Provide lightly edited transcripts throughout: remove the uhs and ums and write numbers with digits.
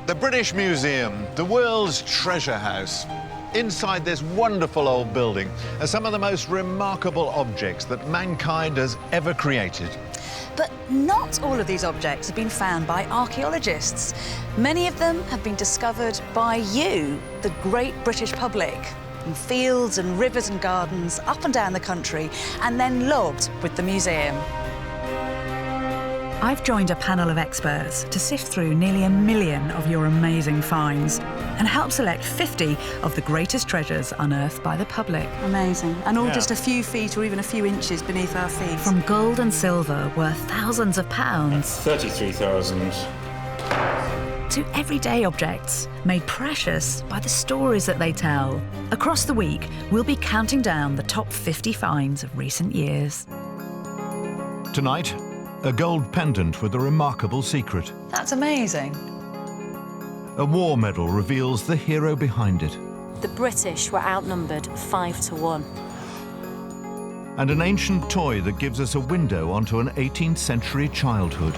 The British Museum, the world's treasure house. Inside this wonderful old building are some of the most remarkable objects that mankind has ever created. But not all of these objects have been found by archaeologists. Many of them have been discovered by you, the great British public, in fields and rivers and gardens up and down the country, and then logged with the museum. I've joined a panel of experts to sift through nearly 1 million of your amazing finds and help select 50 of the greatest treasures unearthed by the public. Amazing. And all just a few feet or even a few inches beneath our feet. From gold and silver worth thousands of pounds. 33,000. To everyday objects made precious by the stories that they tell. Across the week, we'll be counting down the top 50 finds of recent years. Tonight, a gold pendant with a remarkable secret. That's amazing. A war medal reveals the hero behind it. The British were outnumbered 5 to 1. And an ancient toy that gives us a window onto an 18th century childhood.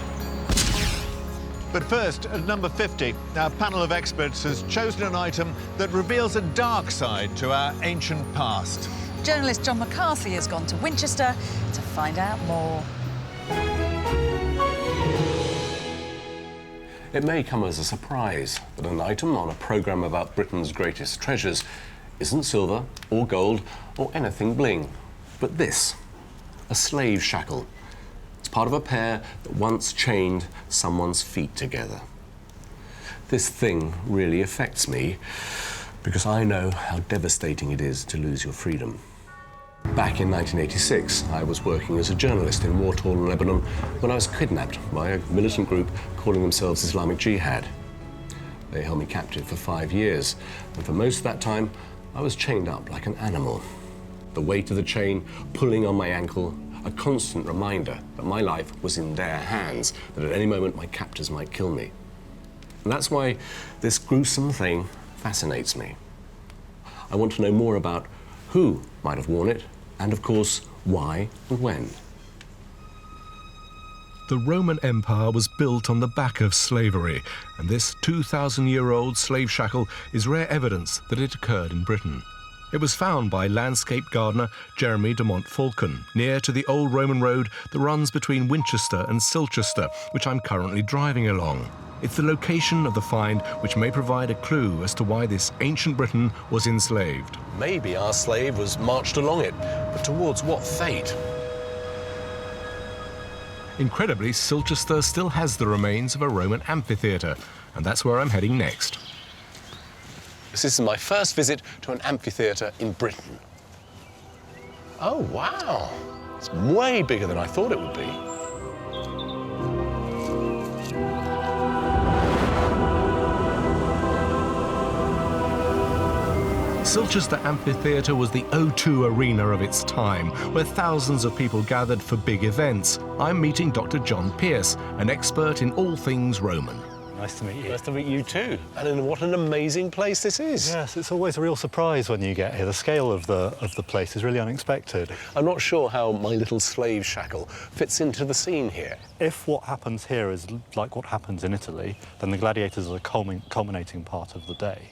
But first, at number 50, our panel of experts has chosen an item that reveals a dark side to our ancient past. Journalist John McCarthy has gone to Winchester to find out more. It may come as a surprise that an item on a programme about Britain's greatest treasures isn't silver or gold or anything bling, but this, a slave shackle. It's part of a pair that once chained someone's feet together. This thing really affects me because I know how devastating it is to lose your freedom. Back in 1986, I was working as a journalist in war-torn Lebanon when I was kidnapped by a militant group calling themselves Islamic Jihad. They held me captive for 5 years, and for most of that time, I was chained up like an animal. The weight of the chain pulling on my ankle, a constant reminder that my life was in their hands, that at any moment my captors might kill me. And that's why this gruesome thing fascinates me. I want to know more about who might have worn it, and of course, why and when. The Roman Empire was built on the back of slavery, and this 2,000-year-old slave shackle is rare evidence that it occurred in Britain. It was found by landscape gardener Jeremy de Montfalcon, near to the old Roman road that runs between Winchester and Silchester, which I'm currently driving along. It's the location of the find which may provide a clue as to why this ancient Britain was enslaved. Maybe our slave was marched along it, but towards what fate? Incredibly, Silchester still has the remains of a Roman amphitheatre, and that's where I'm heading next. This is my first visit to an amphitheatre in Britain. Oh, wow. It's way bigger than I thought it would be. Silchester Amphitheatre was the O2 arena of its time, where thousands of people gathered for big events. I'm meeting Dr. John Pearce, an expert in all things Roman. Nice to meet you. Nice to meet you too. And what an amazing place this is. Yes, it's always a real surprise when you get here. The scale of the place is really unexpected. I'm not sure how my little slave shackle fits into the scene here. If what happens here is like what happens in Italy, then the gladiators are the culminating part of the day.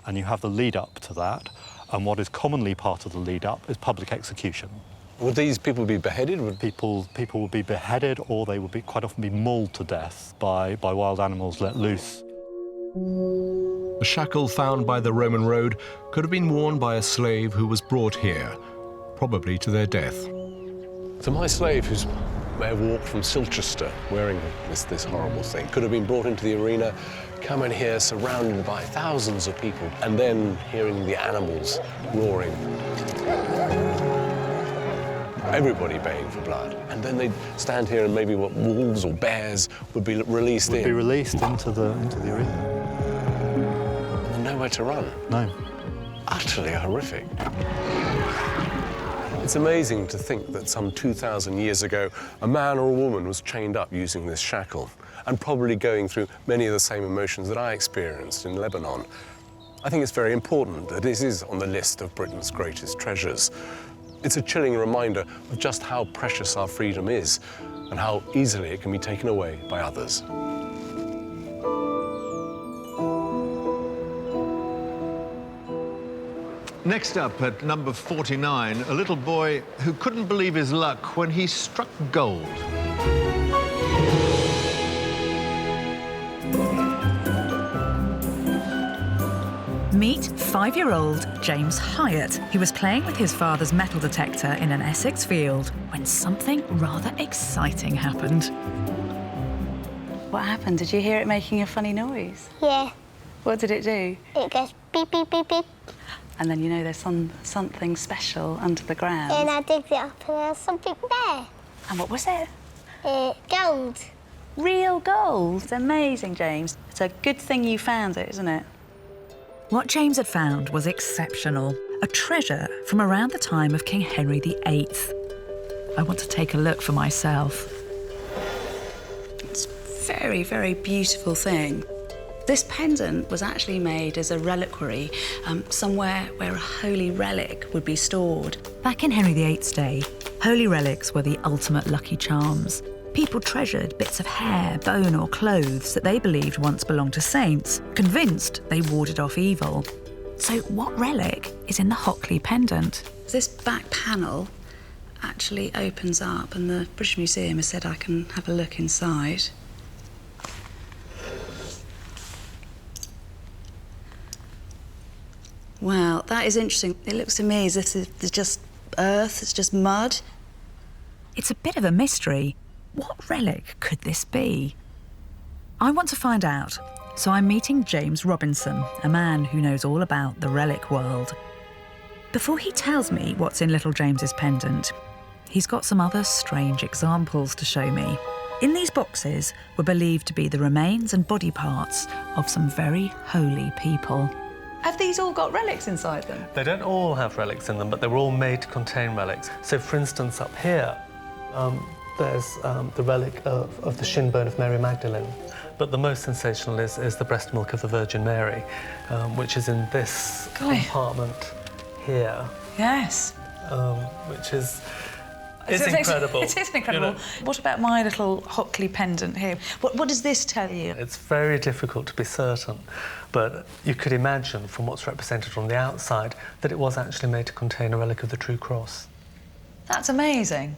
And you have the lead-up to that, and what is commonly part of the lead-up is public execution. Would these people be beheaded? People would be beheaded, or they would quite often be mauled to death by wild animals let loose. The shackle found by the Roman road could have been worn by a slave who was brought here, probably to their death. So my slave, who may have walked from Silchester wearing this horrible thing, could have been brought into the arena, come in here surrounded by thousands of people, and then hearing the animals roaring. Everybody baying for blood. And then they'd stand here and maybe what wolves or bears would be released in. Would be released into the arena. And nowhere to run. No. Utterly horrific. It's amazing to think that some 2,000 years ago, a man or a woman was chained up using this shackle and probably going through many of the same emotions that I experienced in Lebanon. I think it's very important that this is on the list of Britain's greatest treasures. It's a chilling reminder of just how precious our freedom is and how easily it can be taken away by others. Next up, at number 49, a little boy who couldn't believe his luck when he struck gold. Meet 5-year-old James Hyatt, who was playing with his father's metal detector in an Essex field when something rather exciting happened. What happened? Did you hear it making a funny noise? Yeah. What did it do? It goes beep, beep, beep, beep. And then, you know, there's something special under the ground. And I digged it up and there's something there. And what was it? Gold. Real gold. It's amazing, James. It's a good thing you found it, isn't it? What James had found was exceptional. A treasure from around the time of King Henry VIII. I want to take a look for myself. It's a very, very beautiful thing. This pendant was actually made as a reliquary, somewhere where a holy relic would be stored. Back in Henry VIII's day, holy relics were the ultimate lucky charms. People treasured bits of hair, bone or clothes that they believed once belonged to saints, convinced they warded off evil. So what relic is in the Hawkley Pendant? This back panel actually opens up and the British Museum has said I can have a look inside. Wow, that is interesting. It looks to me as if there's just earth, it's just mud. It's a bit of a mystery. What relic could this be? I want to find out, so I'm meeting James Robinson, a man who knows all about the relic world. Before he tells me what's in little James's pendant, he's got some other strange examples to show me. In these boxes were believed to be the remains and body parts of some very holy people. Have these all got relics inside them? They don't all have relics in them, but they were all made to contain relics. So, for instance, up here, there's the relic of the shin bone of Mary Magdalene. But the most sensational is the breast milk of the Virgin Mary, which is in this compartment here. Yes. Which is... It's incredible. It is incredible. You know? What about my little Hawkley pendant here? What does this tell you? It's very difficult to be certain, but you could imagine from what's represented on the outside that it was actually made to contain a relic of the True Cross. That's amazing.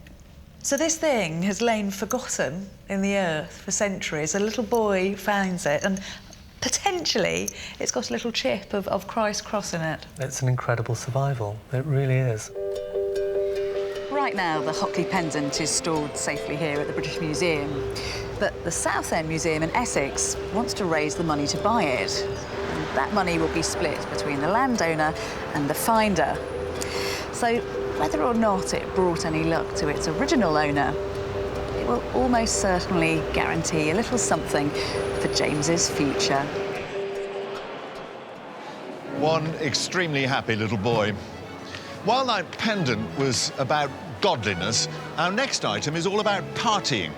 So this thing has lain forgotten in the earth for centuries. A little boy finds it and potentially it's got a little chip of Christ's cross in it. It's an incredible survival. It really is. Right now, the Hawkley Pendant is stored safely here at the British Museum. But the Southend Museum in Essex wants to raise the money to buy it. And that money will be split between the landowner and the finder. So whether or not it brought any luck to its original owner, it will almost certainly guarantee a little something for James's future. One extremely happy little boy. While that pendant was about godliness, our next item is all about partying.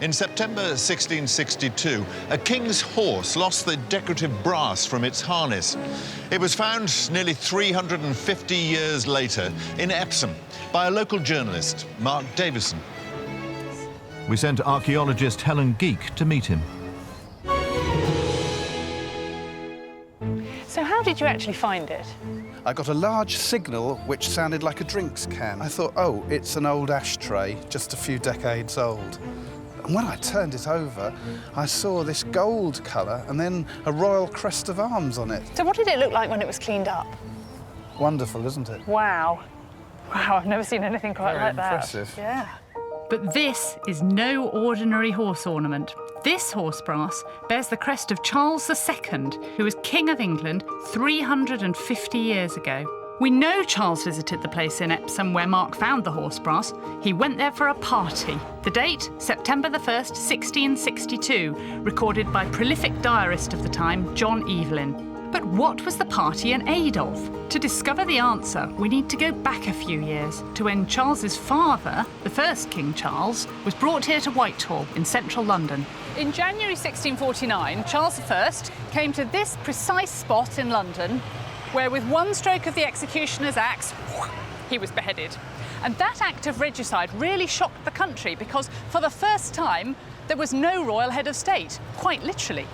In September 1662, a king's horse lost the decorative brass from its harness. It was found nearly 350 years later in Epsom by a local journalist, Mark Davison. We sent archaeologist Helen Geek to meet him. So how did you actually find it? I got a large signal which sounded like a drinks can. I thought, oh, it's an old ashtray, just a few decades old. And when I turned it over, I saw this gold colour and then a royal crest of arms on it. So what did it look like when it was cleaned up? Wonderful, isn't it? Wow. Wow, I've never seen anything quite Very like that. impressive. Yeah. But this is no ordinary horse ornament. This horse brass bears the crest of Charles II, who was King of England 350 years ago. We know Charles visited the place in Epsom where Mark found the horse brass. He went there for a party. The date, September the 1st, 1662, recorded by prolific diarist of the time, John Evelyn. But what was the party in aid of? To discover the answer, we need to go back a few years to when Charles's father, the first King Charles, was brought here to Whitehall in central London. In January 1649, Charles I came to this precise spot in London where with one stroke of the executioner's axe, he was beheaded. And that act of regicide really shocked the country because for the first time, there was no royal head of state, quite literally.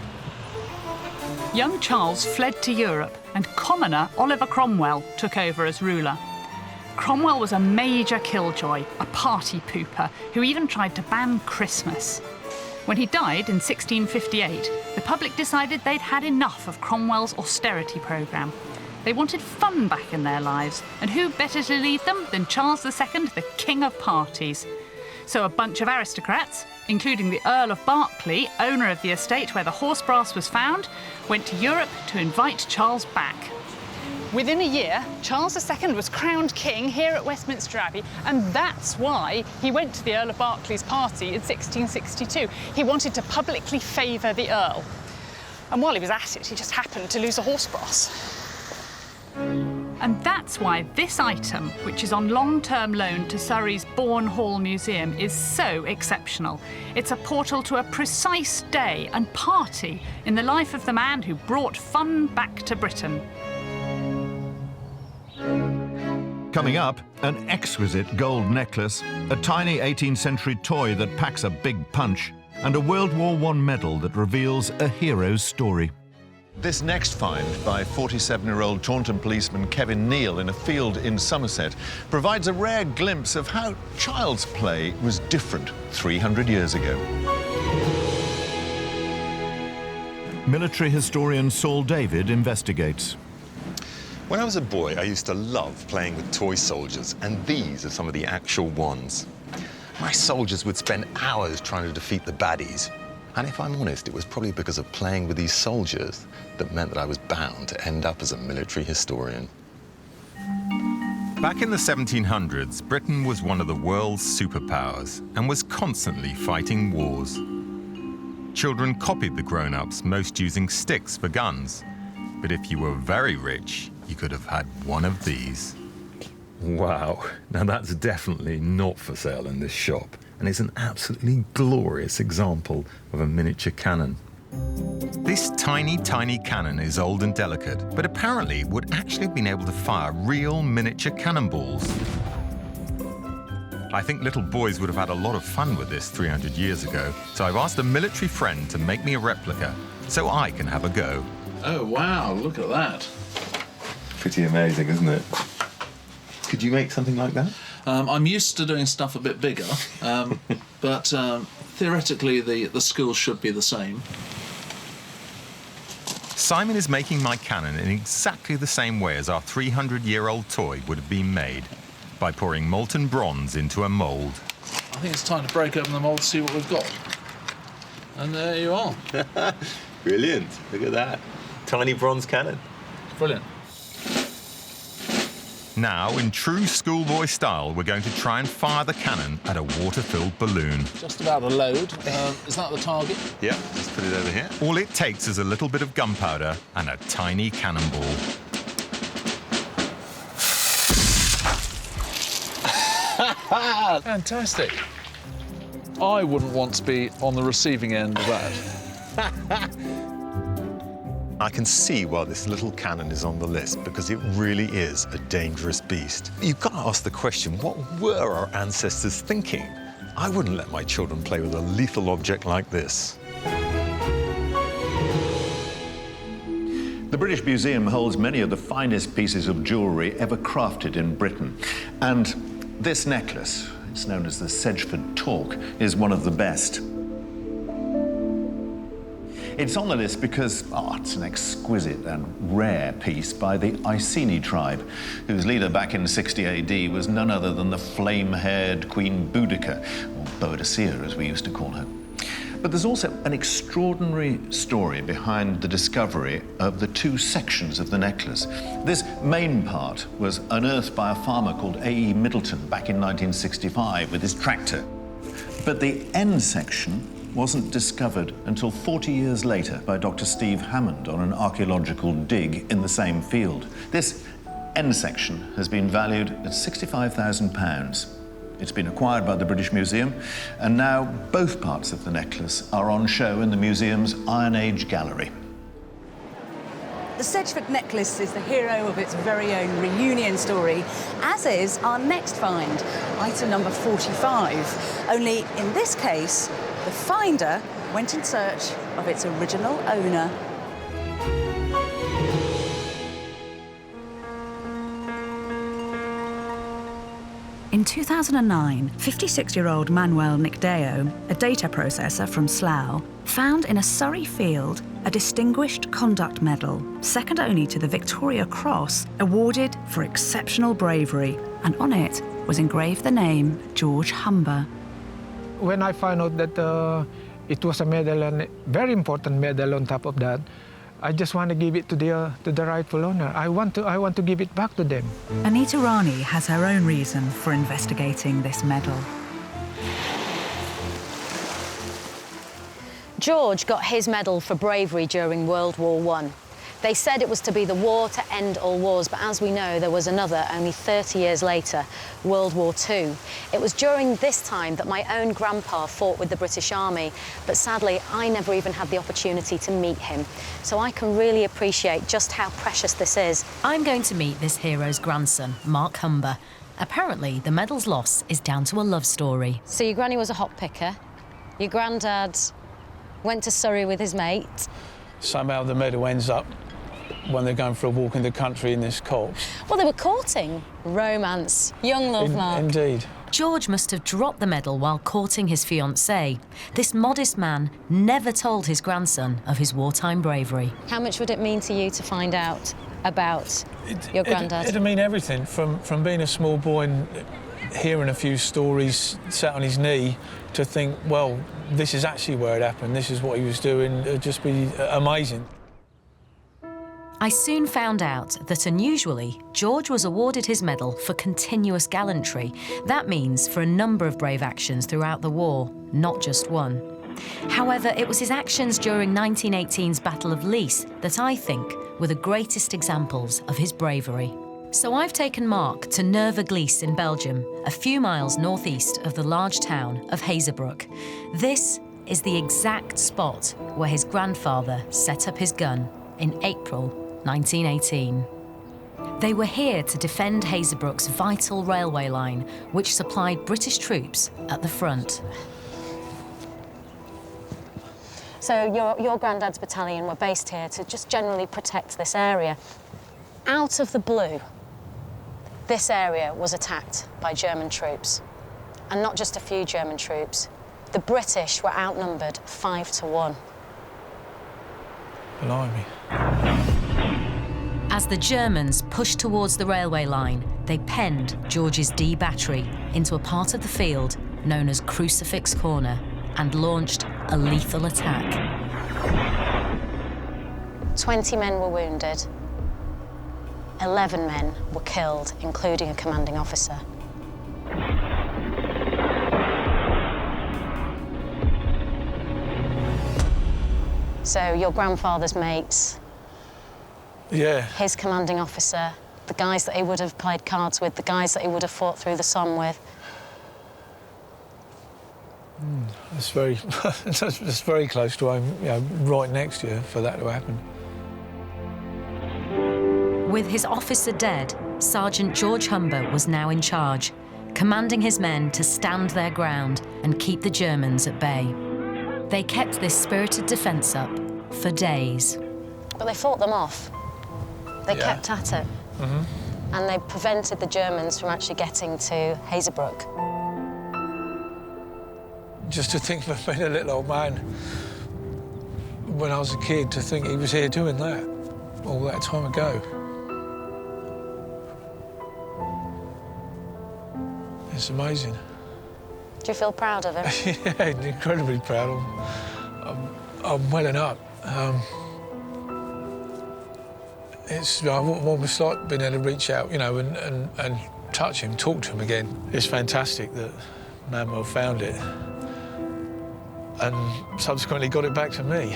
young Charles fled to Europe and commoner Oliver Cromwell took over as ruler. Cromwell was a major killjoy, a party pooper, who even tried to ban Christmas. When he died in 1658, the public decided they'd had enough of Cromwell's austerity programme. They wanted fun back in their lives, and who better to lead them than Charles II, the king of parties? So a bunch of aristocrats, including the Earl of Berkeley, owner of the estate where the horse brass was found, went to Europe to invite Charles back. Within a year, Charles II was crowned king here at Westminster Abbey, and that's why he went to the Earl of Berkeley's party in 1662. He wanted to publicly favour the Earl. And while he was at it, he just happened to lose a horse brass. And that's why this item, which is on long-term loan to Surrey's Bourne Hall Museum, is so exceptional. It's a portal to a precise day and party in the life of the man who brought fun back to Britain. Coming up, an exquisite gold necklace, a tiny 18th century toy that packs a big punch, and a World War I medal that reveals a hero's story. This next find by 47-year-old Taunton policeman Kevin Neal in a field in Somerset provides a rare glimpse of how child's play was different 300 years ago. Military historian Saul David investigates. When I was a boy, I used to love playing with toy soldiers, and these are some of the actual ones. My soldiers would spend hours trying to defeat the baddies. And if I'm honest, it was probably because of playing with these soldiers that meant that I was bound to end up as a military historian. Back in the 1700s, Britain was one of the world's superpowers and was constantly fighting wars. Children copied the grown-ups, most using sticks for guns. But if you were very rich, you could have had one of these. Wow, now that's definitely not for sale in this shop, and it's an absolutely glorious example of a miniature cannon. This tiny, tiny cannon is old and delicate, but apparently would actually have been able to fire real miniature cannonballs. I think little boys would have had a lot of fun with this 300 years ago, so I've asked a military friend to make me a replica so I can have a go. Oh, wow, look at that. Pretty amazing, isn't it? Could you make something like that? I'm used to doing stuff a bit bigger, but theoretically the skills should be the same. Simon is making my cannon in exactly the same way as our 300-year-old toy would have been made, by pouring molten bronze into a mould. I think it's time to break open the mould to see what we've got. And there you are. Brilliant, look at that. Tiny bronze cannon. Brilliant. Now, in true schoolboy style, we're going to try and fire the cannon at a water-filled balloon. Just about a load. Is that the target? Yep, just put it over here. All it takes is a little bit of gunpowder and a tiny cannonball. Fantastic. I wouldn't want to be on the receiving end of that. I can see why this little cannon is on the list, because it really is a dangerous beast. You've got to ask the question, what were our ancestors thinking? I wouldn't let my children play with a lethal object like this. The British Museum holds many of the finest pieces of jewellery ever crafted in Britain. And this necklace, it's known as the Sedford Talk, is one of the best. It's on the list because it's an exquisite and rare piece by the Iceni tribe, whose leader back in 60 AD was none other than the flame-haired Queen Boudica, or Boadicea as we used to call her. But there's also an extraordinary story behind the discovery of the two sections of the necklace. This main part was unearthed by a farmer called A.E. Middleton back in 1965 with his tractor. But the end section wasn't discovered until 40 years later by Dr. Steve Hammond on an archaeological dig in the same field. This end section has been valued at £65,000. It's been acquired by the British Museum, and now both parts of the necklace are on show in the museum's Iron Age gallery. The Sedford Necklace is the hero of its very own reunion story, as is our next find, item number 45. Only in this case, the finder went in search of its original owner. In 2009, 56-year-old Manuel Nicdeo, a data processor from Slough, found in a Surrey field a Distinguished Conduct Medal, second only to the Victoria Cross, awarded for exceptional bravery, and on it was engraved the name George Humber. When I found out that it was a medal, and a very important medal on top of that, I just want to give it to the rightful owner. I want to give it back to them. Anita Rani has her own reason for investigating this medal. George got his medal for bravery during World War I. They said it was to be the war to end all wars, but as we know, there was another only 30 years later, World War II. It was during this time that my own grandpa fought with the British Army, but sadly, I never even had the opportunity to meet him. So I can really appreciate just how precious this is. I'm going to meet this hero's grandson, Mark Humber. Apparently, the medal's loss is down to a love story. So your granny was a hop picker, your granddad went to Surrey with his mate. Somehow the medal ends up when they're going for a walk in the country in this copse. Well, they were courting. Romance. Young love, Mark. Indeed. George must have dropped the medal while courting his fiancée. This modest man never told his grandson of his wartime bravery. How much would it mean to you to find out about your granddad? It'd mean everything, from being a small boy and hearing a few stories, sat on his knee, to think, well, this is actually where it happened, this is what he was doing. It'd just be amazing. I soon found out that unusually, George was awarded his medal for continuous gallantry. That means for a number of brave actions throughout the war, not just one. However, it was his actions during 1918's Battle of Lys that I think were the greatest examples of his bravery. So I've taken Mark to Neuve in Belgium, a few miles northeast of the large town of Hazebrouck. This is the exact spot where his grandfather set up his gun in April 1918. They were here to defend Hazebrouck's vital railway line, which supplied British troops at the front. So your granddad's battalion were based here to just generally protect this area. Out of the blue, this area was attacked by German troops. And not just a few German troops. The British were outnumbered 5-1. Blimey. As the Germans pushed towards the railway line, they penned George's D battery into a part of the field known as Crucifix Corner and launched a lethal attack. 20 men were wounded. 11 men were killed, including a commanding officer. So your grandfather's mates, yeah, his commanding officer, the guys that he would have played cards with, the guys that he would have fought through the Somme with. That's very, that's very close to home, you know, right next to you for that to happen. With his officer dead, Sergeant George Humber was now in charge, commanding his men to stand their ground and keep the Germans at bay. They kept this spirited defence up for days. But they fought them off. They kept at it. And they prevented the Germans from actually getting to Hazebrouck. Just to think of being a little old man when I was a kid, to think he was here doing that all that time ago. It's amazing. Do you feel proud of him? Yeah, incredibly proud. I'm welling up. It's almost like being able to reach out, you know, and touch him, talk to him again. It's fantastic that Manuel found it and subsequently got it back to me.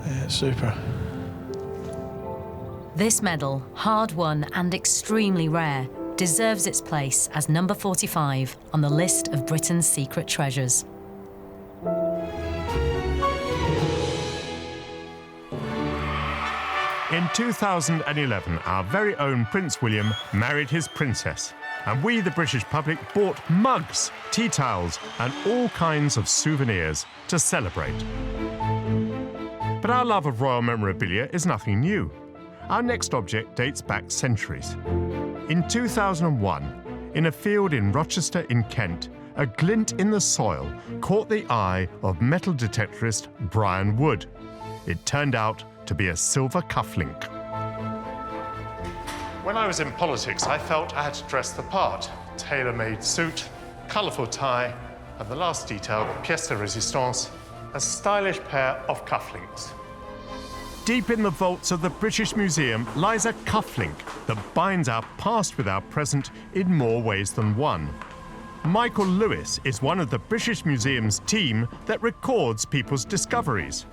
Yeah, it's super. This medal, hard-won and extremely rare, deserves its place as number 45 on the list of Britain's secret treasures. In 2011, our very own Prince William married his princess, and we, the British public, bought mugs, tea towels, and all kinds of souvenirs to celebrate. But our love of royal memorabilia is nothing new. Our next object dates back centuries. In 2001, in a field in Rochester in Kent, a glint in the soil caught the eye of metal detectorist Brian Wood. It turned out to be a silver cufflink. When I was in politics, I felt I had to dress the part. Tailor-made suit, colourful tie, and the last detail, pièce de résistance, a stylish pair of cufflinks. Deep in the vaults of the British Museum lies a cufflink that binds our past with our present in more ways than one. Michael Lewis is one of the British Museum's team that records people's discoveries.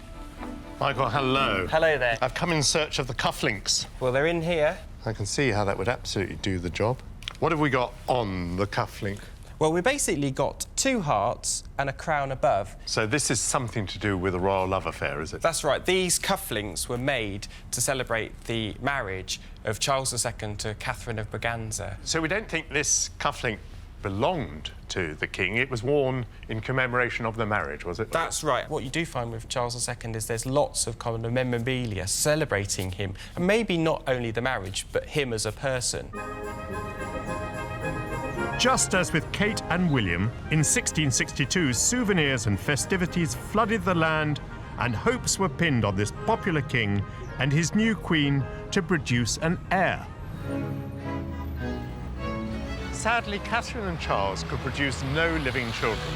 Michael, hello. Hello there. I've come in search of the cufflinks. Well, they're in here. I can see how that would absolutely do the job. What have we got on the cufflink? Well, we basically got 2 hearts and a crown above. So this is something to do with a royal love affair, is it? That's right. These cufflinks were made to celebrate the marriage of Charles II to Catherine of Braganza. So we don't think this cufflink belonged to the king. It was worn in commemoration of the marriage, was it? That's right. What you do find with Charles II is there's lots of kind of memorabilia celebrating him, and maybe not only the marriage, but him as a person. Just as with Kate and William, in 1662, souvenirs and festivities flooded the land, and hopes were pinned on this popular king and his new queen to produce an heir. Sadly, Catherine and Charles could produce no living children.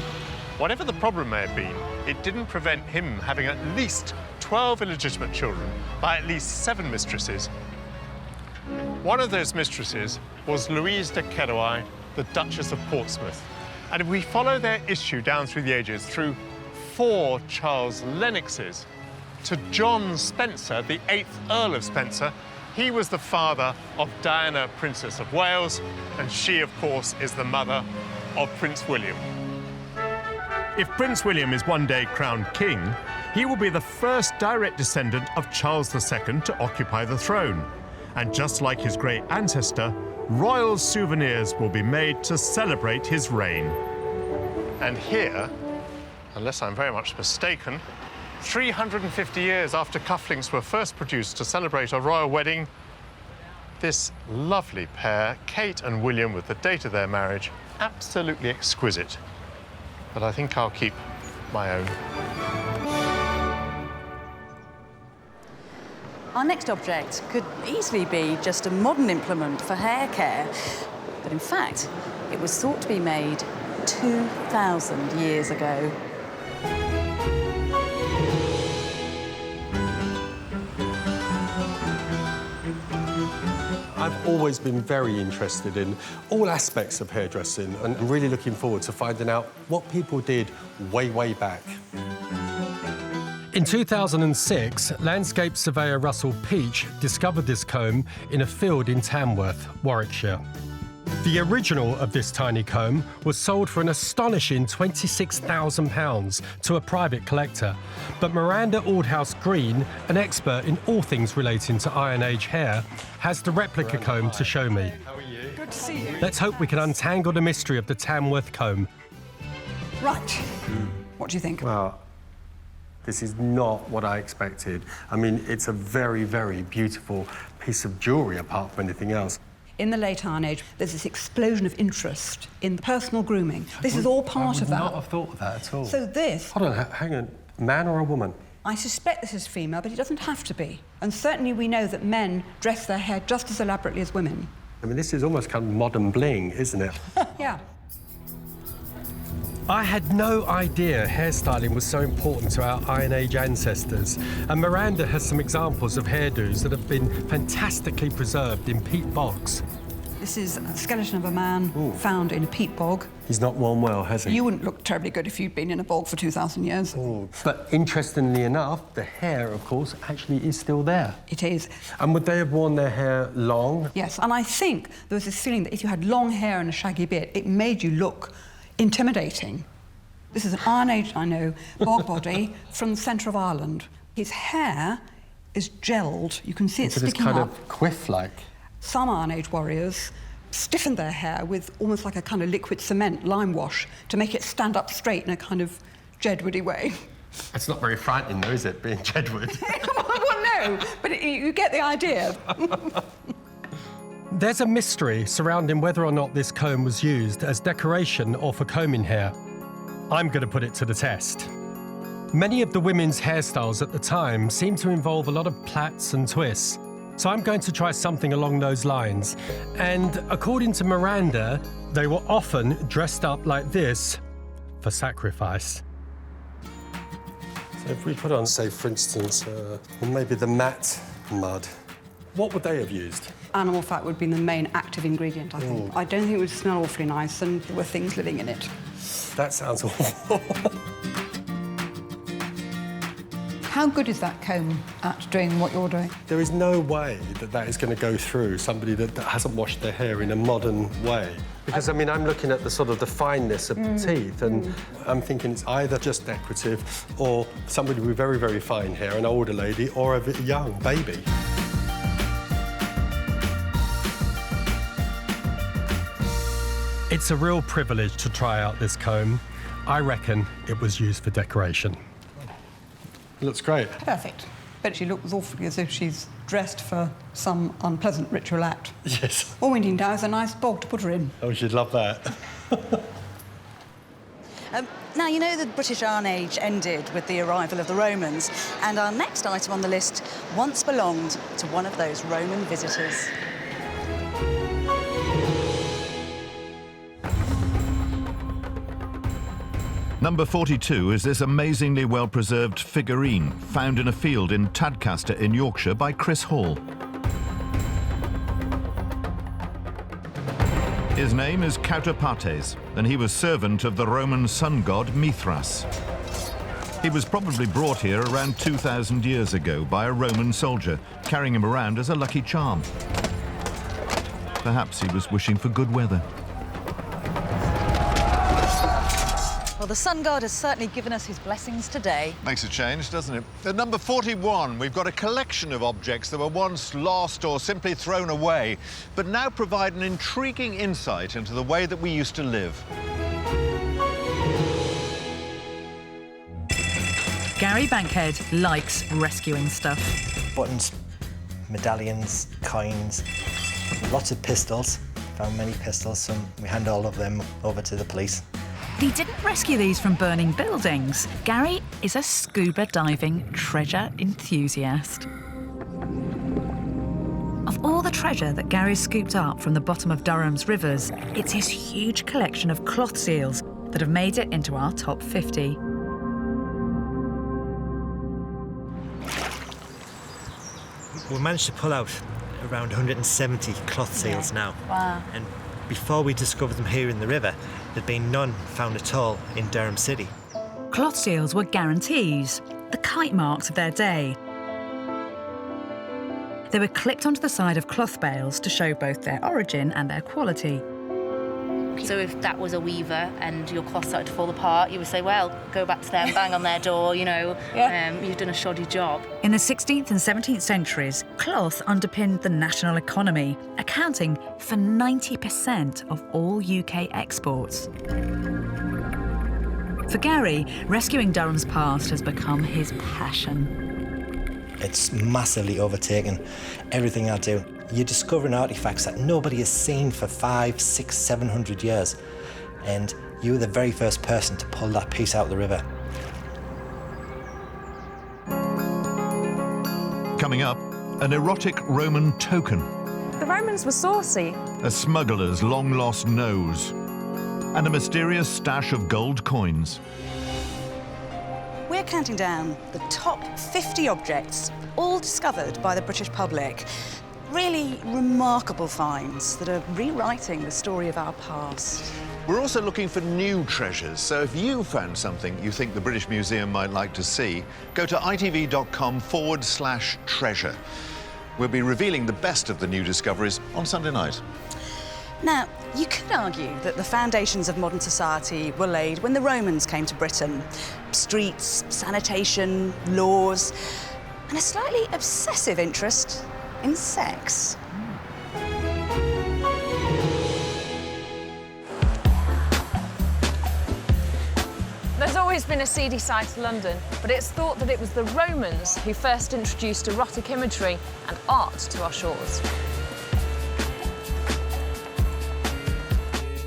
Whatever the problem may have been, it didn't prevent him having at least 12 illegitimate children by at least 7 mistresses. One of those mistresses was Louise de Querouaille, the Duchess of Portsmouth. And if we follow their issue down through the ages, through 4 Charles Lennoxes, to John Spencer, the 8th Earl of Spencer, he was the father of Diana, Princess of Wales, and she, of course, is the mother of Prince William. If Prince William is one day crowned king, he will be the first direct descendant of Charles II to occupy the throne. And just like his great ancestor, royal souvenirs will be made to celebrate his reign. And here, unless I'm very much mistaken, 350 years after cufflinks were first produced to celebrate a royal wedding, this lovely pair, Kate and William, with the date of their marriage, absolutely exquisite. But I think I'll keep my own. Our next object could easily be just a modern implement for hair care, but in fact, it was thought to be made 2,000 years ago. I've always been very interested in all aspects of hairdressing, and I'm really looking forward to finding out what people did way, way back. In 2006, landscape surveyor Russell Peach discovered this comb in a field in Tamworth, Warwickshire. The original of this tiny comb was sold for an astonishing £26,000 to a private collector. But Miranda Aldhouse Green, an expert in all things relating to Iron Age hair, has the replica comb to show me. How are you? Good to see you. Let's hope we can untangle the mystery of the Tamworth comb. Right. What do you think? Well, this is not what I expected. I mean, it's a very, very beautiful piece of jewellery apart from anything else. In the late Iron Age, there's this explosion of interest in personal grooming. This is all part of that. I would not have thought of that at all. So this... Hold on, hang on. Man or a woman? I suspect this is female, but it doesn't have to be. And certainly we know that men dress their hair just as elaborately as women. I mean, this is almost kind of modern bling, isn't it? Yeah. I had no idea hairstyling was so important to our Iron Age ancestors, and Miranda has some examples of hairdos that have been fantastically preserved in peat bogs. This is a skeleton of a man found in a peat bog. He's not worn well, has he? You wouldn't look terribly good if you'd been in a bog for 2,000 years. But interestingly enough, the hair, of course, actually is still there. It is. And would they have worn their hair long? Yes, and I think there was this feeling that if you had long hair and a shaggy beard, it made you look intimidating. This is an Iron Age, I know, bog body from the centre of Ireland. His hair is gelled. You can see it sticking kind up. of quiff-like. Some Iron Age warriors stiffened their hair with almost like a kind of liquid cement, lime wash, to make it stand up straight in a kind of Jedwardy way. It's not very frightening, though, is it, being Jedward? Well, no, but you get the idea. There's a mystery surrounding whether or not this comb was used as decoration or for combing hair. I'm going to put it to the test. Many of the women's hairstyles at the time seem to involve a lot of plaits and twists, so I'm going to try something along those lines. And according to Miranda, they were often dressed up like this for sacrifice. So if we put on, say, for instance, maybe the mat mud, what would they have used? Animal fat would be the main active ingredient, I think. I don't think it would smell awfully nice, and there were things living in it. That sounds awful. How good is that comb at doing what you're doing? There is no way that that is going to go through somebody that hasn't washed their hair in a modern way. Because, I mean, I'm looking at the sort of the fineness of the teeth, and I'm thinking it's either just decorative or somebody with very, very fine hair, an older lady, or a young baby. It's a real privilege to try out this comb. I reckon it was used for decoration. It looks great. Perfect. But she looks awfully as if she's dressed for some unpleasant ritual act. Yes. All we need now is a nice bog to put her in. Oh, she'd love that. Now, you know the British Iron Age ended with the arrival of the Romans, and our next item on the list once belonged to one of those Roman visitors. Number 42 is this amazingly well-preserved figurine found in a field in Tadcaster in Yorkshire by Chris Hall. His name is Counterpartes, and he was servant of the Roman sun god Mithras. He was probably brought here around 2,000 years ago by a Roman soldier, carrying him around as a lucky charm. Perhaps he was wishing for good weather. Well, the sun god has certainly given us his blessings today. Makes a change, doesn't it? At number 41, we've got a collection of objects that were once lost or simply thrown away, but now provide an intriguing insight into the way that we used to live. Gary Bankhead likes rescuing stuff. Buttons, medallions, coins, lots of pistols. Found many pistols, so we hand all of them over to the police. He didn't rescue these from burning buildings. Gary is a scuba diving treasure enthusiast. Of all the treasure that Gary scooped up from the bottom of Durham's rivers, it's his huge collection of cloth seals that have made it into our top 50. We managed to pull out around 170 cloth seals now. Wow. And before we discovered them here in the river, there'd been none found at all in Durham City. Cloth seals were guarantees, the kite marks of their day. They were clipped onto the side of cloth bales to show both their origin and their quality. So if that was a weaver and your cloth started to fall apart, you would say, well, go back to them, bang on their door, you know, you've done a shoddy job. In the 16th and 17th centuries, cloth underpinned the national economy, accounting for 90% of all UK exports. For Gary, rescuing Durham's past has become his passion. It's massively overtaken everything I do. You're discovering artefacts that nobody has seen for 500, 600, 700 years. And you were the very first person to pull that piece out of the river. Coming up, an erotic Roman token, The Romans were saucy. a smuggler's long-lost nose, and a mysterious stash of gold coins. We're counting down the top 50 objects, all discovered by the British public. Really remarkable finds that are rewriting the story of our past. We're also looking for new treasures, so if you found something you think the British Museum might like to see, go to itv.com/treasure. We'll be revealing the best of the new discoveries on Sunday night. Now, you could argue that the foundations of modern society were laid when the Romans came to Britain. Streets, sanitation, laws, and a slightly obsessive interest in sex. There's always been a seedy side to London, but it's thought that it was the Romans who first introduced erotic imagery and art to our shores.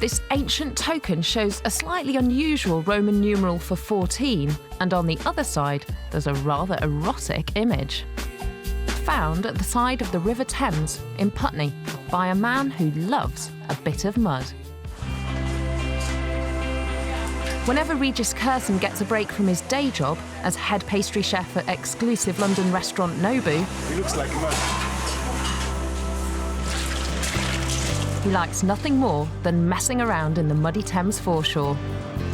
This ancient token shows a slightly unusual Roman numeral for 14, and on the other side, there's a rather erotic image. Found at the side of the River Thames in Putney by a man who loves a bit of mud. Whenever Regis Curzon gets a break from his day job as head pastry chef at exclusive London restaurant Nobu, It looks like mud. he likes nothing more than messing around in the muddy Thames foreshore.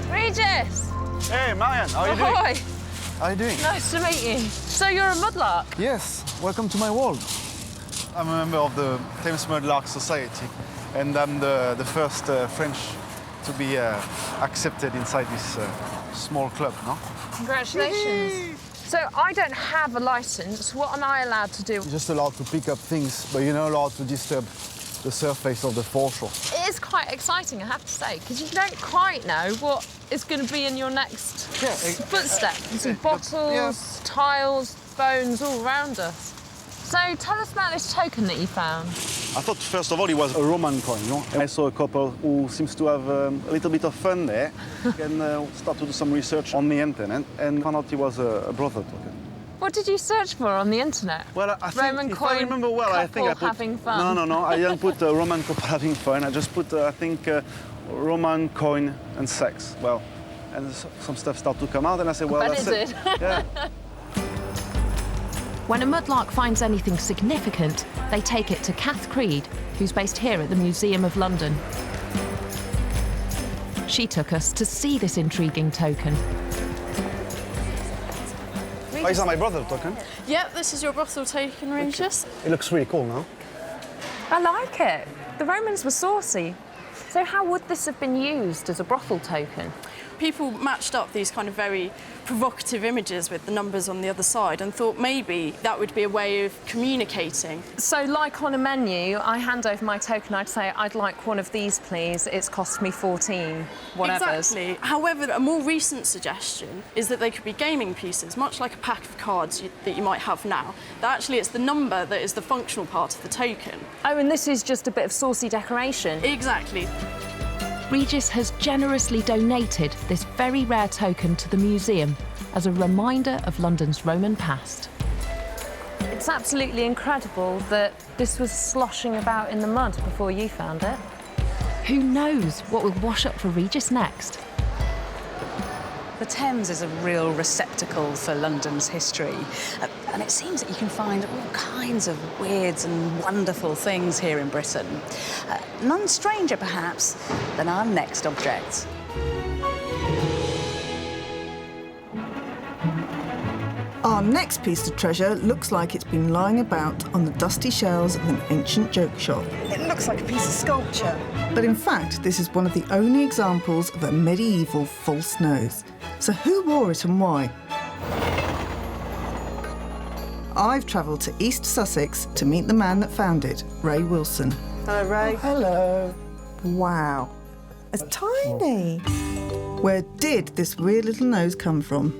Regis! Hey, Marianne, how are you doing? Ahoy! How are you doing? Nice to meet you. So you're a mudlark? Yes, welcome to my world. I'm a member of the Thames Mudlark Society, and I'm the first French to be accepted inside this small club, no? Congratulations. So I don't have a licence. What am I allowed to do? You're just allowed to pick up things, but you're not allowed to disturb the surface of the foreshore. It is quite exciting, I have to say, because you don't quite know what is going to be in your next footstep. You see bottles, tiles, bones all around us. So tell us about this token that you found. I thought, first of all, it was a Roman coin, you know? And I saw a couple who seems to have a little bit of fun there and start to do some research on the internet and found out it was a brothel token. What did you search for on the internet? Well, I think, Roman if coin, I remember well, I think I put... having fun. No, I didn't put Roman couple having fun. I just put, I think, Roman coin and sex. Well, and some stuff started to come out, and I said, well, I bet that's it it. did. Yeah. When a mudlark finds anything significant, they take it to Kath Creed, who's based here at the Museum of London. She took us to see this intriguing token. Oh, is that my brothel token? Yep, this is your brothel token, Regis. It looks really cool now. I like it. The Romans were saucy. So how would this have been used as a brothel token? People matched up these kind of very provocative images with the numbers on the other side and thought maybe that would be a way of communicating. So like on a menu, I hand over my token, I'd say, I'd like one of these, please. It's cost me 14, whatever. Exactly. However, a more recent suggestion is that they could be gaming pieces, much like a pack of cards that you might have now. That actually it's the number that is the functional part of the token. Oh, and this is just a bit of saucy decoration? Exactly. Regis has generously donated this very rare token to the museum as a reminder of London's Roman past. It's absolutely incredible that this was sloshing about in the mud before you found it. Who knows what will wash up for Regis next? The Thames is a real receptacle for London's history, and it seems that you can find all kinds of weird and wonderful things here in Britain. None stranger, perhaps, than our next object. Our next piece of treasure looks like it's been lying about on the dusty shelves of an ancient joke shop. It looks like a piece of sculpture. But in fact, this is one of the only examples of a medieval false nose. So who wore it and why? I've travelled to East Sussex to meet the man that found it, Ray Wilson. Hello, Ray. Oh, hello. Wow. It's tiny. Where did this weird little nose come from?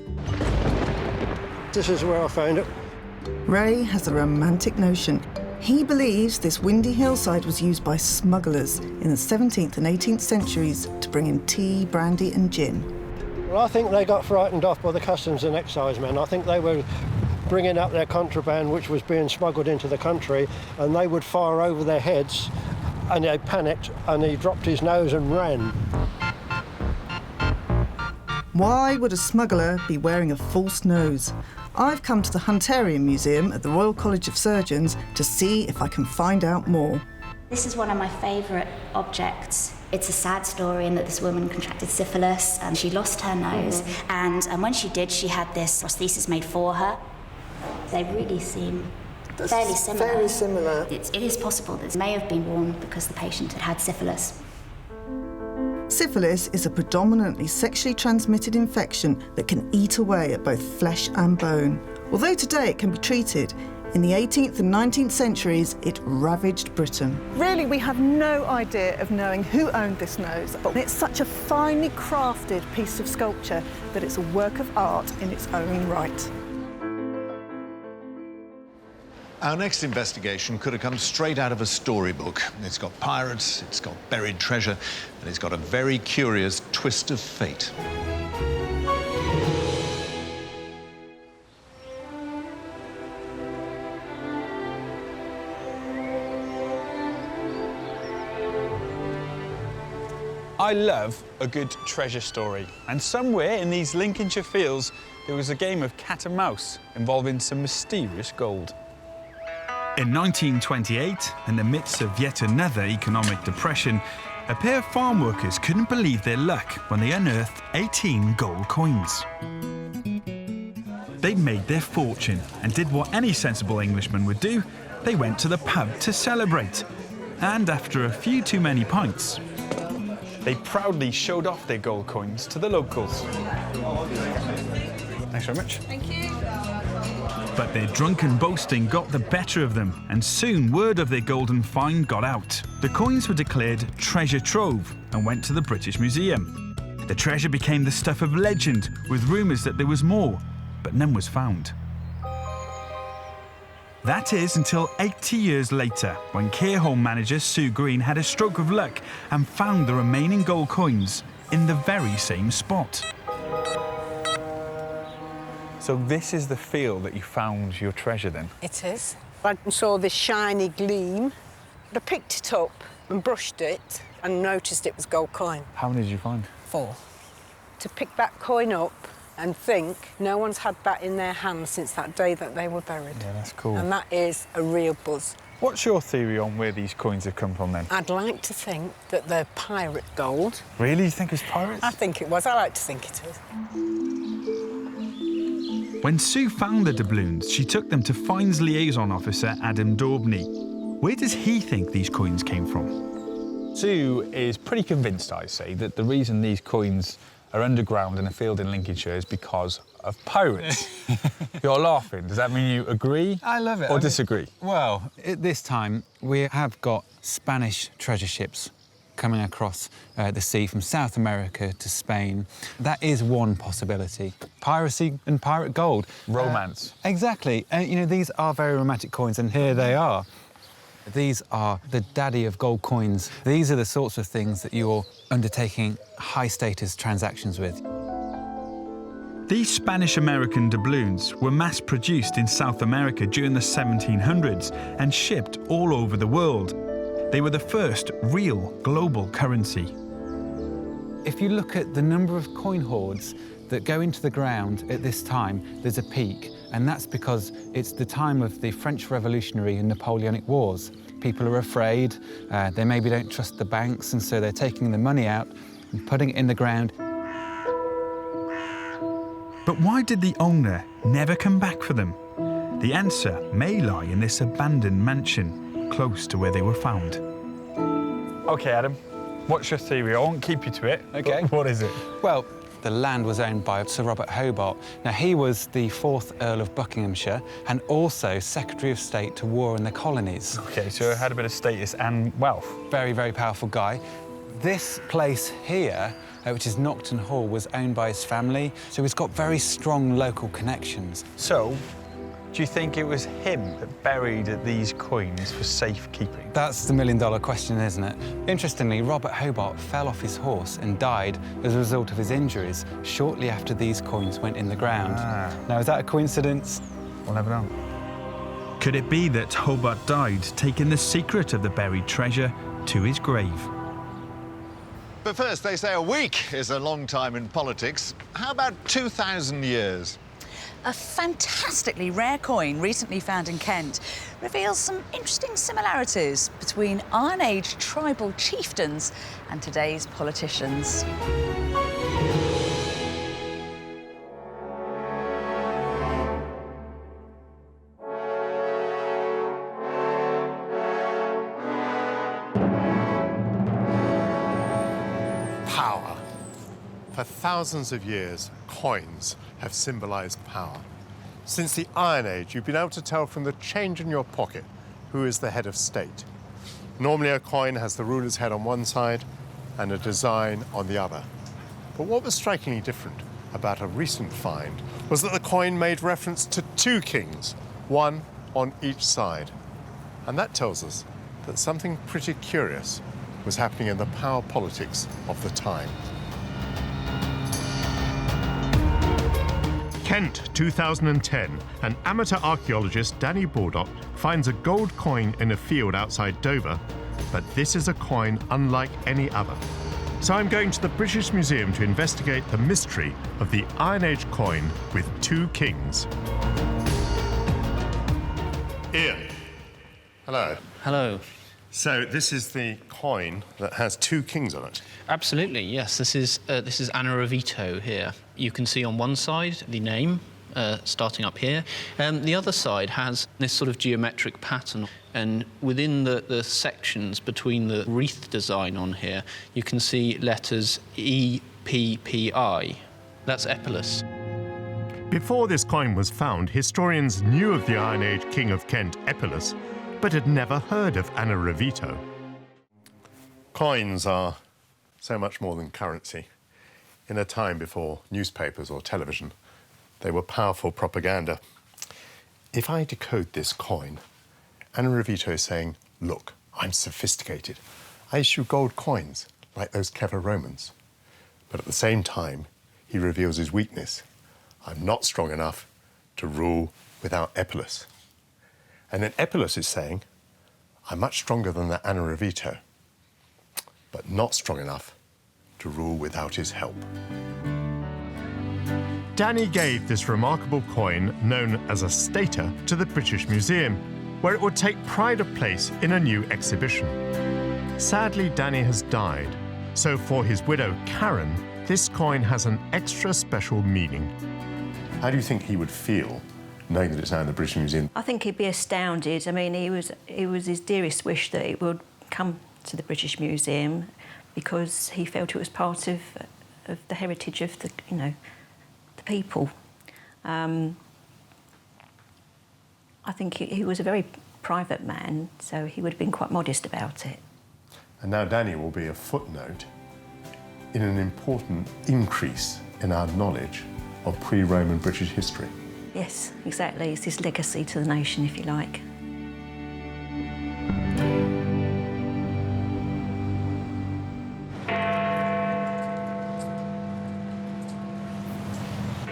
This is where I found it. Ray has a romantic notion. He believes this windy hillside was used by smugglers in the 17th and 18th centuries to bring in tea, brandy and gin. Well, I think they got frightened off by the customs and excise men. I think they were bringing up their contraband which was being smuggled into the country, and they would fire over their heads, and they panicked and he dropped his nose and ran. Why would a smuggler be wearing a false nose? I've come to the Hunterian Museum at the Royal College of Surgeons to see if I can find out more. This is one of my favourite objects. It's a sad story in that this woman contracted syphilis and she lost her nose. And when she did, she had this prosthesis made for her. They really seem fairly similar. Very similar. It is possible that this may have been worn because the patient had had syphilis. Syphilis is a predominantly sexually transmitted infection that can eat away at both flesh and bone. Although today it can be treated, in the 18th and 19th centuries it ravaged Britain. Really, we have no idea of knowing who owned this nose, but it's such a finely crafted piece of sculpture that it's a work of art in its own right. Our next investigation could have come straight out of a storybook. It's got pirates, it's got buried treasure, and it's got a very curious twist of fate. I love a good treasure story. And somewhere in these Lincolnshire fields, there was a game of cat and mouse involving some mysterious gold. In 1928, in the midst of yet another economic depression, a pair of farm workers couldn't believe their luck when they unearthed 18 gold coins. They'd made their fortune and did what any sensible Englishman would do. They went to the pub to celebrate. And after a few too many pints, they proudly showed off their gold coins to the locals. Thanks very much. Thank you. but their drunken boasting got the better of them, and soon word of their golden find got out. The coins were declared treasure trove and went to the British Museum. The treasure became the stuff of legend, with rumours that there was more, but none was found. That is until 80 years later, when care home manager Sue Green had a stroke of luck and found the remaining gold coins in the very same spot. So this is the field that you found your treasure then? It is. I saw this shiny gleam. I picked it up and brushed it and noticed it was gold coin. How many did you find? 4. To pick that coin up and think no one's had that in their hands since that day that they were buried. Yeah, that's cool. And that is a real buzz. What's your theory on where these coins have come from then? I'd like to think that they're pirate gold. Really? You think it's pirates? I think it was. I like to think it is. When Sue found the doubloons, she took them to Finds Liaison Officer Adam Daubney. Where does he think these coins came from? Sue is pretty convinced, I say, that the reason these coins are underground in a field in Lincolnshire is because of pirates. You're laughing. Does that mean you agree? I love it. Or disagree? Well, at this time, we have got Spanish treasure ships coming across the sea from South America to Spain. That is one possibility. Piracy and pirate gold. Romance. Exactly. You know, these are very romantic coins, and here they are. These are the daddy of gold coins. These are the sorts of things that you're undertaking high-status transactions with. These Spanish-American doubloons were mass-produced in South America during the 1700s and shipped all over the world. They were the first real global currency. If you look at the number of coin hoards that go into the ground at this time, there's a peak, and that's because it's the time of the French Revolutionary and Napoleonic Wars. People are afraid, they maybe don't trust the banks, and so they're taking the money out and putting it in the ground. But why did the owner never come back for them? The answer may lie in this abandoned mansion, close to where they were found. OK, Adam, what's your theory? I won't keep you to it. OK. What is it? Well, the land was owned by Sir Robert Hobart. Now, he was the 4th Earl of Buckinghamshire and also Secretary of State to War in the Colonies. OK, so he had a bit of status and wealth. Very, very powerful guy. This place here, which is Nocton Hall, was owned by his family, so he's got very strong local connections. So, do you think it was him that buried these coins for safekeeping? That's the million-dollar question, isn't it? Interestingly, Robert Hobart fell off his horse and died as a result of his injuries shortly after these coins went in the ground. Now, is that a coincidence? We'll never know. Could it be that Hobart died, taking the secret of the buried treasure to his grave? But first, they say a week is a long time in politics. How about 2,000 years? A fantastically rare coin recently found in Kent reveals some interesting similarities between Iron Age tribal chieftains and today's politicians. Power. For thousands of years, coins have symbolised power. Since the Iron Age, you've been able to tell from the change in your pocket who is the head of state. Normally, a coin has the ruler's head on one side and a design on the other. But what was strikingly different about a recent find was that the coin made reference to 2 kings, one on each side. And that tells us that something pretty curious was happening in the power politics of the time. Kent, 2010, an amateur archaeologist, Danny Baldock, finds a gold coin in a field outside Dover, but this is a coin unlike any other. So I'm going to the British Museum to investigate the mystery of the Iron Age coin with two kings. Ian. Hello. Hello. So this is the coin that has two kings on it. Absolutely, yes. This is Anna Ravito here. You can see on one side the name starting up here. The other side has this sort of geometric pattern, and within the sections between the wreath design on here, you can see letters EPPI. That's Epilus. Before this coin was found, historians knew of the Iron Age King of Kent, Epilus, but had never heard of Anna Ravito. Coins are so much more than currency. In a time before newspapers or television, they were powerful propaganda. If I decode this coin, Anna Ravito is saying, look, I'm sophisticated. I issue gold coins like those clever Romans. But at the same time, he reveals his weakness. I'm not strong enough to rule without Epilus. And then Epilus is saying, I'm much stronger than the Anna Ravito, but not strong enough to rule without his help. Danny gave this remarkable coin, known as a stater, to the British Museum, where it would take pride of place in a new exhibition. Sadly, Danny has died, so for his widow, Karen, this coin has an extra special meaning. How do you think he would feel knowing that it's now in the British Museum? I think he'd be astounded. I mean, it was his dearest wish that it would come to the British Museum, because he felt it was part of the heritage of the people. I think he was a very private man, so he would have been quite modest about it. And now Danny will be a footnote in an important increase in our knowledge of pre-Roman British history. Yes, exactly. It's his legacy to the nation, if you like.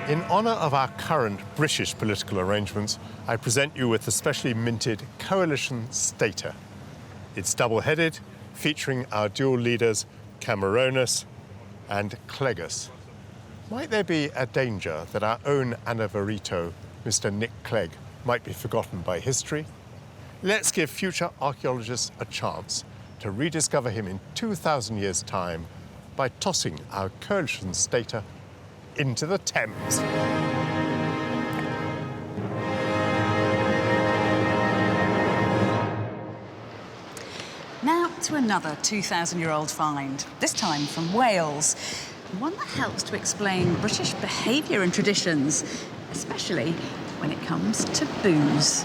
In honour of our current British political arrangements, I present you with the specially minted Coalition Stater. It's double-headed, featuring our dual leaders, Cameronus and Cleggus. Might there be a danger that our own Anna Ravito, Mr. Nick Clegg, might be forgotten by history? Let's give future archaeologists a chance to rediscover him in 2,000 years' time by tossing our Coalition Stater into the Thames. Now to another 2,000-year-old find, this time from Wales. One that helps to explain British behaviour and traditions, especially when it comes to booze.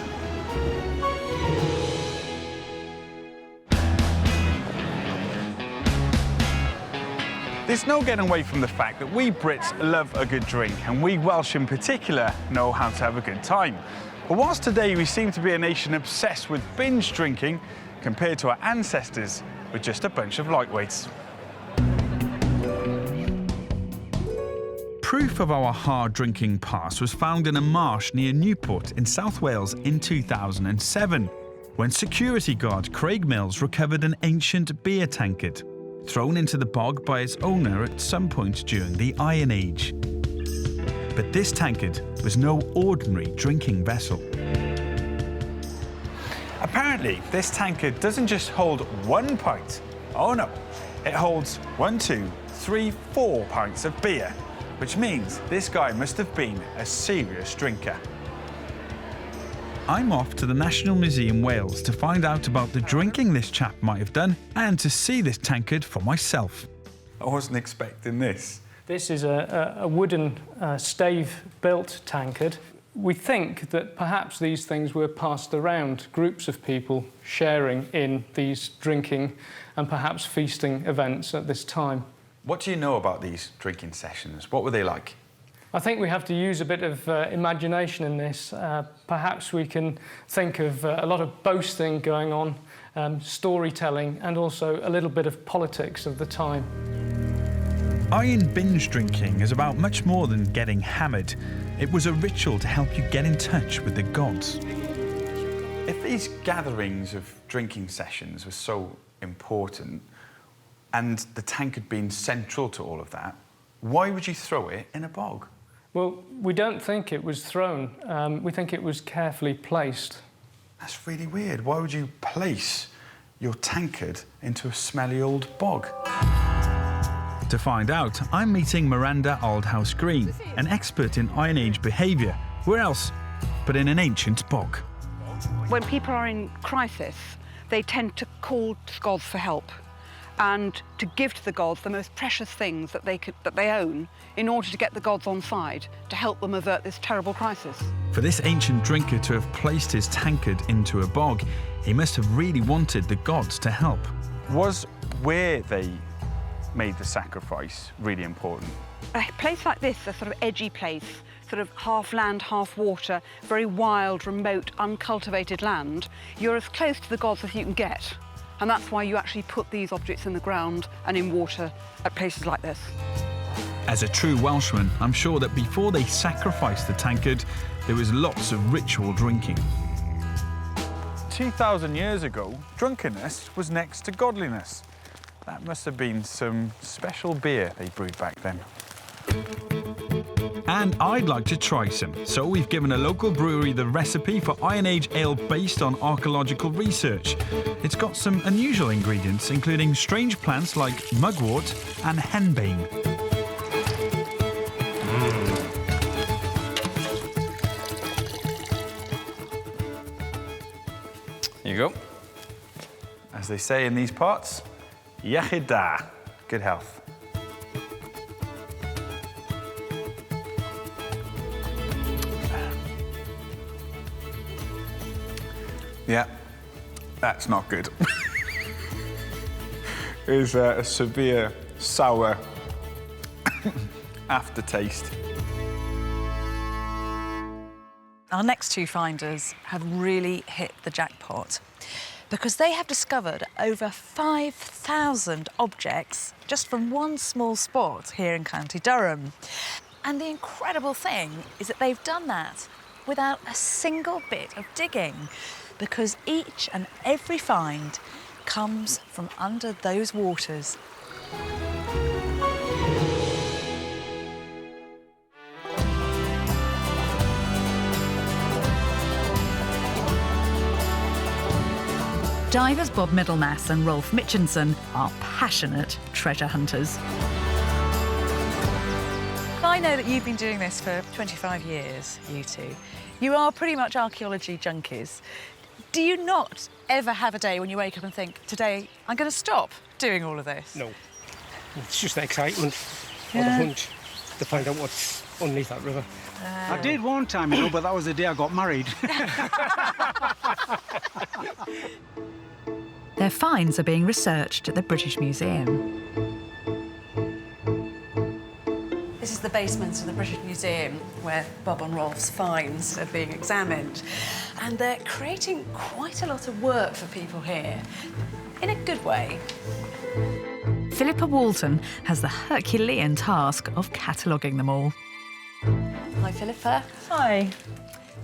There's no getting away from the fact that we Brits love a good drink, and we Welsh in particular know how to have a good time. But whilst today we seem to be a nation obsessed with binge drinking, compared to our ancestors, we're just a bunch of lightweights. Proof of our hard drinking past was found in a marsh near Newport in South Wales in 2007, when security guard Craig Mills recovered an ancient beer tankard, thrown into the bog by its owner at some point during the Iron Age. But this tankard was no ordinary drinking vessel. Apparently, this tankard doesn't just hold 1 pint. Oh no, it holds 1, 2, 3, 4 pints of beer, which means this guy must have been a serious drinker. I'm off to the National Museum Wales to find out about the drinking this chap might have done and to see this tankard for myself. I wasn't expecting this. This is a wooden stave-built tankard. We think that perhaps these things were passed around, groups of people sharing in these drinking and perhaps feasting events at this time. What do you know about these drinking sessions? What were they like? I think we have to use a bit of imagination in this. Perhaps we can think of a lot of boasting going on, storytelling, and also a little bit of politics of the time. Iron binge drinking is about much more than getting hammered. It was a ritual to help you get in touch with the gods. If these gatherings of drinking sessions were so important, and the tankard being central to all of that, why would you throw it in a bog? Well, we don't think it was thrown. We think it was carefully placed. That's really weird. Why would you place your tankard into a smelly old bog? To find out, I'm meeting Miranda Aldhouse Green, an expert in Iron Age behaviour. Where else but in an ancient bog? When people are in crisis, they tend to call to gods for help and to give to the gods the most precious things that they own in order to get the gods on side to help them avert this terrible crisis. For this ancient drinker to have placed his tankard into a bog, he must have really wanted the gods to help. Was where they made the sacrifice really important? A place like this, a sort of edgy place, sort of half land, half water, very wild, remote, uncultivated land, you're as close to the gods as you can get. And that's why you actually put these objects in the ground and in water at places like this. As a true Welshman, I'm sure that before they sacrificed the tankard, there was lots of ritual drinking. 2,000 years ago, drunkenness was next to godliness. That must have been some special beer they brewed back then. And I'd like to try some, so we've given a local brewery the recipe for Iron Age ale based on archaeological research. It's got some unusual ingredients, including strange plants like mugwort and henbane. Here you go. As they say in these parts, iechyd da, good health. Yeah, that's not good. There's a severe sour aftertaste. Our next two finders have really hit the jackpot because they have discovered over 5,000 objects just from one small spot here in County Durham. And the incredible thing is that they've done that without a single bit of digging, because each and every find comes from under those waters. Divers Bob Middlemass and Rolf Mitchinson are passionate treasure hunters. I know that you've been doing this for 25 years, you two. You are pretty much archaeology junkies. Do you not ever have a day when you wake up and think, today I'm going to stop doing all of this? No. It's just the excitement of the hunt to find out what's underneath that river. I did one time, you know, but that was the day I got married. Their finds are being researched at the British Museum. This is the basement of the British Museum where Bob and Rolf's finds are being examined. And they're creating quite a lot of work for people here, in a good way. Philippa Walton has the Herculean task of cataloguing them all. Hi, Philippa. Hi.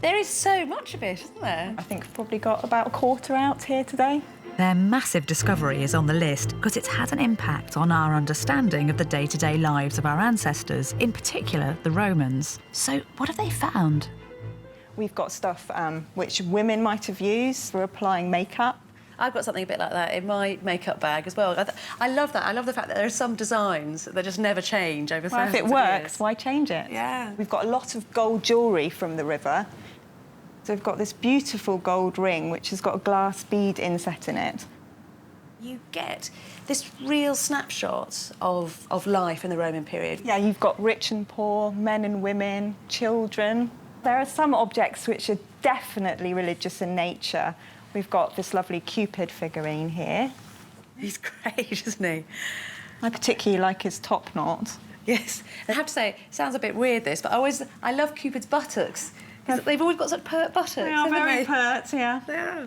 There is so much of it, isn't there? I think I've probably got about a quarter out here today. Their massive discovery is on the list because it's had an impact on our understanding of the day-to-day lives of our ancestors, in particular the Romans. So what have they found? We've got stuff which women might have used for applying makeup. I've got something a bit like that in my makeup bag as well. I love that. I love the fact that there are some designs that just never change over thousands of years. Well, if it works, why change it? Yeah. We've got a lot of gold jewellery from the river. So we've got this beautiful gold ring which has got a glass bead inset in it. You get this real snapshot of life in the Roman period. Yeah, you've got rich and poor, men and women, children. There are some objects which are definitely religious in nature. We've got this lovely Cupid figurine here. He's great, isn't he? I particularly like his top knot. Yes, I have to say, it sounds a bit weird, this, but I love Cupid's buttocks. Because they've always got such pert buttocks, They are haven't very they? pert, yeah. Yeah.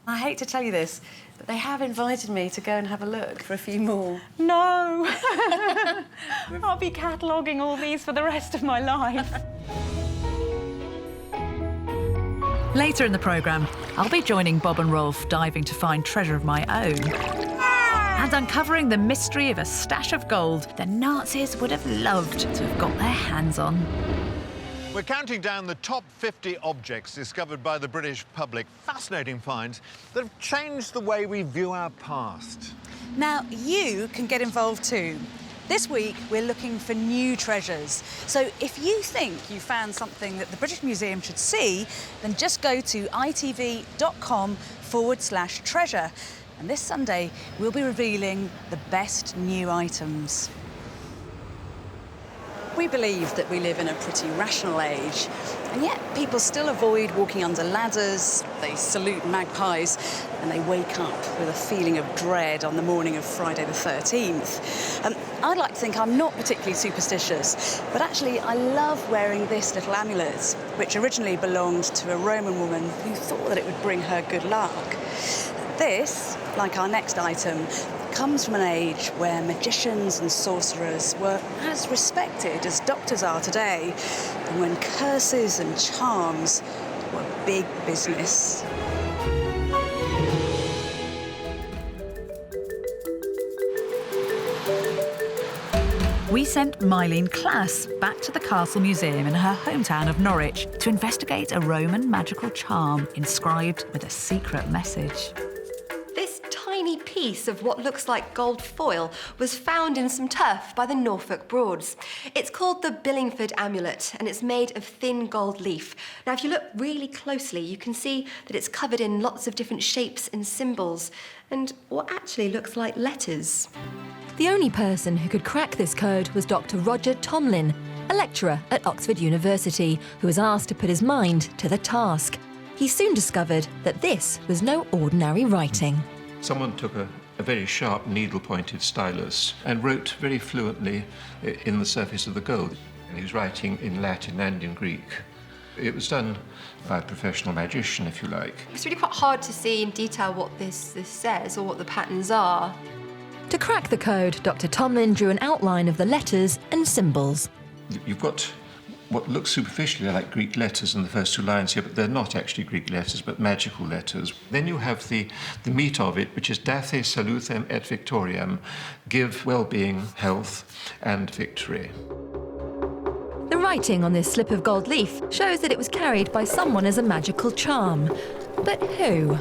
I hate to tell you this, but they have invited me to go and have a look for a few more. No! I'll be cataloguing all these for the rest of my life. Later in the programme, I'll be joining Bob and Rolf diving to find treasure of my own and uncovering the mystery of a stash of gold the Nazis would have loved to have got their hands on. We're counting down the top 50 objects discovered by the British public. Fascinating finds that have changed the way we view our past. Now, you can get involved too. This week, we're looking for new treasures. So if you think you found something that the British Museum should see, then just go to itv.com/treasure. And this Sunday, we'll be revealing the best new items. We believe that we live in a pretty rational age, and yet people still avoid walking under ladders, they salute magpies, and they wake up with a feeling of dread on the morning of Friday the 13th. I'd like to think I'm not particularly superstitious, but actually I love wearing this little amulet, which originally belonged to a Roman woman who thought that it would bring her good luck. This, like our next item, comes from an age where magicians and sorcerers were as respected as doctors are today, and when curses and charms were big business. We sent Mylene Klass back to the Castle Museum in her hometown of Norwich to investigate a Roman magical charm inscribed with a secret message. This tiny piece of what looks like gold foil was found in some turf by the Norfolk Broads. It's called the Billingford Amulet, and it's made of thin gold leaf. Now, if you look really closely, you can see that it's covered in lots of different shapes and symbols, and what actually looks like letters. The only person who could crack this code was Dr. Roger Tomlin, a lecturer at Oxford University, who was asked to put his mind to the task. He soon discovered that this was no ordinary writing. Someone took a very sharp needle-pointed stylus and wrote very fluently in the surface of the gold. He was writing in Latin and in Greek. It was done by a professional magician, if you like. It's really quite hard to see in detail what this says or what the patterns are. To crack the code, Dr. Tomlin drew an outline of the letters and symbols. You've got what looks superficially like Greek letters in the first two lines here, but they're not actually Greek letters, but magical letters. Then you have the meat of it, which is Dathe Saluthem et Victoriam, give well-being, health, and victory. The writing on this slip of gold leaf shows that it was carried by someone as a magical charm. But who?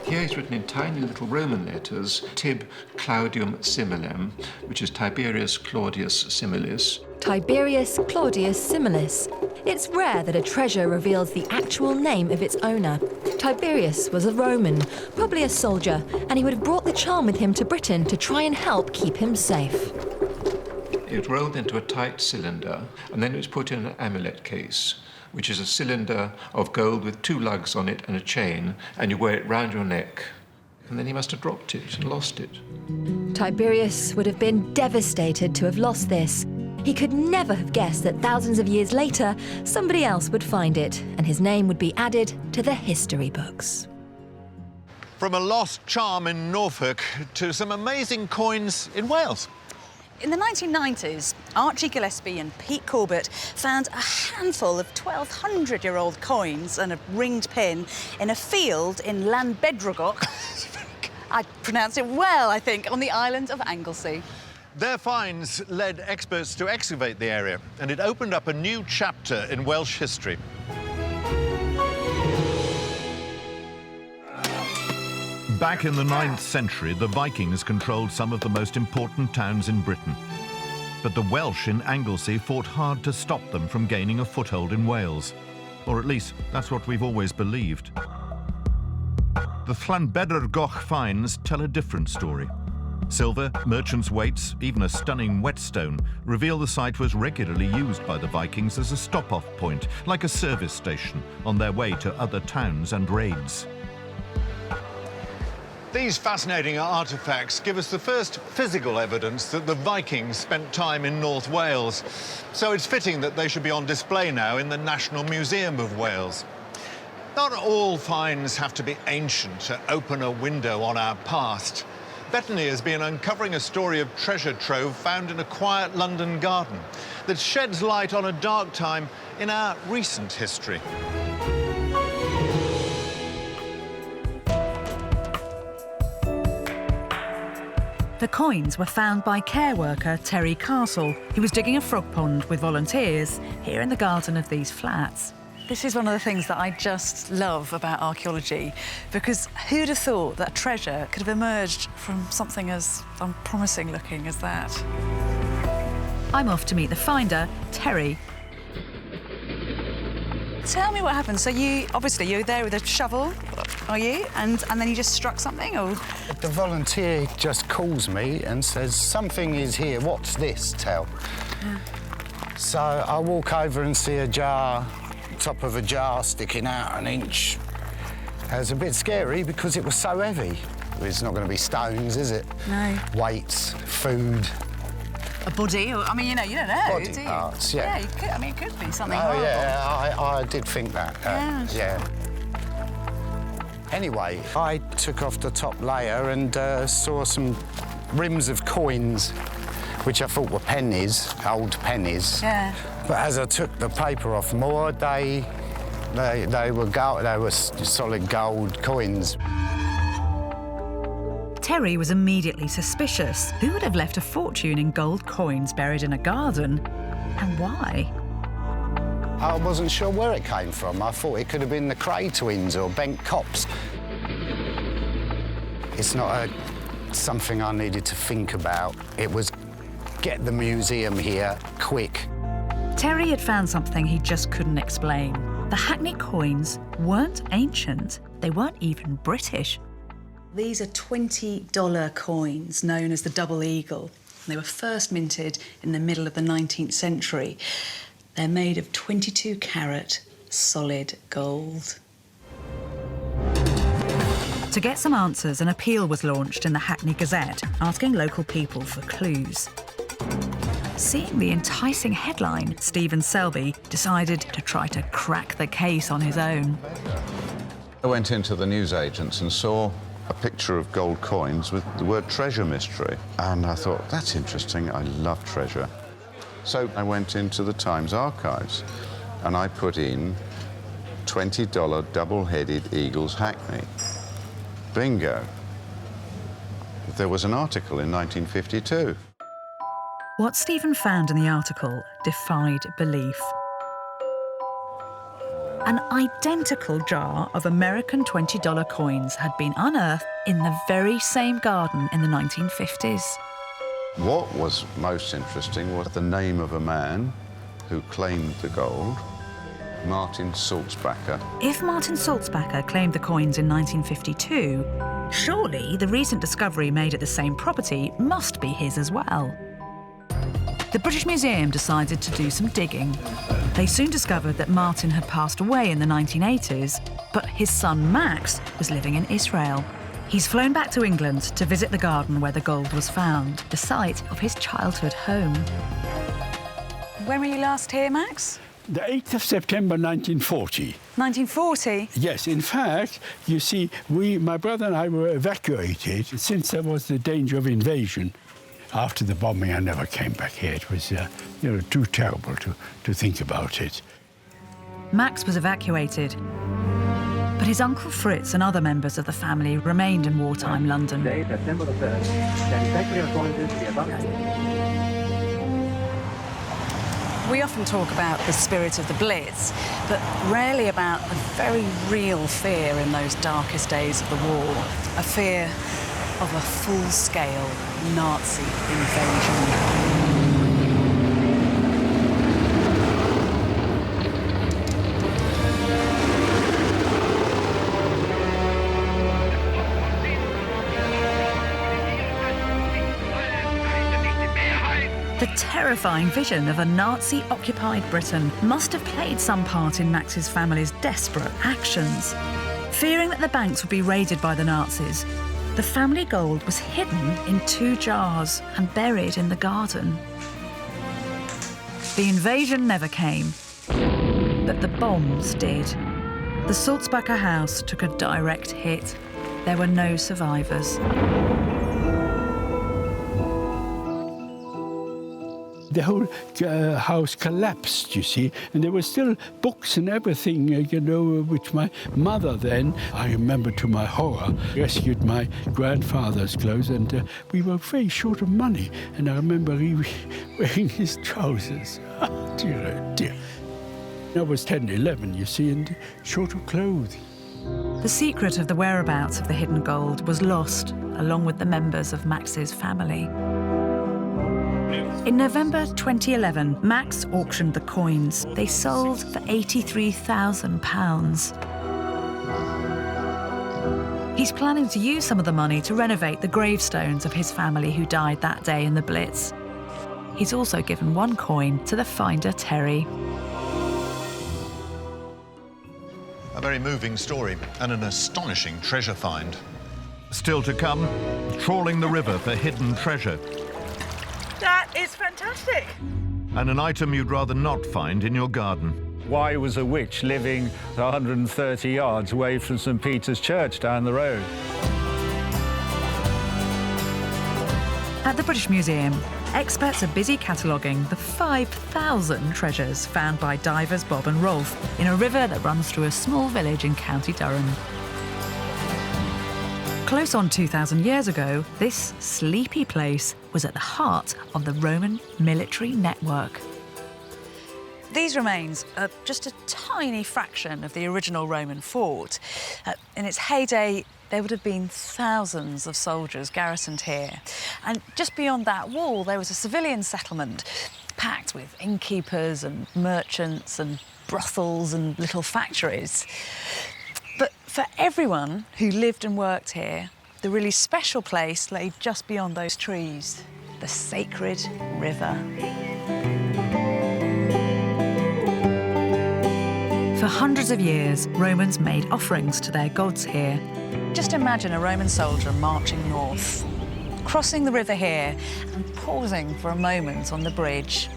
Here he's written in tiny little Roman letters, Tib Claudium Similem, which is Tiberius Claudius Similis. Tiberius Claudius Similis. It's rare that a treasure reveals the actual name of its owner. Tiberius was a Roman, probably a soldier, and he would have brought the charm with him to Britain to try and help keep him safe. It rolled into a tight cylinder, and then it was put in an amulet case, which is a cylinder of gold with two lugs on it and a chain, and you wear it round your neck. And then he must have dropped it and lost it. Tiberius would have been devastated to have lost this. He could never have guessed that thousands of years later, somebody else would find it, and his name would be added to the history books. From a lost charm in Norfolk to some amazing coins in Wales. In the 1990s, Archie Gillespie and Pete Corbett found a handful of 1,200-year-old coins and a ringed pin in a field in Llanbedrogog. I pronounced it well, I think, on the island of Anglesey. Their finds led experts to excavate the area, and it opened up a new chapter in Welsh history. Back in the 9th century, the Vikings controlled some of the most important towns in Britain. But the Welsh in Anglesey fought hard to stop them from gaining a foothold in Wales. Or at least, that's what we've always believed. The Llanbedrogog finds tell a different story. Silver, merchants' weights, even a stunning whetstone reveal the site was regularly used by the Vikings as a stop-off point, like a service station, on their way to other towns and raids. These fascinating artefacts give us the first physical evidence that the Vikings spent time in North Wales. So it's fitting that they should be on display now in the National Museum of Wales. Not all finds have to be ancient to open a window on our past. Bettany has been uncovering a story of treasure trove found in a quiet London garden that sheds light on a dark time in our recent history. The coins were found by care worker Terry Castle, who was digging a frog pond with volunteers here in the garden of these flats. This is one of the things that I just love about archaeology, because who'd have thought that a treasure could have emerged from something as unpromising looking as that? I'm off to meet the finder, Terry. Tell me what happened. So you're there with a shovel, are you? And then you just struck something, or? The volunteer just calls me and says, something is here, what's this, Tel? Yeah. So I walk over and see a jar, top of a jar sticking out an inch. It was a bit scary because it was so heavy. It's not going to be stones, is it? No. Weights, food. A body, or, I mean, you don't know, body do you? parts, yeah. Yeah, you could, I mean, it could be something Oh, horrible. yeah, I did think that. Yeah, sure. Yeah. Anyway, I took off the top layer and saw some rims of coins, which I thought were pennies, old pennies. Yeah. But as I took the paper off more, they were gold, they were solid gold coins. Terry was immediately suspicious. Who would have left a fortune in gold coins buried in a garden? And why? I wasn't sure where it came from. I thought it could have been the Cray twins or Bent Cops. It's not something I needed to think about. It was get the museum here quick. Terry had found something he just couldn't explain. The Hackney coins weren't ancient. They weren't even British. These are $20 coins known as the Double Eagle. They were first minted in the middle of the 19th century. They're made of 22-carat solid gold. To get some answers, an appeal was launched in the Hackney Gazette, asking local people for clues. Seeing the enticing headline, Stephen Selby decided to try to crack the case on his own. I went into the newsagents and saw a picture of gold coins with the word treasure mystery. And I thought, that's interesting, I love treasure. So I went into the Times archives and I put in $20 double-headed Eagles Hackney. Bingo. There was an article in 1952. What Stephen found in the article defied belief. An identical jar of American $20 coins had been unearthed in the very same garden in the 1950s. What was most interesting was the name of a man who claimed the gold, Martin Salzbacher. If Martin Salzbacher claimed the coins in 1952, surely the recent discovery made at the same property must be his as well. The British Museum decided to do some digging. They soon discovered that Martin had passed away in the 1980s, but his son Max was living in Israel. He's flown back to England to visit the garden where the gold was found, the site of his childhood home. When were you last here, Max? The 8th of September 1940. 1940? Yes, in fact, you see, my brother and I were evacuated since there was the danger of invasion. After the bombing, I never came back here. It was, too terrible to think about it. Max was evacuated, but his Uncle Fritz and other members of the family remained in wartime London. We often talk about the spirit of the Blitz, but rarely about the very real fear in those darkest days of the war, a fear of a full-scale Nazi invasion. The terrifying vision of a Nazi-occupied Britain must have played some part in Max's family's desperate actions. Fearing that the banks would be raided by the Nazis, The family gold was hidden in 2 jars and buried in the garden. The invasion never came, but the bombs did. The Sulzbacher house took a direct hit. There were no survivors. The whole house collapsed, you see, and there were still books and everything, you know, which my mother then, I remember to my horror, rescued my grandfather's clothes, and we were very short of money, and I remember he was wearing his trousers. Oh, dear, oh dear. I was 10, 11, you see, and short of clothes. The secret of the whereabouts of the hidden gold was lost, along with the members of Max's family. In November 2011, Max auctioned the coins. They sold for £83,000. He's planning to use some of the money to renovate the gravestones of his family who died that day in the Blitz. He's also given 1 coin to the finder, Terry. A very moving story and an astonishing treasure find. Still to come, trawling the river for hidden treasure. That is fantastic. And an item you'd rather not find in your garden. Why was a witch living 130 yards away from St Peter's Church down the road? At the British Museum, experts are busy cataloguing the 5,000 treasures found by divers Bob and Rolf in a river that runs through a small village in County Durham. Close on 2,000 years ago, this sleepy place was at the heart of the Roman military network. These remains are just a tiny fraction of the original Roman fort. In its heyday, there would have been thousands of soldiers garrisoned here. And just beyond that wall, there was a civilian settlement packed with innkeepers and merchants and brothels and little factories. But for everyone who lived and worked here, the really special place lay just beyond those trees, the sacred river. For hundreds of years, Romans made offerings to their gods here. Just imagine a Roman soldier marching north, crossing the river here and pausing for a moment on the bridge,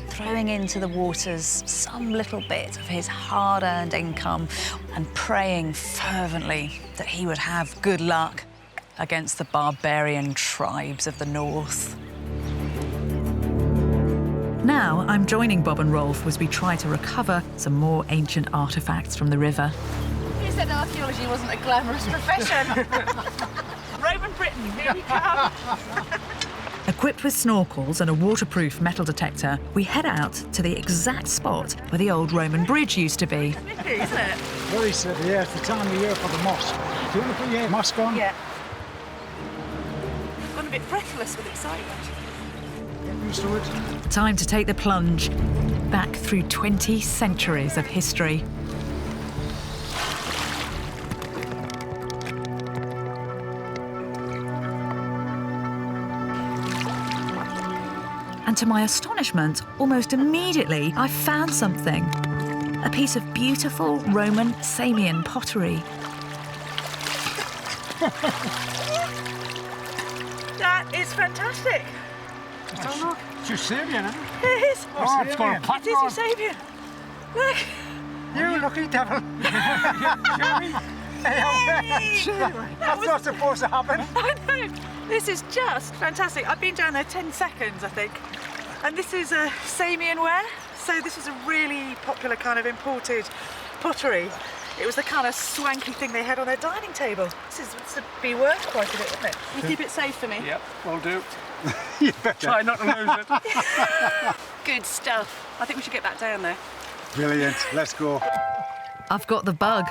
throwing into the waters some little bit of his hard-earned income and praying fervently that he would have good luck against the barbarian tribes of the north. Now I'm joining Bob and Rolf as we try to recover some more ancient artefacts from the river. You said archaeology wasn't a glamorous profession. Roman Britain, here we come. Equipped with snorkels and a waterproof metal detector, we head out to the exact spot where the old Roman bridge used to be. Nippy, isn't it? Very silly, yeah, it's the time of year for the mosque. Do you want to put your mask on? Yeah. Gone a bit breathless with excitement. Get used to it. Time to take the plunge back through 20 centuries of history. And to my astonishment, almost immediately, I found something. A piece of beautiful Roman Samian pottery. That is fantastic. Oh, look, it's Eusebian, isn't it? It is. Oh, it's got a pattern It on. is Eusebian. Look. You lucky devil. That's not supposed to happen. I know. This is just fantastic. I've been down there 10 seconds, I think. And this is a Samian ware. So this is a really popular kind of imported pottery. It was the kind of swanky thing they had on their dining table. This would be worth quite a bit, wouldn't it? You keep it safe for me? Yep, will do. You better. Try not to lose it. Good stuff. I think we should get back down there. Brilliant. Let's go. I've got the bug.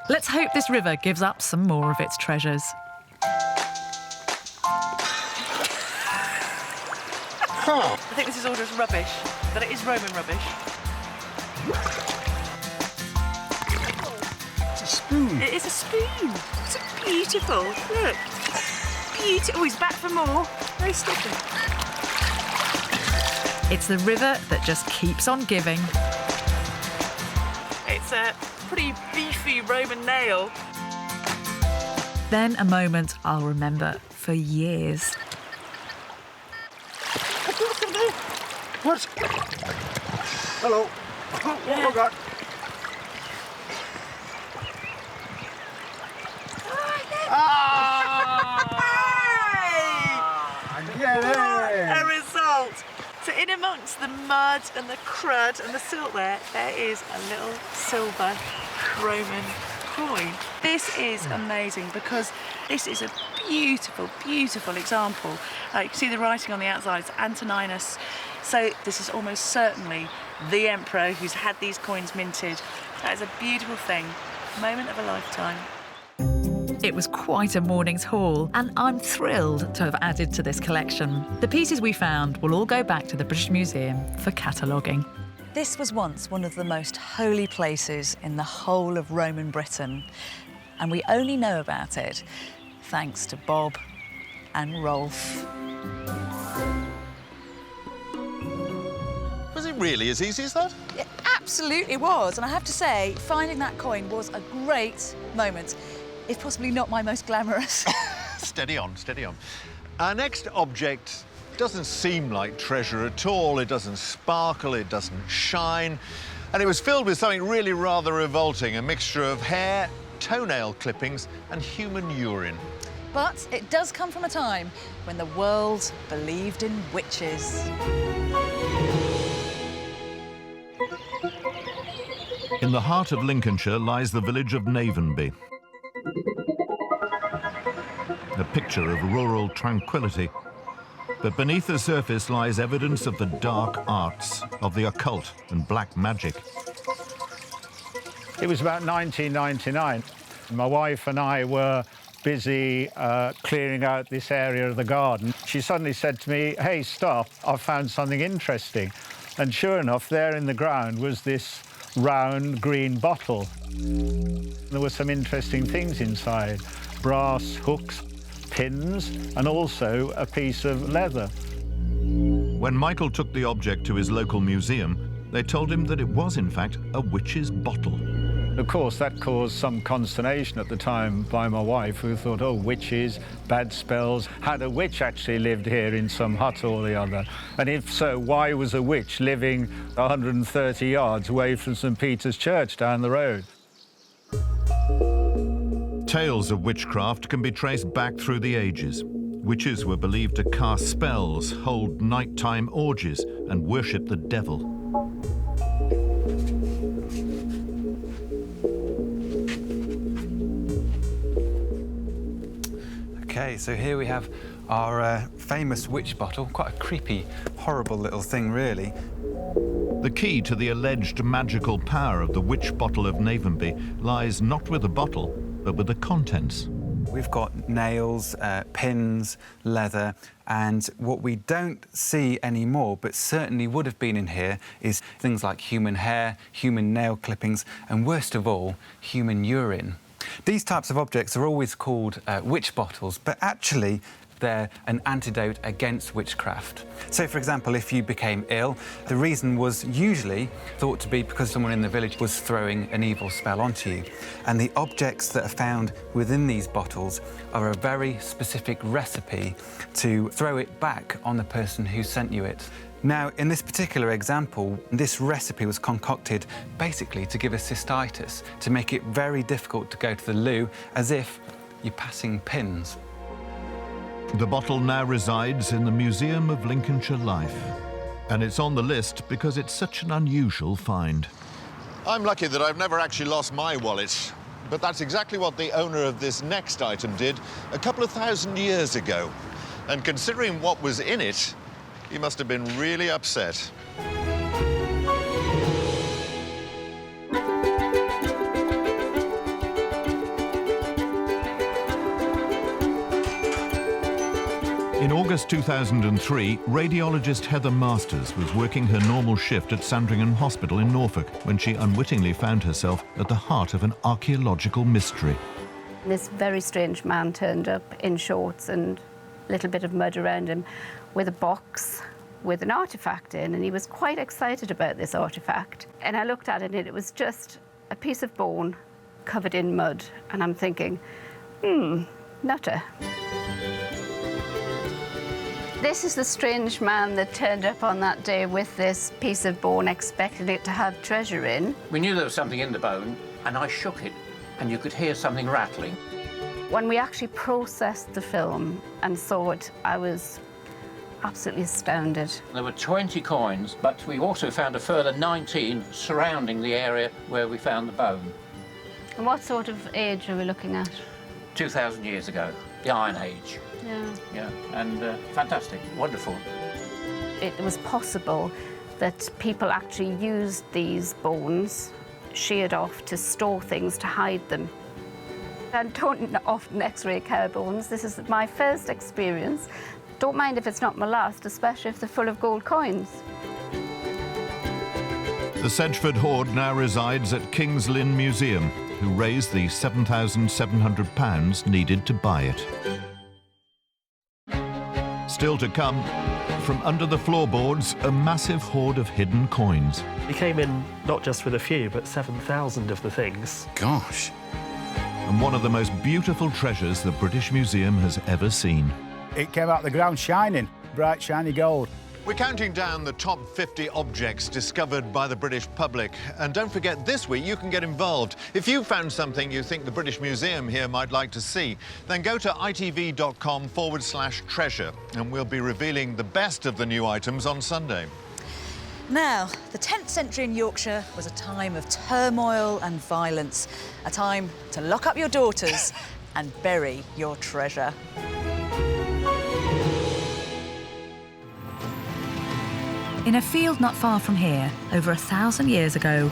Let's hope this river gives up some more of its treasures. I think this is all just rubbish, but it is Roman rubbish. It's a spoon. It is a spoon. It's beautiful. Look. Beautiful. Oh, he's back for more. Very sticky. It's the river that just keeps on giving. It's a pretty beefy Roman nail. Then a moment I'll remember for years. What? Hello. Oh, God. What a result! So in amongst the mud and the crud and the silt there is a little silver Roman coin. This is amazing because this is a beautiful, beautiful example. You can see the writing on the outside, it's Antoninus. So this is almost certainly the emperor who's had these coins minted. That is a beautiful thing, moment of a lifetime. It was quite a morning's haul, and I'm thrilled to have added to this collection. The pieces we found will all go back to the British Museum for cataloguing. This was once one of the most holy places in the whole of Roman Britain, and we only know about it thanks to Bob and Rolf. Was it really as easy as that? It absolutely was, and I have to say, finding that coin was a great moment, if possibly not my most glamorous. Steady on, steady on. Our next object doesn't seem like treasure at all. It doesn't sparkle, it doesn't shine. And it was filled with something really rather revolting, a mixture of hair, toenail clippings and human urine. But it does come from a time when the world believed in witches. In the heart of Lincolnshire lies the village of Navenby. A picture of rural tranquility. But beneath the surface lies evidence of the dark arts, of the occult and black magic. It was about 1999. My wife and I were busy clearing out this area of the garden. She suddenly said to me, "Hey, stop, I've found something interesting." And sure enough, there in the ground was this round green bottle. There were some interesting things inside: brass hooks, pins, and also a piece of leather. When Michael took the object to his local museum, they told him that it was, in fact, a witch's bottle. Of course, that caused some consternation at the time by my wife, who thought, oh, witches, bad spells. Had a witch actually lived here in some hut or the other? And if so, why was a witch living 130 yards away from St. Peter's Church down the road? Tales of witchcraft can be traced back through the ages. Witches were believed to cast spells, hold nighttime orgies, and worship the devil. Okay, so here we have our famous witch bottle. Quite a creepy, horrible little thing, really. The key to the alleged magical power of the witch bottle of Navenby lies not with the bottle, but with the contents. We've got nails, pins, leather, and what we don't see anymore, but certainly would have been in here, is things like human hair, human nail clippings, and worst of all, human urine. These types of objects are always called witch bottles, but actually they're an antidote against witchcraft. So, for example, if you became ill, the reason was usually thought to be because someone in the village was throwing an evil spell onto you. And the objects that are found within these bottles are a very specific recipe to throw it back on the person who sent you it. Now, in this particular example, this recipe was concocted basically to give us cystitis, to make it very difficult to go to the loo, as if you're passing pins. The bottle now resides in the Museum of Lincolnshire Life. And it's on the list because it's such an unusual find. I'm lucky that I've never actually lost my wallet. But that's exactly what the owner of this next item did a couple of thousand years ago. And considering what was in it, he must have been really upset. In August 2003, radiologist Heather Masters was working her normal shift at Sandringham Hospital in Norfolk when she unwittingly found herself at the heart of an archaeological mystery. This very strange man turned up in shorts and a little bit of mud around him with a box with an artefact in, and he was quite excited about this artefact. And I looked at it and it was just a piece of bone covered in mud, and I'm thinking, nutter. This is the strange man that turned up on that day with this piece of bone, expecting it to have treasure in. We knew there was something in the bone, and I shook it, and you could hear something rattling. When we actually processed the film and saw it, I was absolutely astounded. There were 20 coins, but we also found a further 19 surrounding the area where we found the bone. And what sort of age are we looking at? 2,000 years ago, the Iron Age. Yeah. Yeah, and fantastic, wonderful. It was possible that people actually used these bones, sheared off, to store things, to hide them. I don't often x-ray cow bones. This is my first experience. Don't mind if it's not my last, especially if they're full of gold coins. The Sedford hoard now resides at King's Lynn Museum, who raised the £7,700 needed to buy it. Still to come, from under the floorboards, a massive hoard of hidden coins. He came in not just with a few, but 7,000 of the things. Gosh. And one of the most beautiful treasures the British Museum has ever seen. It came out the ground shining, bright, shiny gold. We're counting down the top 50 objects discovered by the British public. And don't forget, this week you can get involved. If you found something you think the British Museum here might like to see, then go to itv.com/treasure, and we'll be revealing the best of the new items on Sunday. Now, the 10th century in Yorkshire was a time of turmoil and violence, a time to lock up your daughters and bury your treasure. In a field not far from here, over 1,000 years ago,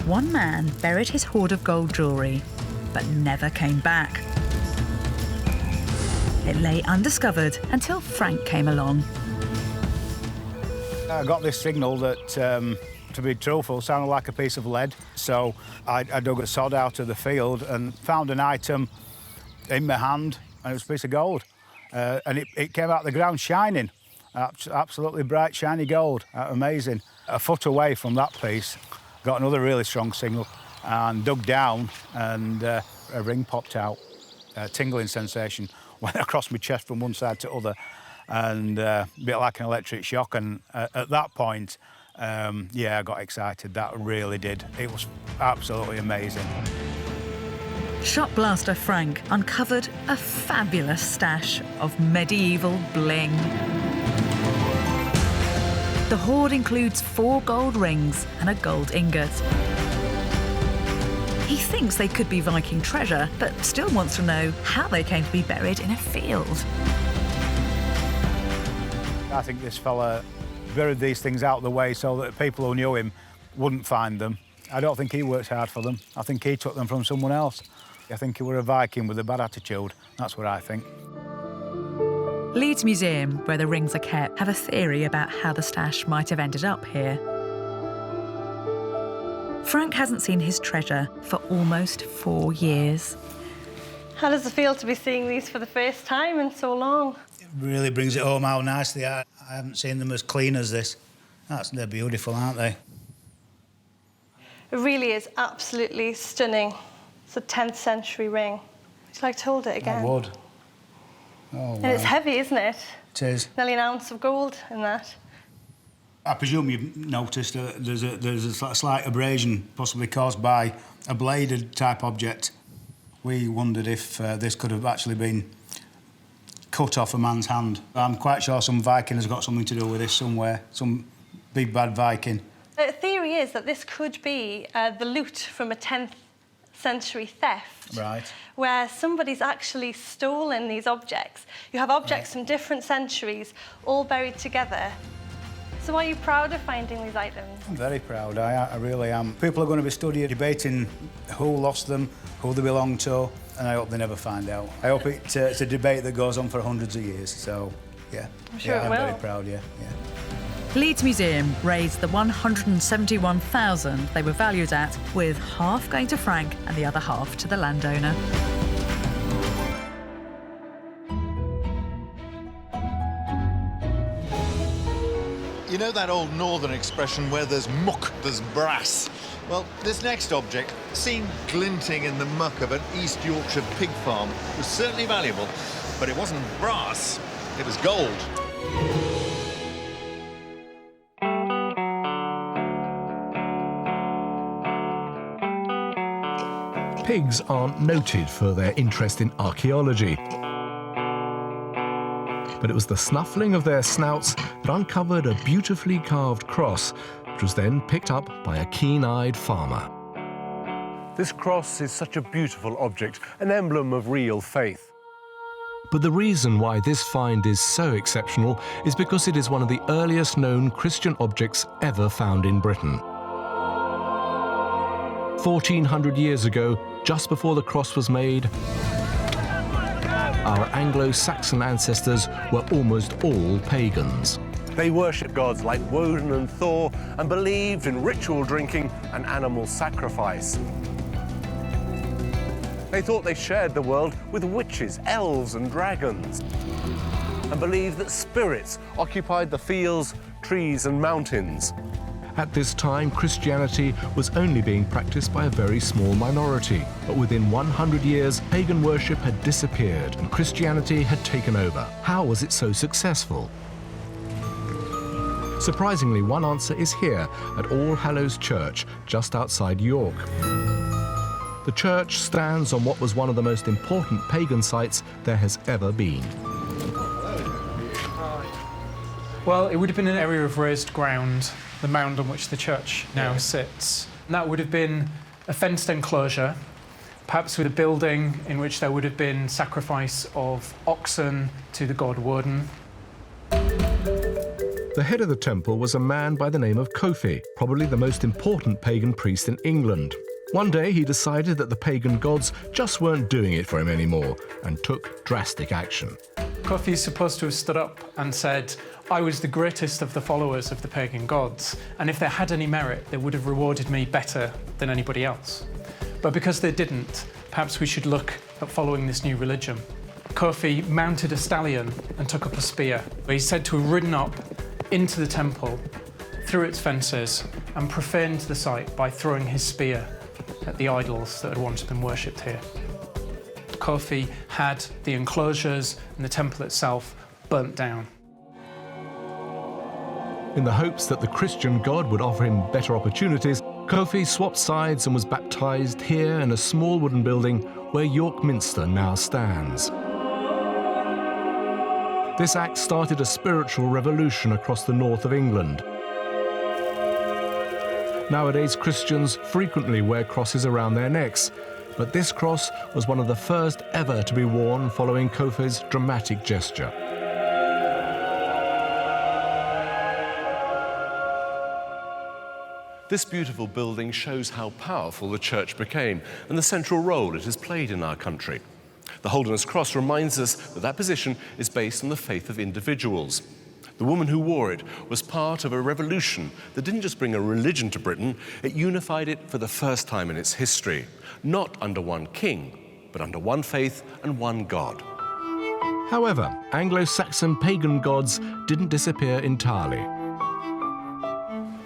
one man buried his hoard of gold jewellery, but never came back. It lay undiscovered until Frank came along. I got this signal that, to be truthful, sounded like a piece of lead. So I dug a sod out of the field and found an item in my hand, and it was a piece of gold. And it came out the ground shining, absolutely bright, shiny gold, amazing. A foot away from that piece, got another really strong signal and dug down, and a ring popped out, a tingling sensation. Went across my chest from one side to other, and a bit like an electric shock. And at that point, yeah, I got excited. That really did. It was absolutely amazing. Shop blaster Frank uncovered a fabulous stash of medieval bling. The hoard includes 4 gold rings and a gold ingot. He thinks they could be Viking treasure, but still wants to know how they came to be buried in a field. I think this fella buried these things out of the way so that people who knew him wouldn't find them. I don't think he worked hard for them. I think he took them from someone else. I think he were a Viking with a bad attitude. That's what I think. Leeds Museum, where the rings are kept, have a theory about how the stash might have ended up here. Frank hasn't seen his treasure for almost 4 years. How does it feel to be seeing these for the first time in so long? It really brings it home how nice they are. I haven't seen them as clean as this. They're beautiful, aren't they? It really is absolutely stunning. It's a 10th century ring. Would you like to hold it again? I would. Oh, wow. And it's heavy, isn't it? It is. Nearly an ounce of gold in that. I presume you've noticed there's a slight abrasion, possibly caused by a bladed type object. We wondered if this could have actually been cut off a man's hand. I'm quite sure some Viking has got something to do with this somewhere, some big bad Viking. The theory is that this could be the loot from a 10th century theft. Right. Where somebody's actually stolen these objects. You have objects from different centuries all buried together. So are you proud of finding these items? I'm very proud, I really am. People are going to be studying, debating who lost them, who they belong to, and I hope they never find out. I hope it's a debate that goes on for hundreds of years, so yeah. I'm sure it will. I'm very proud, yeah. Leeds Museum raised the 171,000 they were valued at, with half going to Frank and the other half to the landowner. You know that old northern expression where there's muck, there's brass? Well, this next object, seen glinting in the muck of an East Yorkshire pig farm, was certainly valuable, but it wasn't brass, it was gold. Pigs aren't noted for their interest in archaeology. But it was the snuffling of their snouts that uncovered a beautifully carved cross, which was then picked up by a keen-eyed farmer. This cross is such a beautiful object, an emblem of real faith. But the reason why this find is so exceptional is because it is one of the earliest known Christian objects ever found in Britain. 1400 years ago, just before the cross was made, our Anglo-Saxon ancestors were almost all pagans. They worshipped gods like Woden and Thor and believed in ritual drinking and animal sacrifice. They thought they shared the world with witches, elves and dragons, and believed that spirits occupied the fields, trees and mountains. At this time, Christianity was only being practiced by a very small minority. But within 100 years, pagan worship had disappeared and Christianity had taken over. How was it so successful? Surprisingly, one answer is here at All Hallows Church, just outside York. The church stands on what was one of the most important pagan sites there has ever been. Well, it would have been an area of raised ground, the mound on which the church now sits. And that would have been a fenced enclosure, perhaps with a building in which there would have been sacrifice of oxen to the god Woden. The head of the temple was a man by the name of Kofi, probably the most important pagan priest in England. One day he decided that the pagan gods just weren't doing it for him anymore and took drastic action. Kofi is supposed to have stood up and said, I was the greatest of the followers of the pagan gods, and if they had any merit, they would have rewarded me better than anybody else. But because they didn't, perhaps we should look at following this new religion. Kofi mounted a stallion and took up a spear. He's said to have ridden up into the temple, through its fences, and profaned the site by throwing his spear at the idols that had once been worshipped here. Kofi had the enclosures and the temple itself burnt down. In the hopes that the Christian god would offer him better opportunities, Kofi swapped sides and was baptized here in a small wooden building where York Minster now stands. This act started a spiritual revolution across the north of England. Nowadays, Christians frequently wear crosses around their necks, but this cross was one of the first ever to be worn following Kofi's dramatic gesture. This beautiful building shows how powerful the church became and the central role it has played in our country. The Holderness Cross reminds us that that position is based on the faith of individuals. The woman who wore it was part of a revolution that didn't just bring a religion to Britain, it unified it for the first time in its history, not under one king, but under one faith and one God. However, Anglo-Saxon pagan gods didn't disappear entirely.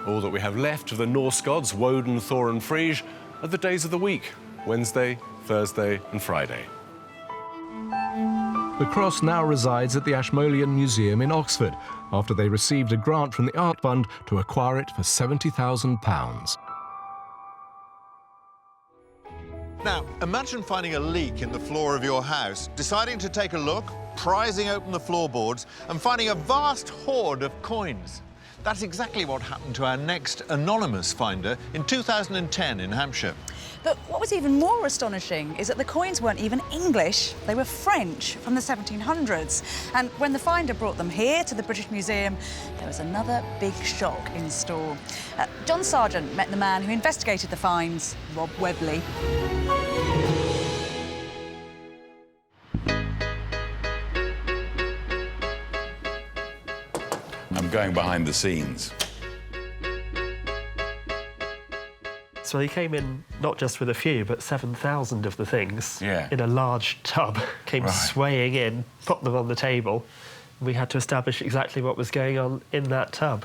All that we have left of the Norse gods, Woden, Thor and Frigg, are the days of the week, Wednesday, Thursday and Friday. The cross now resides at the Ashmolean Museum in Oxford, after they received a grant from the Art Fund to acquire it for £70,000. Now, imagine finding a leak in the floor of your house, deciding to take a look, prizing open the floorboards, and finding a vast hoard of coins. That's exactly what happened to our next anonymous finder in 2010 in Hampshire. But what was even more astonishing is that the coins weren't even English, they were French from the 1700s. And when the finder brought them here to the British Museum, there was another big shock in store. John Sargent met the man who investigated the finds, Rob Webley. I'm going behind the scenes. So he came in not just with a few, but 7,000 of the things in a large tub, came swaying in, put them on the table. We had to establish exactly what was going on in that tub.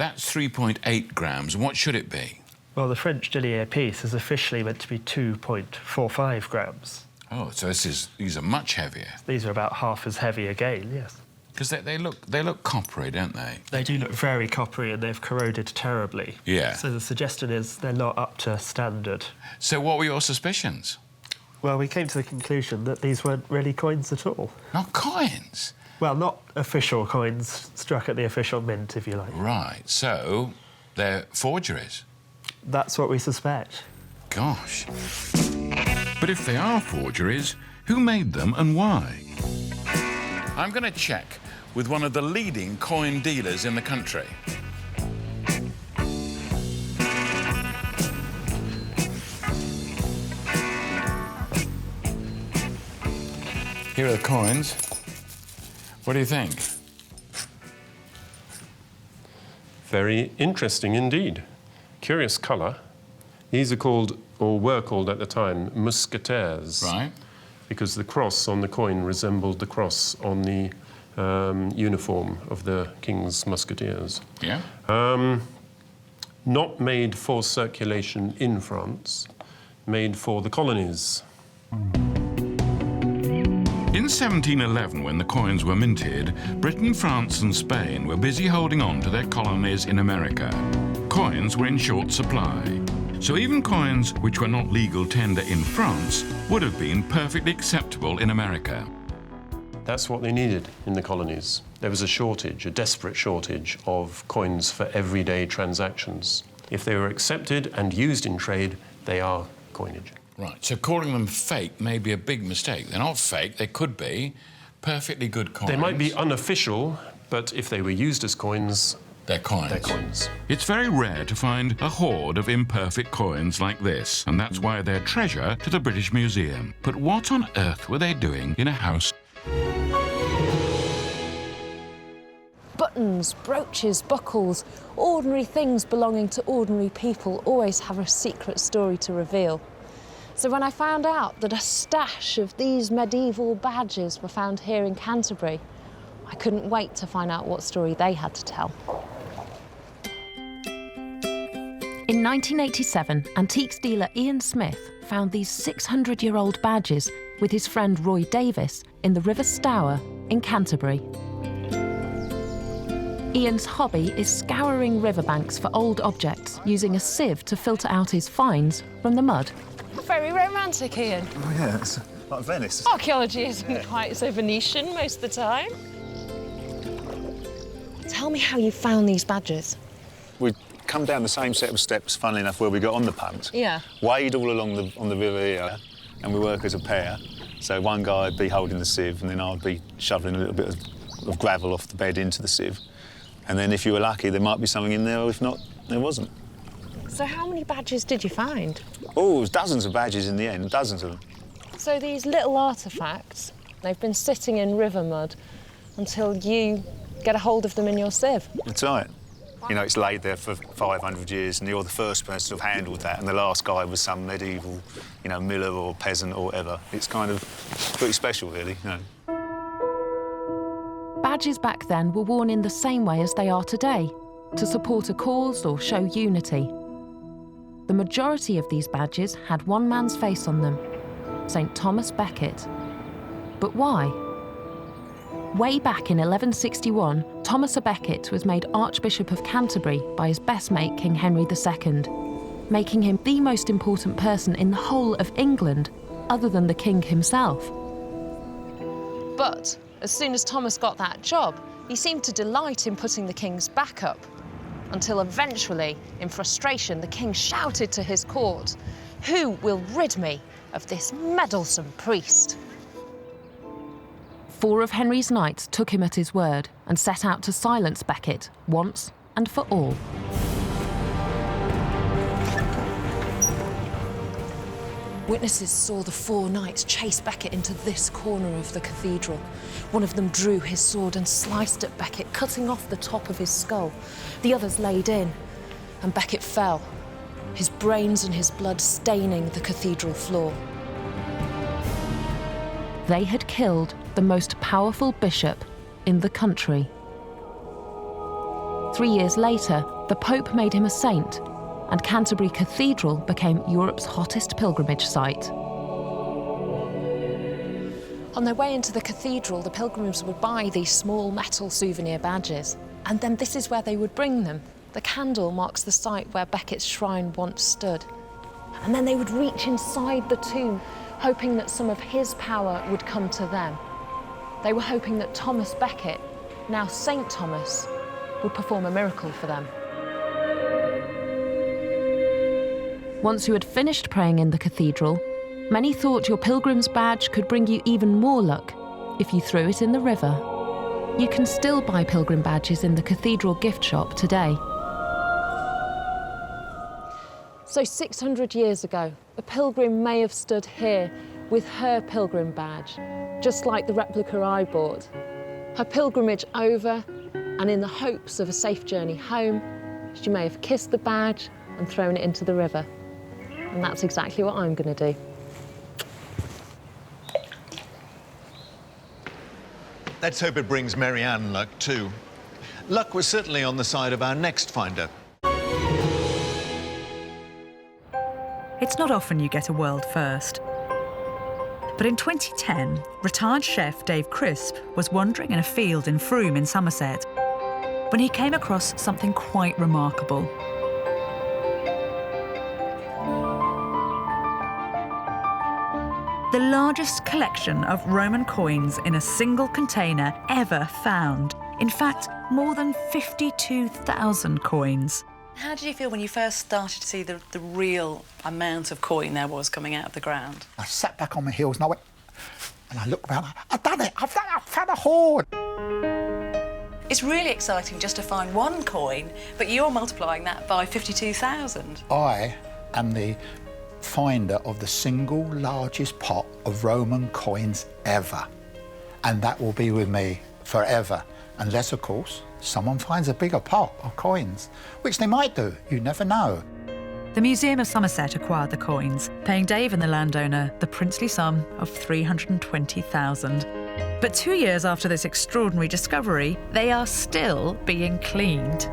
That's 3.8 grams. What should it be? Well, the French denier piece is officially meant to be 2.45 grams. Oh, so these are much heavier. These are about half as heavy again, yes. Because they look coppery, don't they? They do look very coppery and they've corroded terribly. Yeah. So the suggestion is they're not up to standard. So what were your suspicions? Well, we came to the conclusion that these weren't really coins at all. Not coins? Well, not official coins struck at the official mint, if you like. Right, so they're forgeries? That's what we suspect. Gosh. But if they are forgeries, who made them and why? I'm going to check with one of the leading coin dealers in the country. Here are the coins. What do you think? Very interesting indeed. Curious colour. These are called, or were called at the time, musketeers. Right. Because the cross on the coin resembled the cross on the uniform of the King's Musketeers. Yeah. Not made for circulation in France, made for the colonies. In 1711, when the coins were minted, Britain, France and Spain were busy holding on to their colonies in America. Coins were in short supply, so even coins which were not legal tender in France would have been perfectly acceptable in America. That's what they needed in the colonies. There was a shortage, a desperate shortage of coins for everyday transactions. If they were accepted and used in trade, they are coinage. Right, so calling them fake may be a big mistake. They're not fake, they could be perfectly good coins. They might be unofficial, but if they were used as coins, they're coins. They're coins. It's very rare to find a hoard of imperfect coins like this, and that's why they're treasure to the British Museum. But what on earth were they doing in a house? Buttons, brooches, buckles, ordinary things belonging to ordinary people always have a secret story to reveal. So when I found out that a stash of these medieval badges were found here in Canterbury, I couldn't wait to find out what story they had to tell. In 1987, antiques dealer Ian Smith found these 600-year-old badges with his friend Roy Davis in the River Stour in Canterbury. Ian's hobby is scouring riverbanks for old objects, using a sieve to filter out his finds from the mud. Very romantic, Ian. Oh, yeah, it's like Venice. Archaeology isn't quite so Venetian most of the time. Tell me how you found these badges. We come down the same set of steps, funnily enough, where we got on the punt. Yeah. Wade all along on the river here, and we work as a pair. So one guy would be holding the sieve, and then I'd be shoveling a little bit of gravel off the bed into the sieve. And then if you were lucky, there might be something in there, or if not, there wasn't. So how many badges did you find? Oh, it was dozens of badges in the end, dozens of them. So these little artefacts, they've been sitting in river mud until you get a hold of them in your sieve. That's right. You know, it's laid there for 500 years, and you're the first person to have handled that, and the last guy was some medieval, you know, miller or peasant or whatever. It's kind of pretty special, really, you know. Badges back then were worn in the same way as they are today, to support a cause or show unity. The majority of these badges had one man's face on them, St. Thomas Becket. But why? Way back in 1161, Thomas à Becket was made Archbishop of Canterbury by his best mate, King Henry II, making him the most important person in the whole of England, other than the king himself. But as soon as Thomas got that job, he seemed to delight in putting the king's back up, until eventually, in frustration, the king shouted to his court, "Who will rid me of this meddlesome priest?" 4 of Henry's knights took him at his word and set out to silence Becket once and for all. Witnesses saw the 4 knights chase Becket into this corner of the cathedral. One of them drew his sword and sliced at Becket, cutting off the top of his skull. The others laid in, and Becket fell, his brains and his blood staining the cathedral floor. They had killed the most powerful bishop in the country. 3 years later, The Pope made him a saint, and Canterbury Cathedral became Europe's hottest pilgrimage site. On their way into the cathedral, the pilgrims would buy these small metal souvenir badges, and then this is where they would bring them. The candle marks the site where Becket's shrine once stood. And then they would reach inside the tomb, hoping that some of his power would come to them. They were hoping that Thomas Becket, now St. Thomas, would perform a miracle for them. Once you had finished praying in the cathedral, many thought your pilgrim's badge could bring you even more luck if you threw it in the river. You can still buy pilgrim badges in the cathedral gift shop today. So 600 years ago, a pilgrim may have stood here with her pilgrim badge, just like the replica I bought. Her pilgrimage over, and in the hopes of a safe journey home, she may have kissed the badge and thrown it into the river. And that's exactly what I'm going to do. Let's hope it brings Marianne luck too. Luck was certainly on the side of our next finder. It's not often you get a world first. But in 2010, retired chef Dave Crisp was wandering in a field in Frome in Somerset when he came across something quite remarkable. The largest collection of Roman coins in a single container ever found. In fact, more than 52,000 coins. How did you feel when you first started to see the real amount of coin there was coming out of the ground? I sat back on my heels and I looked around. I've done it! I've found a hoard! It's really exciting just to find one coin, but you're multiplying that by 52,000. I am the finder of the single largest pot of Roman coins ever. And that will be with me forever. Unless, of course, someone finds a bigger pot of coins, which they might do, you never know. The Museum of Somerset acquired the coins, paying Dave and the landowner the princely sum of 320,000. But 2 years after this extraordinary discovery, they are still being cleaned.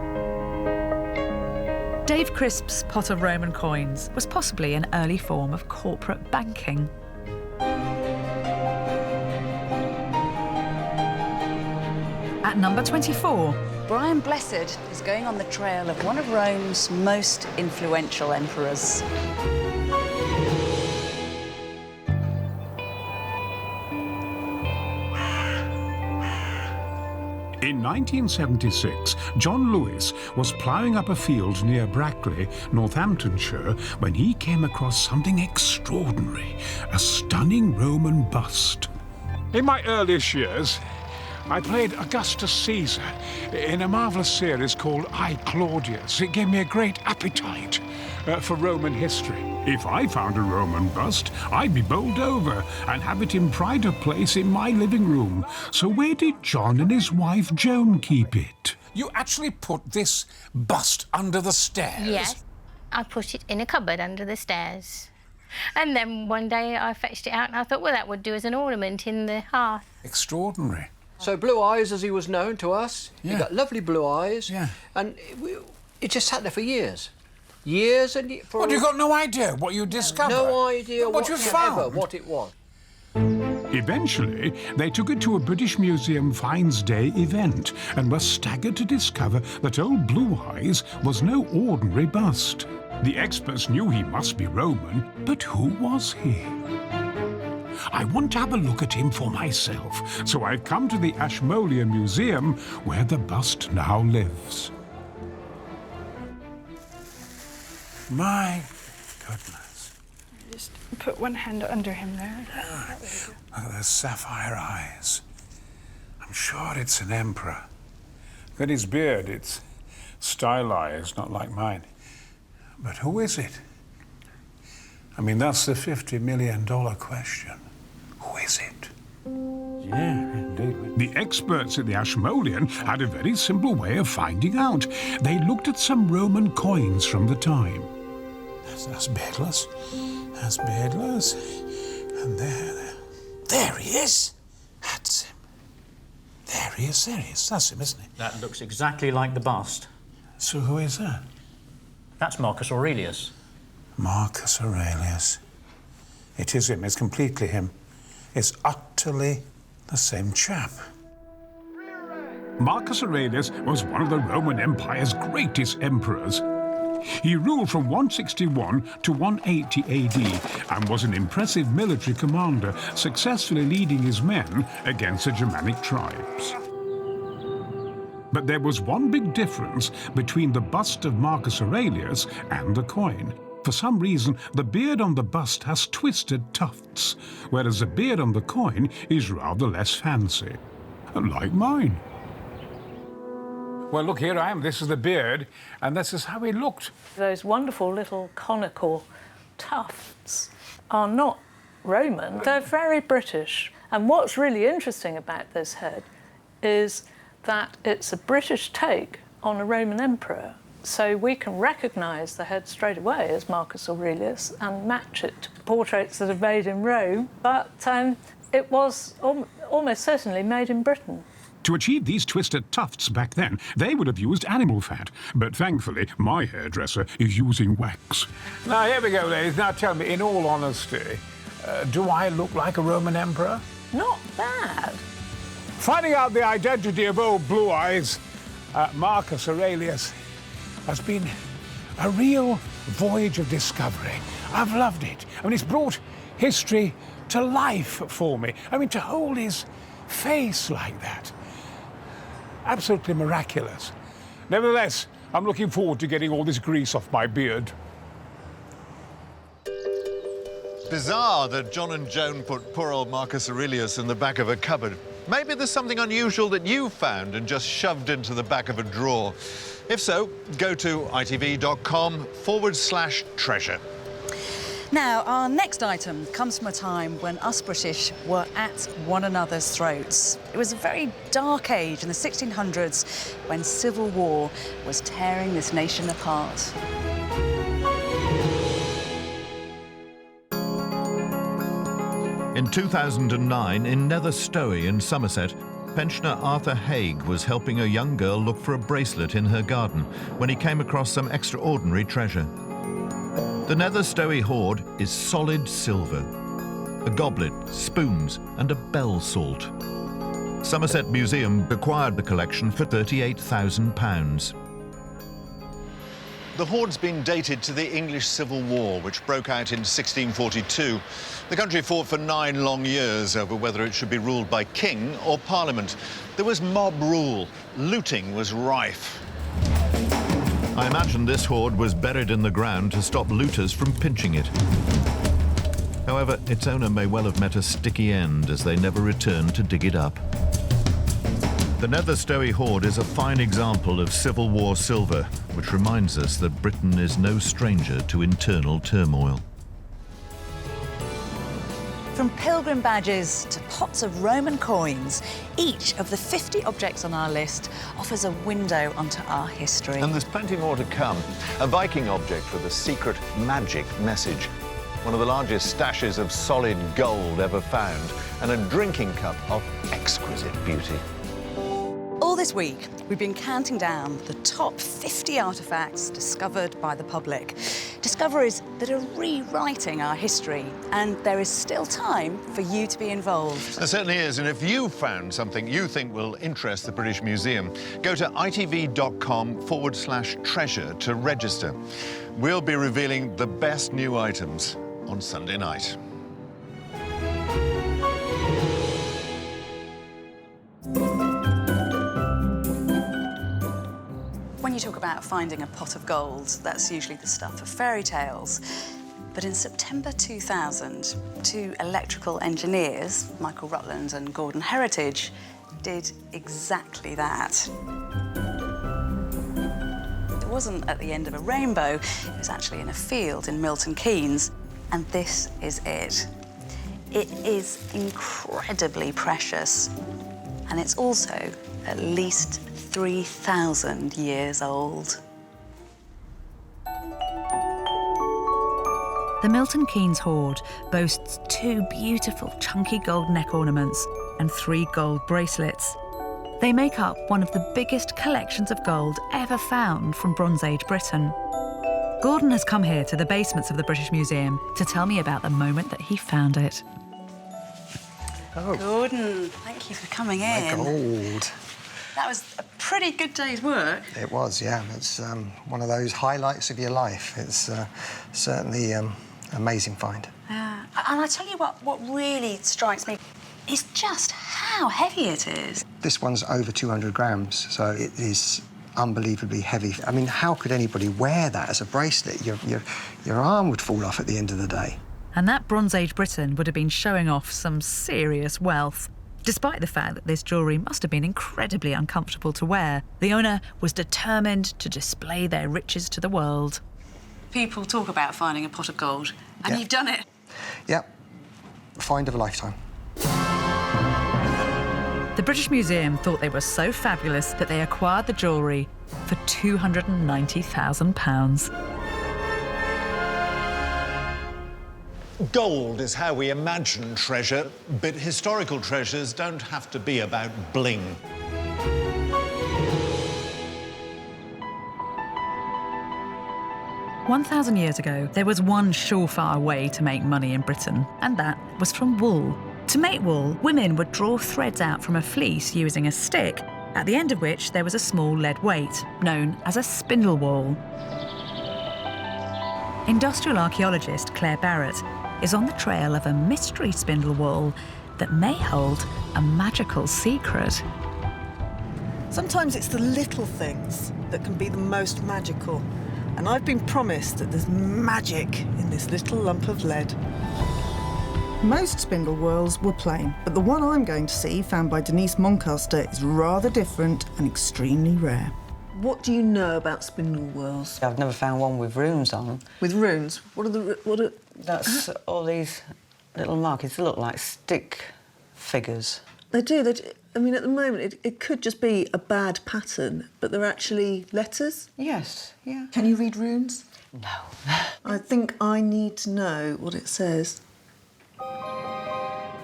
Dave Crisp's pot of Roman coins was possibly an early form of corporate banking. At number 24. Brian Blessed is going on the trail of one of Rome's most influential emperors. In 1976, John Lewis was ploughing up a field near Brackley, Northamptonshire, when he came across something extraordinary, a stunning Roman bust. In my earliest years, I played Augustus Caesar in a marvellous series called I, Claudius. It gave me a great appetite for Roman history. If I found a Roman bust, I'd be bowled over and have it in pride of place in my living room. So where did John and his wife Joan keep it? You actually put this bust under the stairs? Yes, I put it in a cupboard under the stairs. And then one day I fetched it out and I thought, well, that would do as an ornament in the hearth. Extraordinary. So Blue Eyes, as he was known to us, Yeah. he got lovely blue eyes, and it just sat there for years. Years and years. What, you got no idea what you discovered? No idea what you found? what it was. Eventually, they took it to a British Museum Finds Day event and were staggered to discover that old Blue Eyes was no ordinary bust. The experts knew he must be Roman, but who was he? I want to have a look at him for myself, so I've come to the Ashmolean Museum, where the bust now lives. My goodness. Just put one hand under him there. Look at those sapphire eyes. I'm sure it's an emperor. Look at his beard, it's stylized, not like mine. But who is it? I mean, that's the $50 million question. Who is it? Yeah, indeed. The experts at the Ashmolean had a very simple way of finding out. They looked at some Roman coins from the time. That's beardless. That's beardless. And there he is. That's him. There he is. That's him, isn't he? That looks exactly like the bust. So who is that? That's Marcus Aurelius. Marcus Aurelius. It is him, it's completely him. It's utterly the same chap. Marcus Aurelius was one of the Roman Empire's greatest emperors. He ruled from 161 to 180 AD and was an impressive military commander, successfully leading his men against the Germanic tribes. But there was one big difference between the bust of Marcus Aurelius and the coin. For some reason, the beard on the bust has twisted tufts, whereas the beard on the coin is rather less fancy. Like mine. Well, look, here I am. This is the beard, and this is how he looked. Those wonderful little conical tufts are not Roman. They're very British. And what's really interesting about this head is that it's a British take on a Roman emperor. So we can recognise the head straight away as Marcus Aurelius and match it to portraits that are made in Rome. But it was almost certainly made in Britain. To achieve these twisted tufts back then, they would have used animal fat. But thankfully, my hairdresser is using wax. Now, here we go, ladies. Now, tell me, in all honesty, do I look like a Roman emperor? Not bad. Finding out the identity of old Blue Eyes, Marcus Aurelius, has been a real voyage of discovery. I've loved it. I mean, it's brought history to life for me. I mean, to hold his face like that. Absolutely miraculous. Nevertheless, I'm looking forward to getting all this grease off my beard. Bizarre that John and Joan put poor old Marcus Aurelius in the back of a cupboard. Maybe there's something unusual that you found and just shoved into the back of a drawer. If so, go to itv.com/treasure. Now, our next item comes from a time when us British were at one another's throats. It was a very dark age in the 1600s when civil war was tearing this nation apart. In 2009, in Nether Stowey in Somerset, pensioner Arthur Haig was helping a young girl look for a bracelet in her garden when he came across some extraordinary treasure. The Nether Stowey hoard is solid silver. A goblet, spoons and a bell salt. Somerset Museum acquired the collection for £38,000. The hoard's been dated to the English Civil War, which broke out in 1642. The country fought for 9 long years over whether it should be ruled by king or parliament. There was mob rule. Looting was rife. I imagine this hoard was buried in the ground to stop looters from pinching it. However, its owner may well have met a sticky end as they never returned to dig it up. The Nether Stowey hoard is a fine example of Civil War silver, which reminds us that Britain is no stranger to internal turmoil. From pilgrim badges to pots of Roman coins, each of the 50 objects on our list offers a window onto our history. And there's plenty more to come. A Viking object with a secret magic message. One of the largest stashes of solid gold ever found. And a drinking cup of exquisite beauty. All this week, we've been counting down the top 50 artefacts discovered by the public. Discoveries that are rewriting our history, and there is still time for you to be involved. There certainly is, and if you found something you think will interest the British Museum, go to itv.com/treasure to register. We'll be revealing the best new items on Sunday night. When you talk about finding a pot of gold, that's usually the stuff of fairy tales. But in September 2000, 2 electrical engineers, Michael Rutland and Gordon Heritage, did exactly that. It wasn't at the end of a rainbow, it was actually in a field in Milton Keynes. And this is it. It is incredibly precious. And it's also at least 3,000 years old. The Milton Keynes hoard boasts 2 beautiful chunky gold neck ornaments and 3 gold bracelets. They make up one of the biggest collections of gold ever found from Bronze Age Britain. Gordon has come here to the basements of the British Museum to tell me about the moment that he found it. Oh. Gordon, thank you for coming in. Gold. That was a pretty good day's work. It was, yeah. It's one of those highlights of your life. It's certainly amazing find. Yeah. And I tell you what really strikes me is just how heavy it is. This one's over 200 grams, so it is unbelievably heavy. I mean, how could anybody wear that as a bracelet? Your arm would fall off at the end of the day. And that Bronze Age Britain would have been showing off some serious wealth. Despite the fact that this jewellery must have been incredibly uncomfortable to wear, the owner was determined to display their riches to the world. People talk about finding a pot of gold, and you've done it. Yep. Find of a lifetime. The British Museum thought they were so fabulous that they acquired the jewellery for £290,000. Gold is how we imagine treasure, but historical treasures don't have to be about bling. "1,000 years ago, there was one surefire way to make money in Britain, and that was from wool. To make wool, women would draw threads out from a fleece using a stick, at the end of which there was a small lead weight, known as a spindle whorl. Industrial archaeologist Claire Barrett is on the trail of a mystery spindle whorl that may hold a magical secret. Sometimes it's the little things that can be the most magical. And I've been promised that there's magic in this little lump of lead. Most spindle whorls were plain, but the one I'm going to see, found by Denise Moncaster, is rather different and extremely rare. What do you know about spindle whorls? I've never found one with runes on. With runes? What are... That's all these little markings. They look like stick figures. They do. I mean, at the moment, it could just be a bad pattern, but they're actually letters? Yes, yeah. Can you read runes? No. I think I need to know what it says.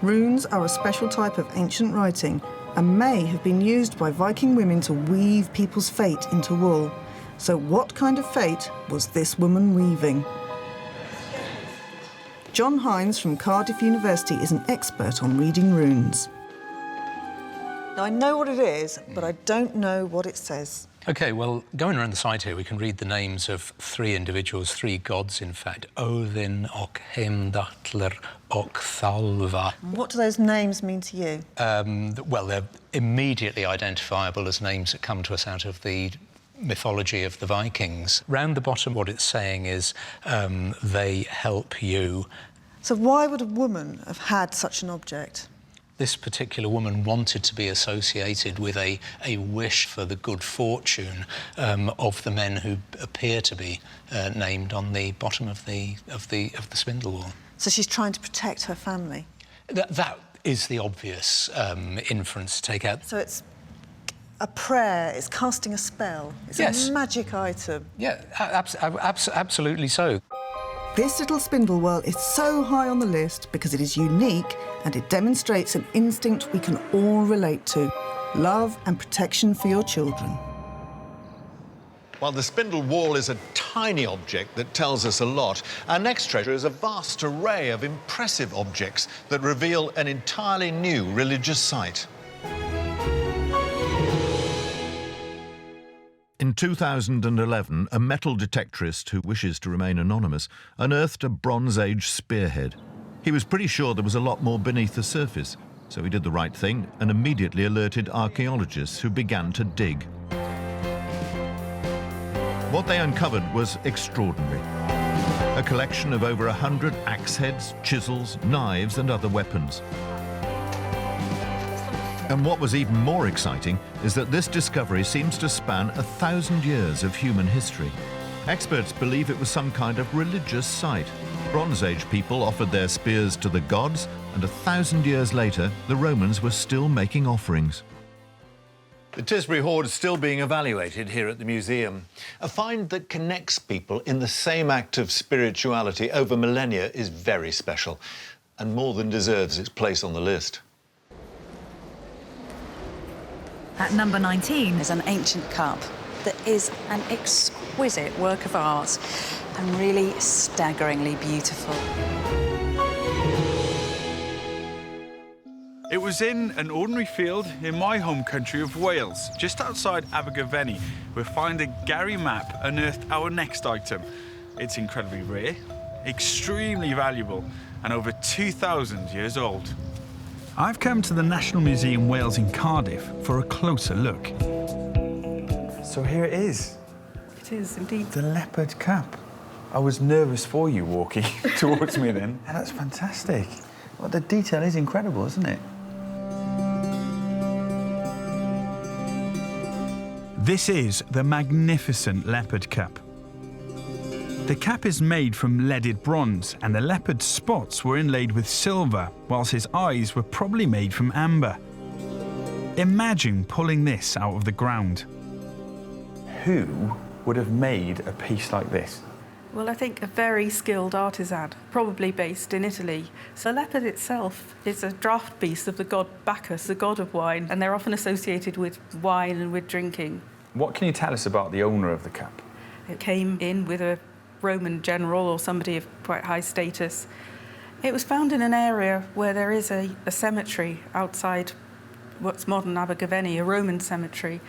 Runes are a special type of ancient writing and may have been used by Viking women to weave people's fate into wool. So what kind of fate was this woman weaving? John Hines from Cardiff University is an expert on reading runes. Now, I know what it is, but I don't know what it says. OK, well, going around the site here, we can read the names of 3 individuals, 3 gods, in fact. Odin, och Heimdallr, och Thalva. What do those names mean to you? Well, they're immediately identifiable as names that come to us out of the mythology of the Vikings. Round the bottom, what it's saying is they help you. So why would a woman have had such an object? This particular woman wanted to be associated with a wish for the good fortune of the men who appear to be named on the bottom of the spindle whorl. So she's trying to protect her family? That is the obvious inference to take out. So it's a prayer, it's casting a spell, it's a magic item. Yeah, absolutely so. This little spindle whorl is so high on the list because it is unique and it demonstrates an instinct we can all relate to: love and protection for your children. While the spindle whorl is a tiny object that tells us a lot, our next treasure is a vast array of impressive objects that reveal an entirely new religious site. In 2011, a metal detectorist who wishes to remain anonymous unearthed a Bronze Age spearhead. He was pretty sure there was a lot more beneath the surface, so he did the right thing and immediately alerted archaeologists who began to dig. What they uncovered was extraordinary. A collection of over 100 axe heads, chisels, knives and other weapons. And what was even more exciting is that this discovery seems to span 1,000 years of human history. Experts believe it was some kind of religious site. Bronze Age people offered their spears to the gods, and 1,000 years later, the Romans were still making offerings. The Tisbury hoard is still being evaluated here at the museum. A find that connects people in the same act of spirituality over millennia is very special, and more than deserves its place on the list. At number 19 is an ancient cup that is an exquisite work of art and really staggeringly beautiful. It was in an ordinary field in my home country of Wales, just outside Abergavenny, where Finder Gary Mapp unearthed our next item. It's incredibly rare, extremely valuable, and over 2,000 years old. I've come to the National Museum Wales in Cardiff for a closer look. So here it is. It is indeed. The leopard cap. I was nervous for you walking towards me then. And that's fantastic. Well, the detail is incredible, isn't it? This is the magnificent leopard cap. The cap is made from leaded bronze, and the leopard's spots were inlaid with silver, whilst his eyes were probably made from amber. Imagine pulling this out of the ground. Who would have made a piece like this? Well, I think a very skilled artisan, probably based in Italy. So the leopard itself is a draught piece of the god Bacchus, the god of wine, and they're often associated with wine and with drinking. What can you tell us about the owner of the cap? It came in with a Roman general or somebody of quite high status. It was found in an area where there is a cemetery outside what's modern Abergavenny, a Roman cemetery.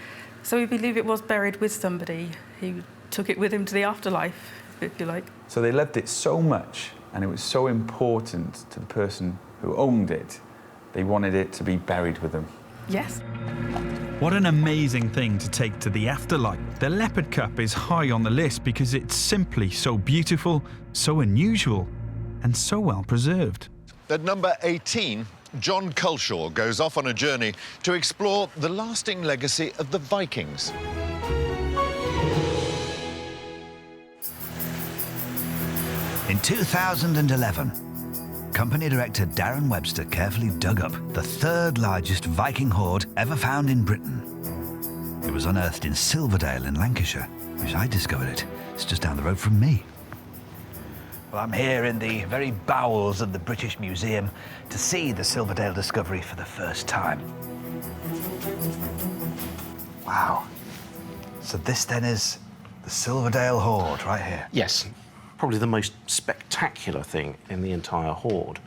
So we believe it was buried with somebody who took it with him to the afterlife, if you like. So they loved it so much, and it was so important to the person who owned it, they wanted it to be buried with them. Yes. What an amazing thing to take to the afterlife. The leopard cup is high on the list because it's simply so beautiful, so unusual, and so well preserved. At number 18, John Culshaw goes off on a journey to explore the lasting legacy of the Vikings. In 2011, company director Darren Webster carefully dug up the third largest Viking hoard ever found in Britain. It was unearthed in Silverdale in Lancashire, which I discovered it. It's just down the road from me. Well, I'm here in the very bowels of the British Museum to see the Silverdale discovery for the first time. Wow. So this then is the Silverdale hoard right here? Yes. Probably the most spectacular thing in the entire hoard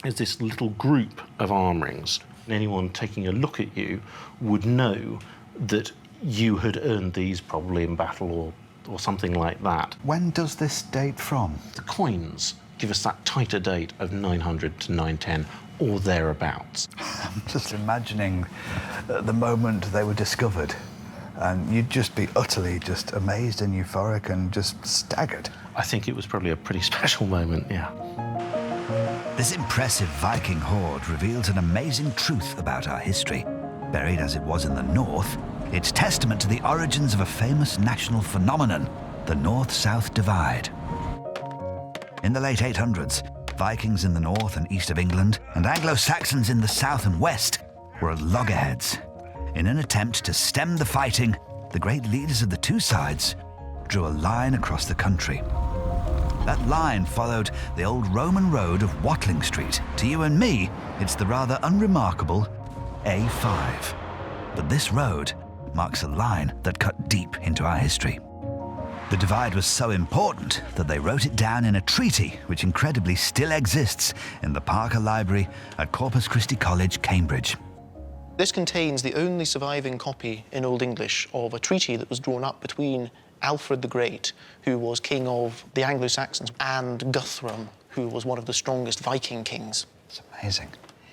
is this little group of arm rings. Anyone taking a look at you would know that you had earned these probably in battle or something like that. When does this date from? The coins give us that tighter date of 900 to 910 or thereabouts. I'm just imagining the moment they were discovered, and you'd just be utterly just amazed and euphoric and just staggered. I think it was probably a pretty special moment, yeah. This impressive Viking hoard reveals an amazing truth about our history. Buried as it was in the north, it's testament to the origins of a famous national phenomenon, the North-South Divide. In the late 800s, Vikings in the north and east of England and Anglo-Saxons in the south and west were at loggerheads. In an attempt to stem the fighting, the great leaders of the two sides drew a line across the country. That line followed the old Roman road of Watling Street. To you and me, it's the rather unremarkable A5. But this road marks a line that cut deep into our history. The divide was so important that they wrote it down in a treaty, which incredibly still exists in the Parker Library at Corpus Christi College, Cambridge. This contains the only surviving copy in Old English of a treaty that was drawn up between Alfred the Great, who was king of the Anglo-Saxons, and Guthrum, who was one of the strongest Viking kings. It's amazing.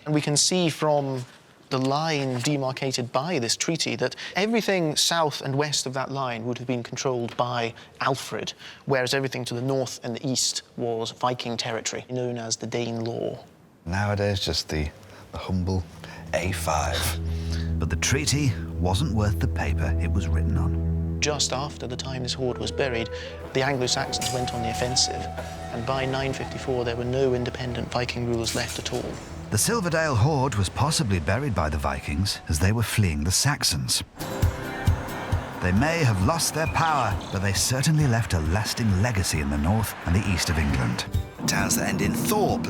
And we can see from the line demarcated by this treaty that everything south and west of that line would have been controlled by Alfred, whereas everything to the north and the east was Viking territory, known as the Danelaw. Nowadays, just the humble A5. But the treaty wasn't worth the paper it was written on. Just after the time this hoard was buried, the Anglo-Saxons went on the offensive, and by 954 there were no independent Viking rulers left at all. The Silverdale hoard was possibly buried by the Vikings as they were fleeing the Saxons. They may have lost their power, but they certainly left a lasting legacy in the north and the east of England. Towns that end in Thorpe.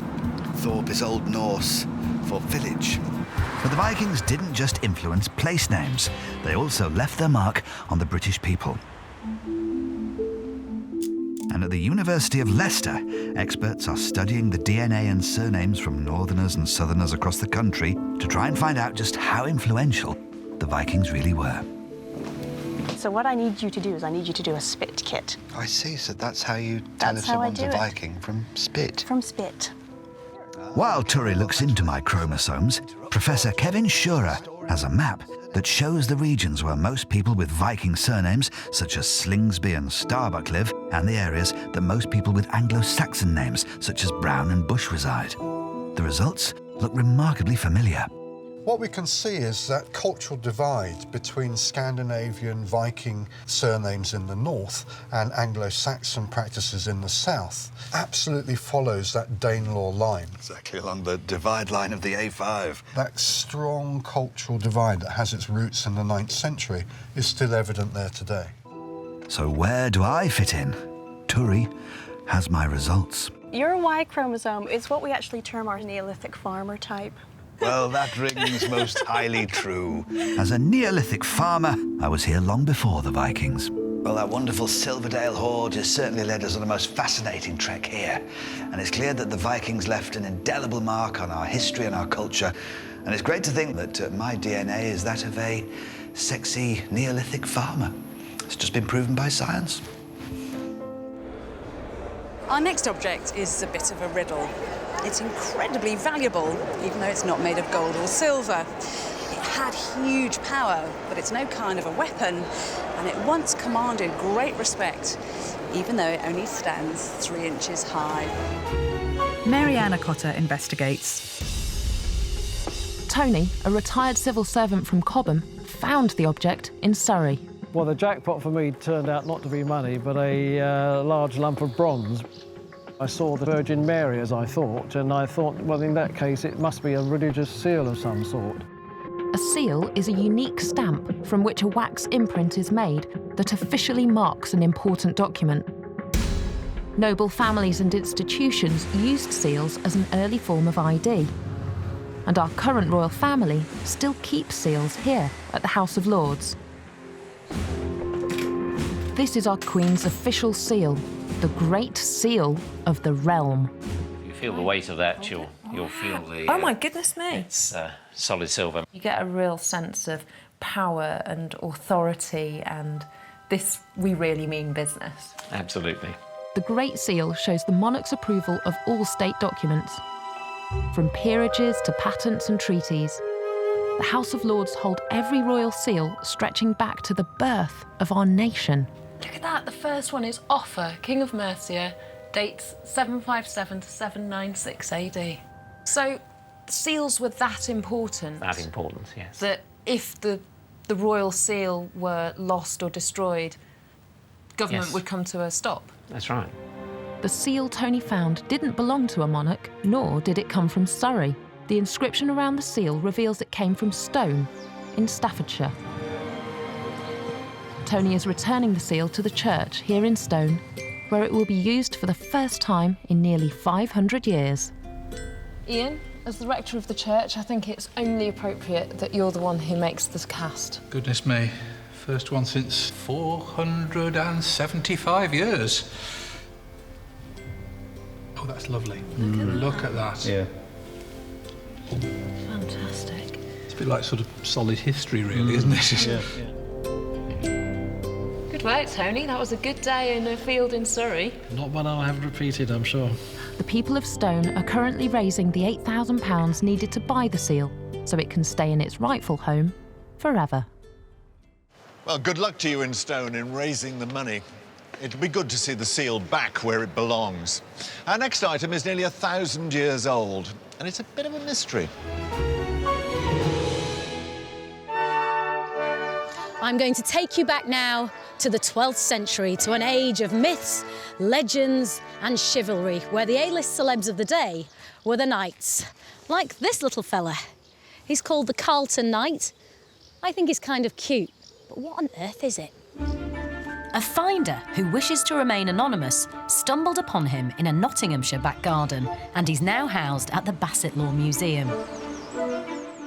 Thorpe is Old Norse for village. But the Vikings didn't just influence place names, they also left their mark on the British people. And at the University of Leicester, experts are studying the DNA and surnames from northerners and southerners across the country to try and find out just how influential the Vikings really were. So what I need you to do is I need you to do a spit kit. I see, so that's how you tell if someone's a Viking, from spit. From spit. While Turry looks into my chromosomes, Professor Kevin Schurer has a map that shows the regions where most people with Viking surnames, such as Slingsby and Starbuck, live, and the areas that most people with Anglo-Saxon names, such as Brown and Bush, reside. The results look remarkably familiar. What we can see is that cultural divide between Scandinavian Viking surnames in the north and Anglo-Saxon practices in the south absolutely follows that Danelaw line. Exactly along the divide line of the A5. That strong cultural divide that has its roots in the 9th century is still evident there today. So where do I fit in? Turry has my results. Your Y chromosome is what we actually term our Neolithic farmer type. Well, that rings most highly true. As a Neolithic farmer, I was here long before the Vikings. Well, that wonderful Silverdale hoard has certainly led us on a most fascinating trek here. And it's clear that the Vikings left an indelible mark on our history and our culture. And it's great to think that my DNA is that of a sexy Neolithic farmer. It's just been proven by science. Our next object is a bit of a riddle. It's incredibly valuable, even though it's not made of gold or silver. It had huge power, but it's no kind of a weapon, and it once commanded great respect, even though it only stands 3 inches high. Mary Anna Cotter investigates. Tony, a retired civil servant from Cobham, found the object in Surrey. Well, the jackpot for me turned out not to be money, but a large lump of bronze. I saw the Virgin Mary, as I thought, and I thought, well, in that case, it must be a religious seal of some sort. A seal is a unique stamp from which a wax imprint is made that officially marks an important document. Noble families and institutions used seals as an early form of ID. And our current royal family still keeps seals here at the House of Lords. This is our Queen's official seal, the Great Seal of the Realm. You feel the weight of that, you'll feel the... Oh my goodness me! It's solid silver. You get a real sense of power and authority, and this, we really mean business. Absolutely. The Great Seal shows the monarch's approval of all state documents, from peerages to patents and treaties. The House of Lords hold every royal seal stretching back to the birth of our nation. Look at that, the first one is Offa, King of Mercia, dates 757 to 796 AD. So seals were that important? That important, yes. That if the royal seal were lost or destroyed, government Yes. would come to a stop? That's right. The seal Tony found didn't belong to a monarch, nor did it come from Surrey. The inscription around the seal reveals it came from Stone, in Staffordshire. Tony is returning the seal to the church here in Stone, where it will be used for the first time in nearly 500 years. Ian, as the rector of the church, I think it's only appropriate that you're the one who makes this cast. Goodness me, first one since 475 years. Oh, that's lovely. Look at that. Yeah. Fantastic. It's a bit like sort of solid history, really, isn't it? Yeah. Good work, Tony. That was a good day in a field in Surrey. Not one I'll have repeated, I'm sure. The people of Stone are currently raising the £8,000 needed to buy the seal, so it can stay in its rightful home forever. Well, good luck to you in Stone in raising the money. It'll be good to see the seal back where it belongs. Our next item is nearly 1,000 years old, and it's a bit of a mystery. I'm going to take you back now to the 12th century, to an age of myths, legends and chivalry, where the A-list celebs of the day were the knights. Like this little fella. He's called the Carlton Knight. I think he's kind of cute, but what on earth is it? A finder who wishes to remain anonymous stumbled upon him in a Nottinghamshire back garden, and he's now housed at the Bassetlaw Museum.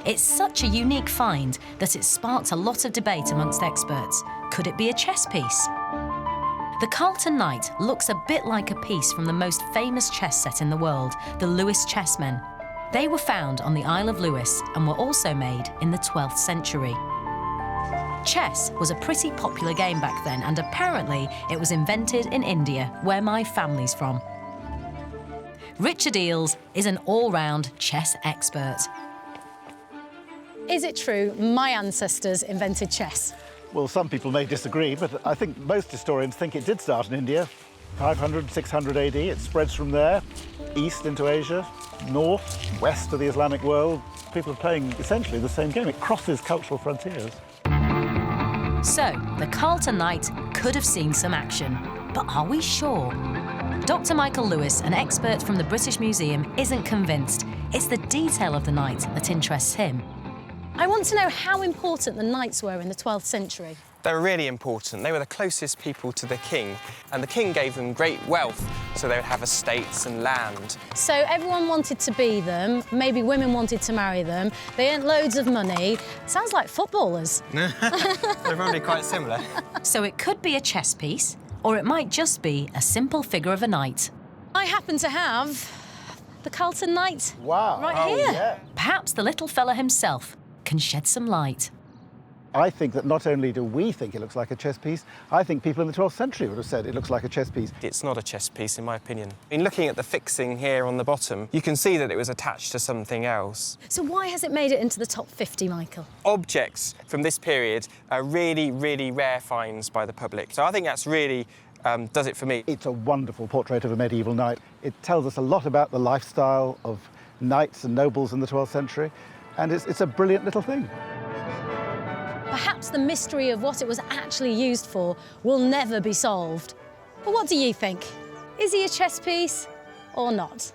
It's such a unique find that it sparked a lot of debate amongst experts. Could it be a chess piece? The Carlton Knight looks a bit like a piece from the most famous chess set in the world, the Lewis chessmen. They were found on the Isle of Lewis and were also made in the 12th century. Chess was a pretty popular game back then, and apparently it was invented in India, where my family's from. Richard Eales is an all-round chess expert. Is it true my ancestors invented chess? Well, some people may disagree, but I think most historians think it did start in India, 500, 600 AD. It spreads from there, east into Asia, north, west to the Islamic world. People are playing essentially the same game. It crosses cultural frontiers. So, the Carlton Knight could have seen some action. But are we sure? Dr. Michael Lewis, an expert from the British Museum, isn't convinced. It's the detail of the knight that interests him. I want to know how important the knights were in the 12th century. They were really important. They were the closest people to the king, and the king gave them great wealth, so they would have estates and land. So everyone wanted to be them, maybe women wanted to marry them, they earned loads of money. Sounds like footballers. They're probably quite similar. So it could be a chess piece, or it might just be a simple figure of a knight. I happen to have the Carlton Knight. Wow. Right here. Yeah. Perhaps the little fella himself can shed some light. I think that not only do we think it looks like a chess piece, I think people in the 12th century would have said it looks like a chess piece. It's not a chess piece, in my opinion. I mean, looking at the fixing here on the bottom, you can see that it was attached to something else. So why has it made it into the top 50, Michael? Objects from this period are really, really rare finds by the public. So I think that's really does it for me. It's a wonderful portrait of a medieval knight. It tells us a lot about the lifestyle of knights and nobles in the 12th century, and it's a brilliant little thing. Perhaps the mystery of what it was actually used for will never be solved. But what do you think? Is he a chess piece or not?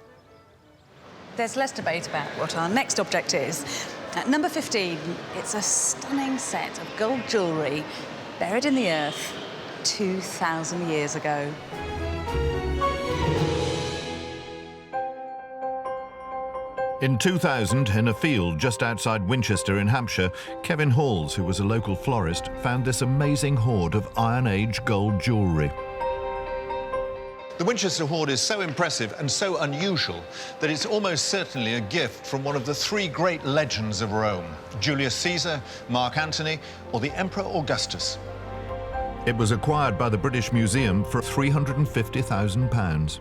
There's less debate about what our next object is. At number 15, it's a stunning set of gold jewellery buried in the earth 2,000 years ago. In 2000, in a field just outside Winchester in Hampshire, Kevin Halls, who was a local florist, found this amazing hoard of Iron Age gold jewellery. The Winchester hoard is so impressive and so unusual that it's almost certainly a gift from one of the three great legends of Rome, Julius Caesar, Mark Antony, or the Emperor Augustus. It was acquired by the British Museum for £350,000.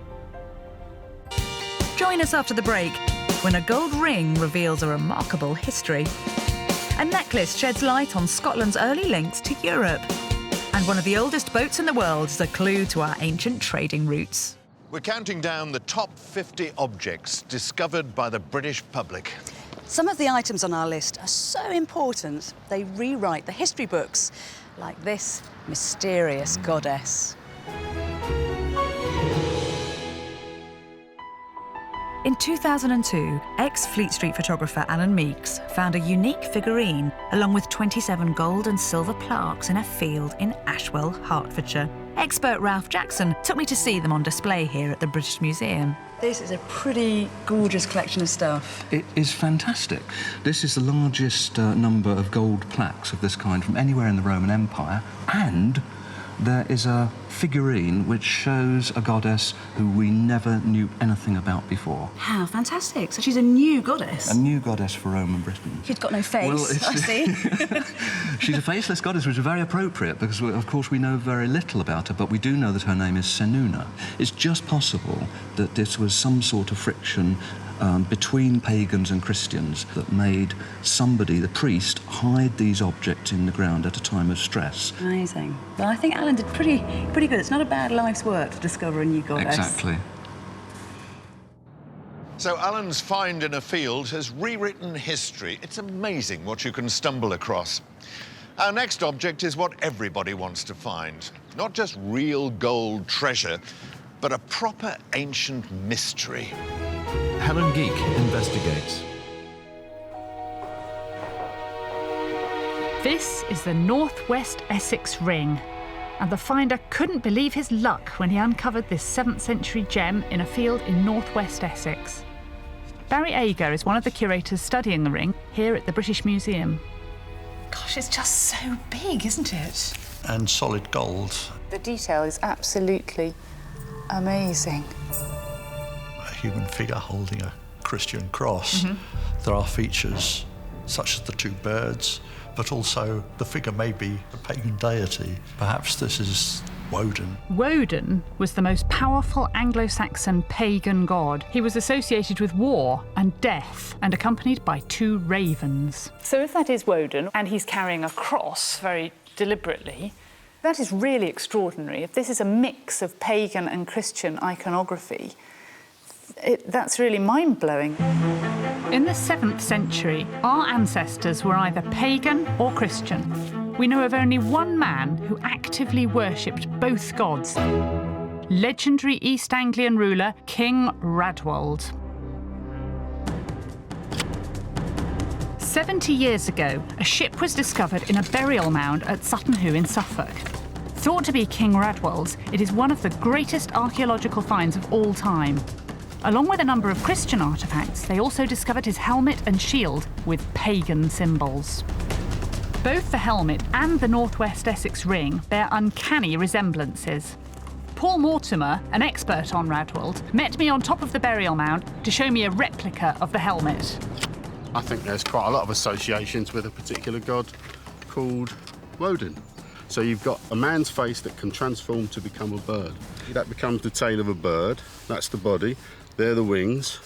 Join us after the break, when a gold ring reveals a remarkable history. A necklace sheds light on Scotland's early links to Europe. And one of the oldest boats in the world is a clue to our ancient trading routes. We're counting down the top 50 objects discovered by the British public. Some of the items on our list are so important, they rewrite the history books, like this mysterious goddess. In 2002, ex-Fleet Street photographer Alan Meeks found a unique figurine along with 27 gold and silver plaques in a field in Ashwell, Hertfordshire. Expert Ralph Jackson took me to see them on display here at the British Museum. This is a pretty gorgeous collection of stuff. It is fantastic. This is the largest number of gold plaques of this kind from anywhere in the Roman Empire, and there is a figurine which shows a goddess who we never knew anything about before. How fantastic. So she's a new goddess. A new goddess for Rome and Britain. She's got no face, Well, I see. She's a faceless goddess, which is very appropriate because, of course, we know very little about her, but we do know that her name is Senuna. It's just possible that this was some sort of friction between pagans and Christians that made somebody, the priest, hide these objects in the ground at a time of stress. Amazing. Well, I think Alan did pretty good. It's not a bad life's work to discover a new goddess. Exactly. So Alan's find in a field has rewritten history. It's amazing what you can stumble across. Our next object is what everybody wants to find. Not just real gold treasure, but a proper ancient mystery. Helen Geek investigates. This is the Northwest Essex Ring, and the finder couldn't believe his luck when he uncovered this 7th century gem in a field in northwest Essex. Barry Ager is one of the curators studying the ring here at the British Museum. Gosh, it's just so big, isn't it? And solid gold. The detail is absolutely amazing. A human figure holding a Christian cross. There are features such as the two birds, but also the figure may be a pagan deity. Perhaps this is Woden. Woden was the most powerful Anglo-Saxon pagan god. He was associated with war and death and accompanied by two ravens. So if that is Woden, and he's carrying a cross very deliberately, that is really extraordinary. If this is a mix of pagan and Christian iconography, that's really mind-blowing. In the 7th century, our ancestors were either pagan or Christian. We know of only one man who actively worshipped both gods. Legendary East Anglian ruler King Radwold. 70 years ago, a ship was discovered in a burial mound at Sutton Hoo in Suffolk. Thought to be King Radwold's, it is one of the greatest archaeological finds of all time. Along with a number of Christian artefacts, they also discovered his helmet and shield with pagan symbols. Both the helmet and the Northwest Essex ring bear uncanny resemblances. Paul Mortimer, an expert on Radwold, met me on top of the burial mound to show me a replica of the helmet. I think there's quite a lot of associations with a particular god called Woden. So you've got a man's face that can transform to become a bird. That becomes the tail of a bird, that's the body, they're the wings,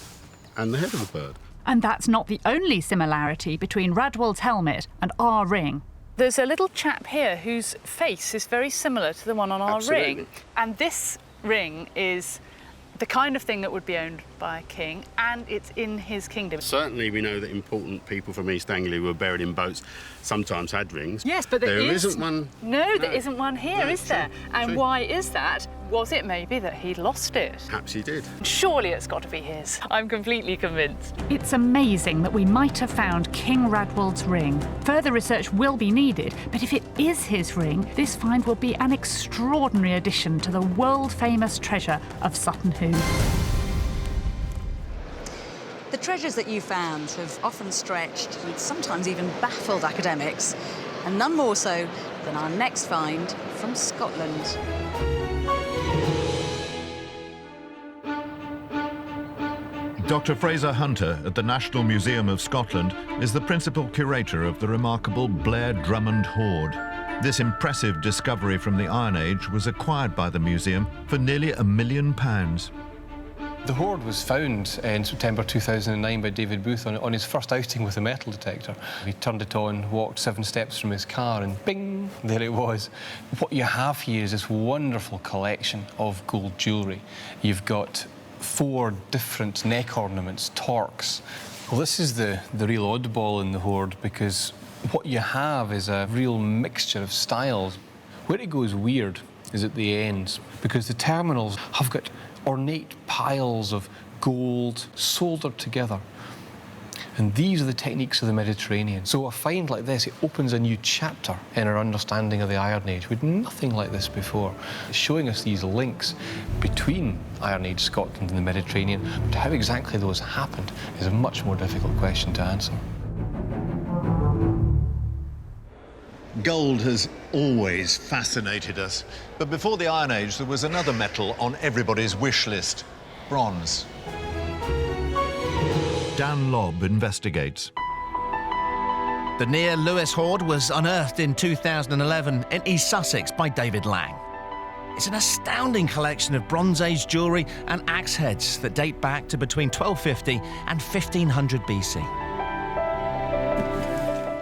and the head of the bird. And that's not the only similarity between Radwold's helmet and our ring. There's a little chap here whose face is very similar to the one on our ring. And this ring is the kind of thing that would be owned by a king, and it's in his kingdom. Certainly we know that important people from East Anglia who were buried in boats sometimes had rings. Yes, but there isn't one. No, there isn't one here, is there? And true. why is that? Was it maybe that he lost it? Perhaps he did. Surely it's got to be his. I'm completely convinced. It's amazing that we might have found King Radwold's ring. Further research will be needed, but if it is his ring, this find will be an extraordinary addition to the world-famous treasure of Sutton Hoo. The treasures that you found have often stretched and sometimes even baffled academics, and none more so than our next find from Scotland. Dr. Fraser Hunter at the National Museum of Scotland is the principal curator of the remarkable Blair Drummond hoard. This impressive discovery from the Iron Age was acquired by the museum for nearly £1 million. The hoard was found in September 2009 by David Booth on his first outing with a metal detector. He turned it on, walked 7 steps from his car, and bing, there it was. What you have here is this wonderful collection of gold jewellery. You've got 4 different neck ornaments, torques. Well, this is the real oddball in the hoard, because what you have is a real mixture of styles. Where it goes weird is at the ends, because the terminals have got ornate piles of gold soldered together. And these are the techniques of the Mediterranean. So a find like this, it opens a new chapter in our understanding of the Iron Age. We'd nothing like this before. It's showing us these links between Iron Age Scotland and the Mediterranean, but how exactly those happened is a much more difficult question to answer. Gold has always fascinated us. But before the Iron Age, there was another metal on everybody's wish list: bronze. Dan Lobb investigates. The near Lewis hoard was unearthed in 2011 in East Sussex by David Lang. It's an astounding collection of Bronze Age jewellery and axe heads that date back to between 1250 and 1500 BC.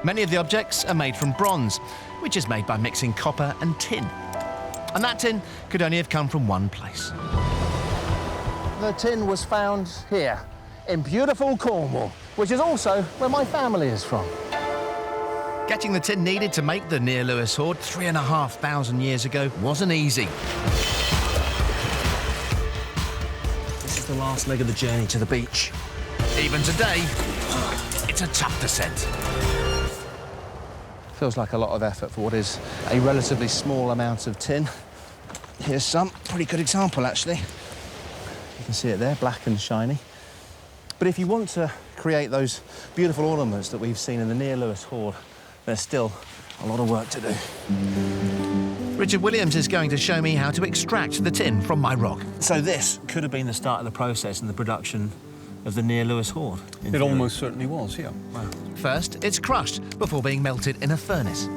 Many of the objects are made from bronze, which is made by mixing copper and tin. And that tin could only have come from one place. The tin was found here, in beautiful Cornwall, which is also where my family is from. Getting the tin needed to make the near Lewis hoard 3,500 years ago wasn't easy. This is the last leg of the journey to the beach. Even today, it's a tough descent. Feels like a lot of effort for what is a relatively small amount of tin. Here's some. Pretty good example, actually. You can see it there, black and shiny. But if you want to create those beautiful ornaments that we've seen in the near Lewis hoard, there's still a lot of work to do. Richard Williams is going to show me how to extract the tin from my rock. So this could have been the start of the process in the production of the near Lewis hoard. It almost certainly was, yeah. Wow. First, it's crushed before being melted in a furnace.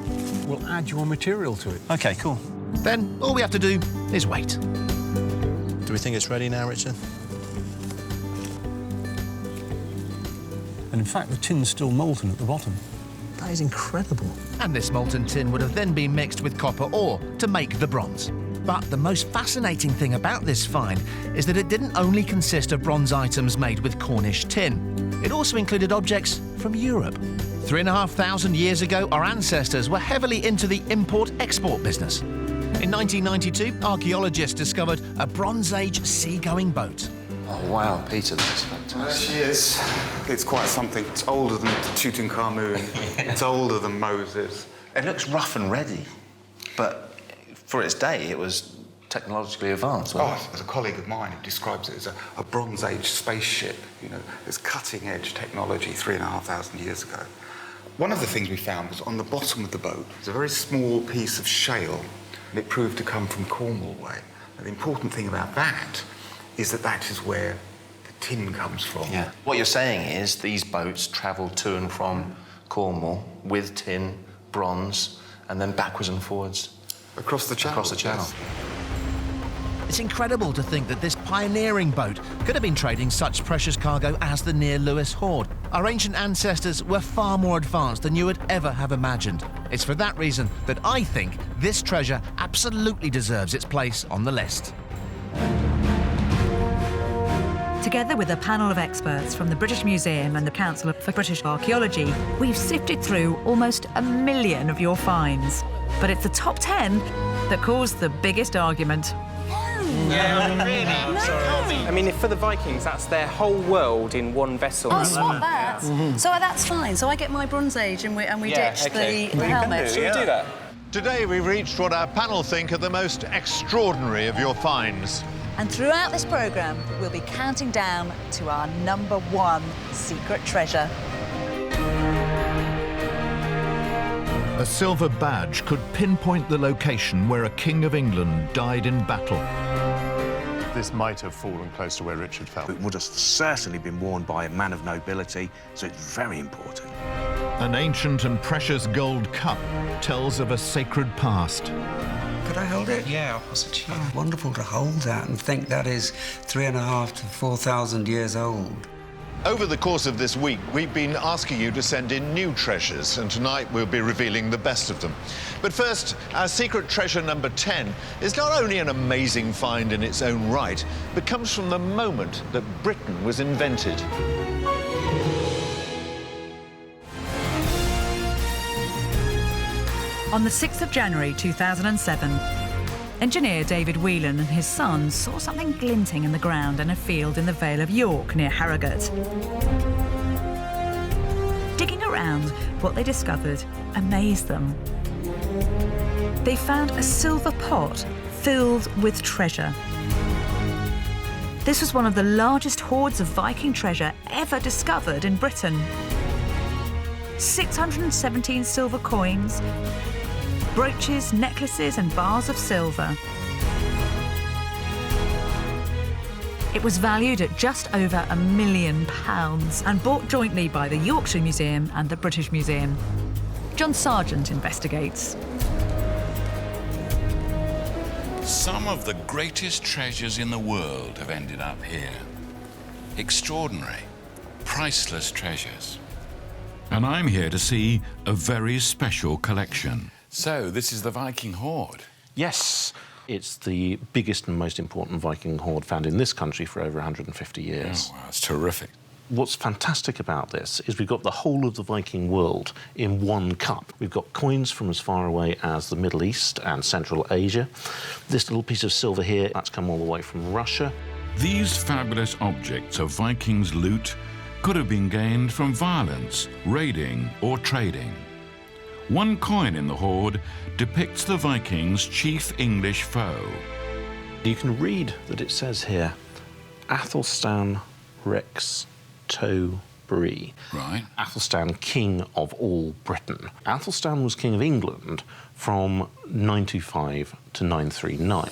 We'll add your material to it. OK, cool. Then all we have to do is wait. Do we think it's ready now, Richard? And in fact, the tin's still molten at the bottom. That is incredible. And this molten tin would have then been mixed with copper ore to make the bronze. But the most fascinating thing about this find is that it didn't only consist of bronze items made with Cornish tin. It also included objects from Europe. 3,500 years ago, our ancestors were heavily into the import-export business. In 1992, archaeologists discovered a Bronze Age seagoing boat. Oh, wow, Peter, that's fantastic. There she is. It's quite something. It's older than Tutankhamun. It's older than Moses. It looks rough and ready, but for its day, it was technologically advanced. There's a colleague of mine who describes it as a Bronze Age spaceship. You know, this cutting-edge technology 3,500 years ago. One of the things we found was on the bottom of the boat was a very small piece of shale, and it proved to come from Cornwall way. And the important thing about that is that that is where the tin comes from. Yeah. What you're saying is these boats travelled to and from Cornwall with tin, bronze, and then backwards and forwards across the channel. Yes. It's incredible to think that this pioneering boat could have been trading such precious cargo as the near Lewis hoard. Our ancient ancestors were far more advanced than you would ever have imagined. It's for that reason that I think this treasure absolutely deserves its place on the list. Together with a panel of experts from the British Museum and the Council for British Archaeology, we've sifted through almost 1 million of your finds. But it's the top 10 that caused the biggest argument. Yeah, really? No. I mean, if for the Vikings, that's their whole world in one vessel. I'll swap that. So that's fine. So I get my Bronze Age and we ditch the helmet. Shall we do that? Today we've reached what our panel think are the most extraordinary of your finds. And throughout this programme, we'll be counting down to our #1 secret treasure. A silver badge could pinpoint the location where a king of England died in battle. This might have fallen close to where Richard fell. It would have certainly been worn by a man of nobility, so it's very important. An ancient and precious gold cup tells of a sacred past. Could I hold it? Yeah, I'll pass it to you. Oh, wonderful to hold that and think that is 3,500 to 4,000 years old. Over the course of this week, we've been asking you to send in new treasures, and tonight we'll be revealing the best of them. But first, our secret treasure number 10 is not only an amazing find in its own right, but comes from the moment that Britain was invented. On the 6th of January 2007, engineer David Whelan and his son saw something glinting in the ground in a field in the Vale of York near Harrogate. Digging around, what they discovered amazed them. They found a silver pot filled with treasure. This was one of the largest hoards of Viking treasure ever discovered in Britain. 617 silver coins, brooches, necklaces and bars of silver. It was valued at just over £1 million and bought jointly by the Yorkshire Museum and the British Museum. John Sargent investigates. Some of the greatest treasures in the world have ended up here. Extraordinary, priceless treasures. And I'm here to see a very special collection. So, this is the Viking hoard? Yes. It's the biggest and most important Viking hoard found in this country for over 150 years. Oh, wow, that's terrific. What's fantastic about this is we've got the whole of the Viking world in one cup. We've got coins from as far away as the Middle East and Central Asia. This little piece of silver here, that's come all the way from Russia. These fabulous objects of Vikings' loot could have been gained from violence, raiding or trading. One coin in the hoard depicts the Vikings' chief English foe. You can read that it says here, Athelstan Rex Canterbury. Right. Athelstan, king of all Britain. Athelstan was king of England from 925 to 939.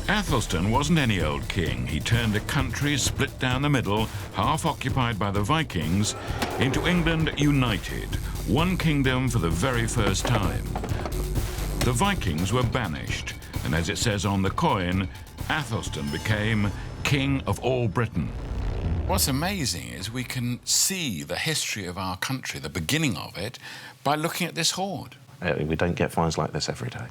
Athelstan wasn't any old king. He turned a country split down the middle, half occupied by the Vikings, into England united, one kingdom for the very first time. The Vikings were banished, and as it says on the coin, Athelstan became king of all Britain. What's amazing is we can see the history of our country, the beginning of it, by looking at this hoard. We don't get finds like this every day.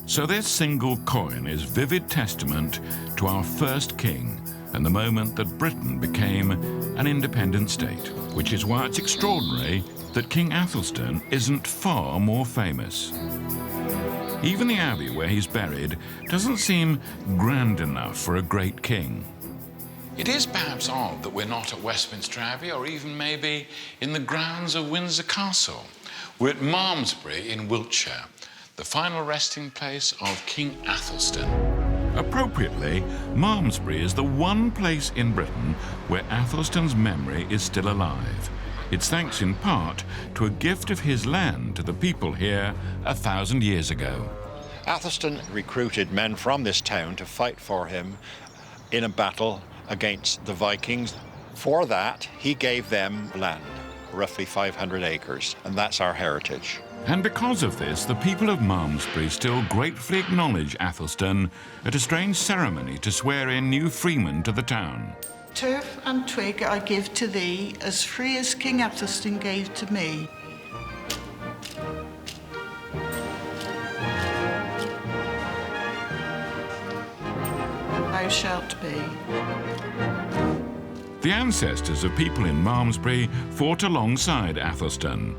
So this single coin is vivid testament to our first king and the moment that Britain became an independent state, which is why it's extraordinary that King Athelstan isn't far more famous. Even the abbey where he's buried doesn't seem grand enough for a great king. It is perhaps odd that we're not at Westminster Abbey or even maybe in the grounds of Windsor Castle. We're at Malmesbury in Wiltshire, the final resting place of King Athelstan. Appropriately, Malmesbury is the one place in Britain where Athelstan's memory is still alive. It's thanks in part to a gift of his land to the people here 1,000 years ago. Athelstan recruited men from this town to fight for him in a battle against the Vikings. For that, he gave them land, roughly 500 acres, and that's our heritage. And because of this, the people of Malmesbury still gratefully acknowledge Athelstan at a strange ceremony to swear in new freemen to the town. Turf and twig I give to thee, as free as King Athelstan gave to me. Thou shalt be. The ancestors of people in Malmesbury fought alongside Athelstan,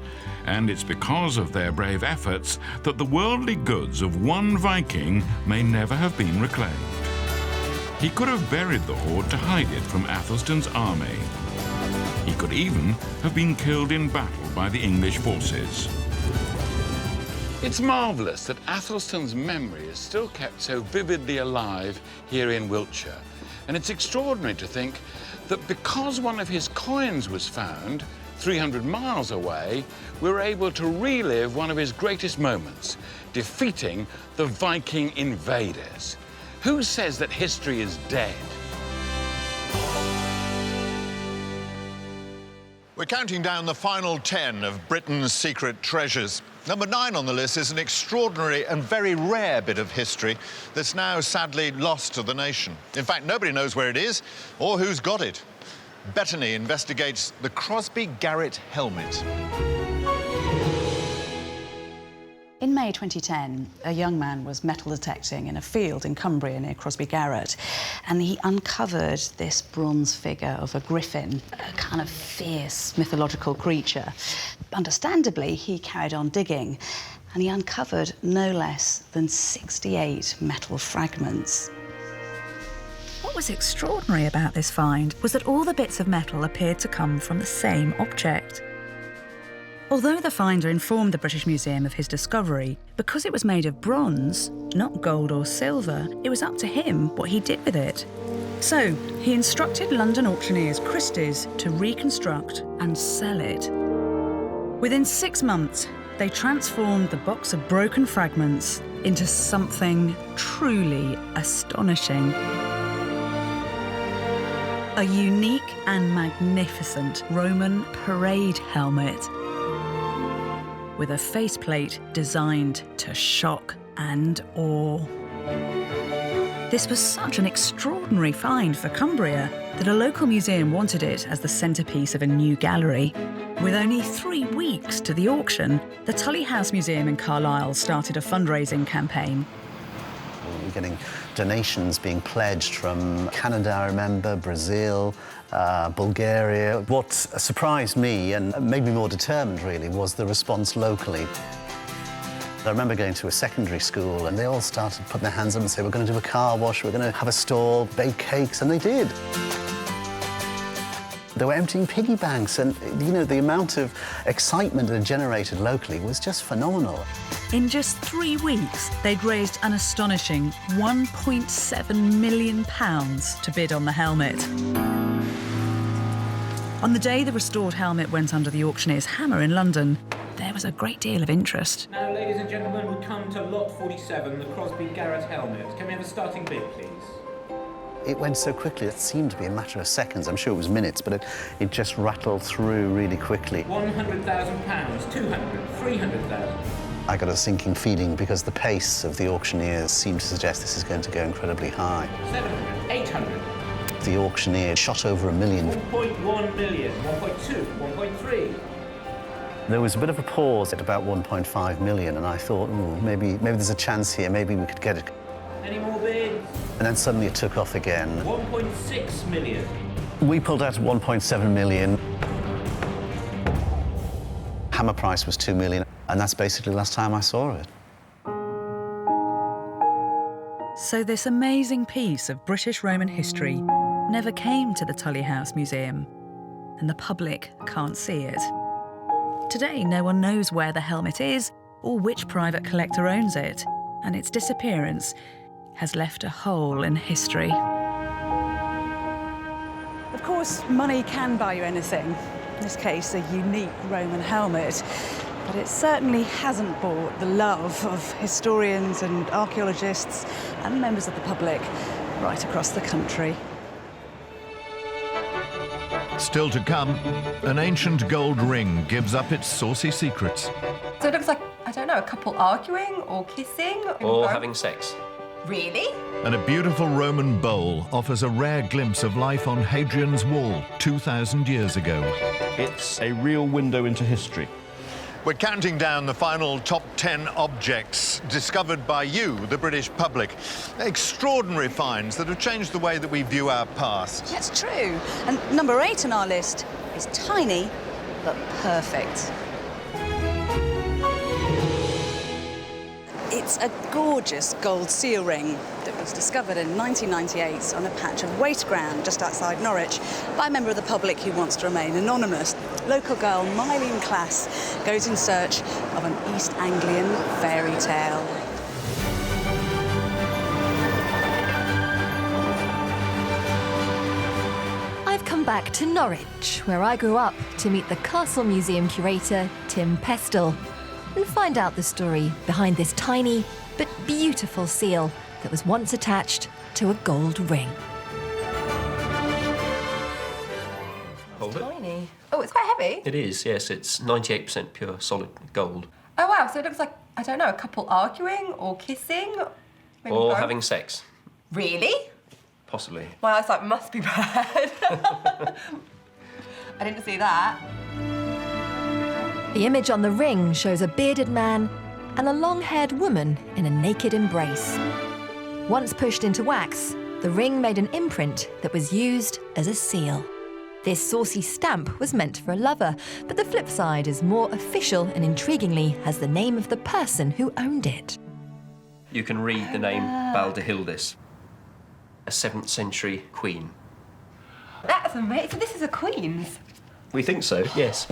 and it's because of their brave efforts that the worldly goods of one Viking may never have been reclaimed. He could have buried the hoard to hide it from Athelstan's army. He could even have been killed in battle by the English forces. It's marvellous that Athelstan's memory is still kept so vividly alive here in Wiltshire. And it's extraordinary to think that because one of his coins was found 300 miles away, we were able to relive one of his greatest moments, defeating the Viking invaders. Who says that history is dead? We're counting down the final 10 of Britain's secret treasures. Number 9 on the list is an extraordinary and very rare bit of history that's now sadly lost to the nation. In fact, nobody knows where it is or who's got it. Bettany investigates the Crosby Garrett helmet. In May 2010, a young man was metal detecting in a field in Cumbria near Crosby Garrett, and he uncovered this bronze figure of a griffin, a kind of fierce mythological creature. Understandably, he carried on digging, and he uncovered no less than 68 metal fragments. What was extraordinary about this find was that all the bits of metal appeared to come from the same object. Although the finder informed the British Museum of his discovery, because it was made of bronze, not gold or silver, it was up to him what he did with it. So he instructed London auctioneers Christie's to reconstruct and sell it. Within 6 months, they transformed the box of broken fragments into something truly astonishing. A unique and magnificent Roman parade helmet with a faceplate designed to shock and awe. This was such an extraordinary find for Cumbria that a local museum wanted it as the centrepiece of a new gallery. With only 3 weeks to the auction, the Tully House Museum in Carlisle started a fundraising campaign. We're getting donations being pledged from Canada, I remember, Brazil, Bulgaria. What surprised me and made me more determined, really, was the response locally. I remember going to a secondary school and they all started putting their hands up and saying, we're going to do a car wash, we're going to have a stall, bake cakes, and they did. They were emptying piggy banks, and, you know, the amount of excitement that it generated locally was just phenomenal. In just 3 weeks, they'd raised an astonishing £1.7 million to bid on the helmet. On the day the restored helmet went under the auctioneer's hammer in London, there was a great deal of interest. Now, ladies and gentlemen, we come to lot 47, the Crosby Garrett helmet. Can we have a starting bid, please? It went so quickly, it seemed to be a matter of seconds. I'm sure it was minutes, but it just rattled through really quickly. £100,000, 200, 300,000. I got a sinking feeling because the pace of the auctioneers seemed to suggest this is going to go incredibly high. 700, 800. The auctioneer shot over £1 million. 1.1 million, 1.2, 1.3. There was a bit of a pause at about 1.5 million, and I thought, maybe there's a chance here, maybe we could get it. Any more bids? And then suddenly it took off again. 1.6 million. We pulled out at 1.7 million. Hammer price was 2 million, and that's basically the last time I saw it. So this amazing piece of British Roman history never came to the Tully House Museum, and the public can't see it. Today, no one knows where the helmet is or which private collector owns it, and its disappearance has left a hole in history. Of course, money can buy you anything. In this case, a unique Roman helmet. But it certainly hasn't bought the love of historians and archaeologists and members of the public right across the country. Still to come, an ancient gold ring gives up its saucy secrets. So it looks like, I don't know, a couple arguing or kissing. Or having sex. Really? And a beautiful Roman bowl offers a rare glimpse of life on Hadrian's Wall 2,000 years ago. It's a real window into history. We're counting down the final top 10 objects discovered by you, the British public. Extraordinary finds that have changed the way that we view our past. That's true. And number 8 on our list is tiny, but perfect. It's a gorgeous gold seal ring that was discovered in 1998 on a patch of waste ground just outside Norwich by a member of the public who wants to remain anonymous. Local girl Mylene Class goes in search of an East Anglian fairy tale. I've come back to Norwich, where I grew up, to meet the Castle Museum curator, Tim Pestle, and find out the story behind this tiny but beautiful seal that was once attached to a gold ring. Hold it. Tiny. Oh, it's quite heavy. It is, yes. It's 98% pure solid gold. Oh, wow. So it looks like, I don't know, a couple arguing or kissing. Maybe Or both. having sex. Really? Possibly. My eyesight must be bad. I didn't see that. The image on the ring shows a bearded man and a long-haired woman in a naked embrace. Once pushed into wax, the ring made an imprint that was used as a seal. This saucy stamp was meant for a lover, but the flip side is more official and intriguingly has the name of the person who owned it. You can read the name Baldehildis, a 7th century queen. That's amazing. So this is a queen's. We think so, yes.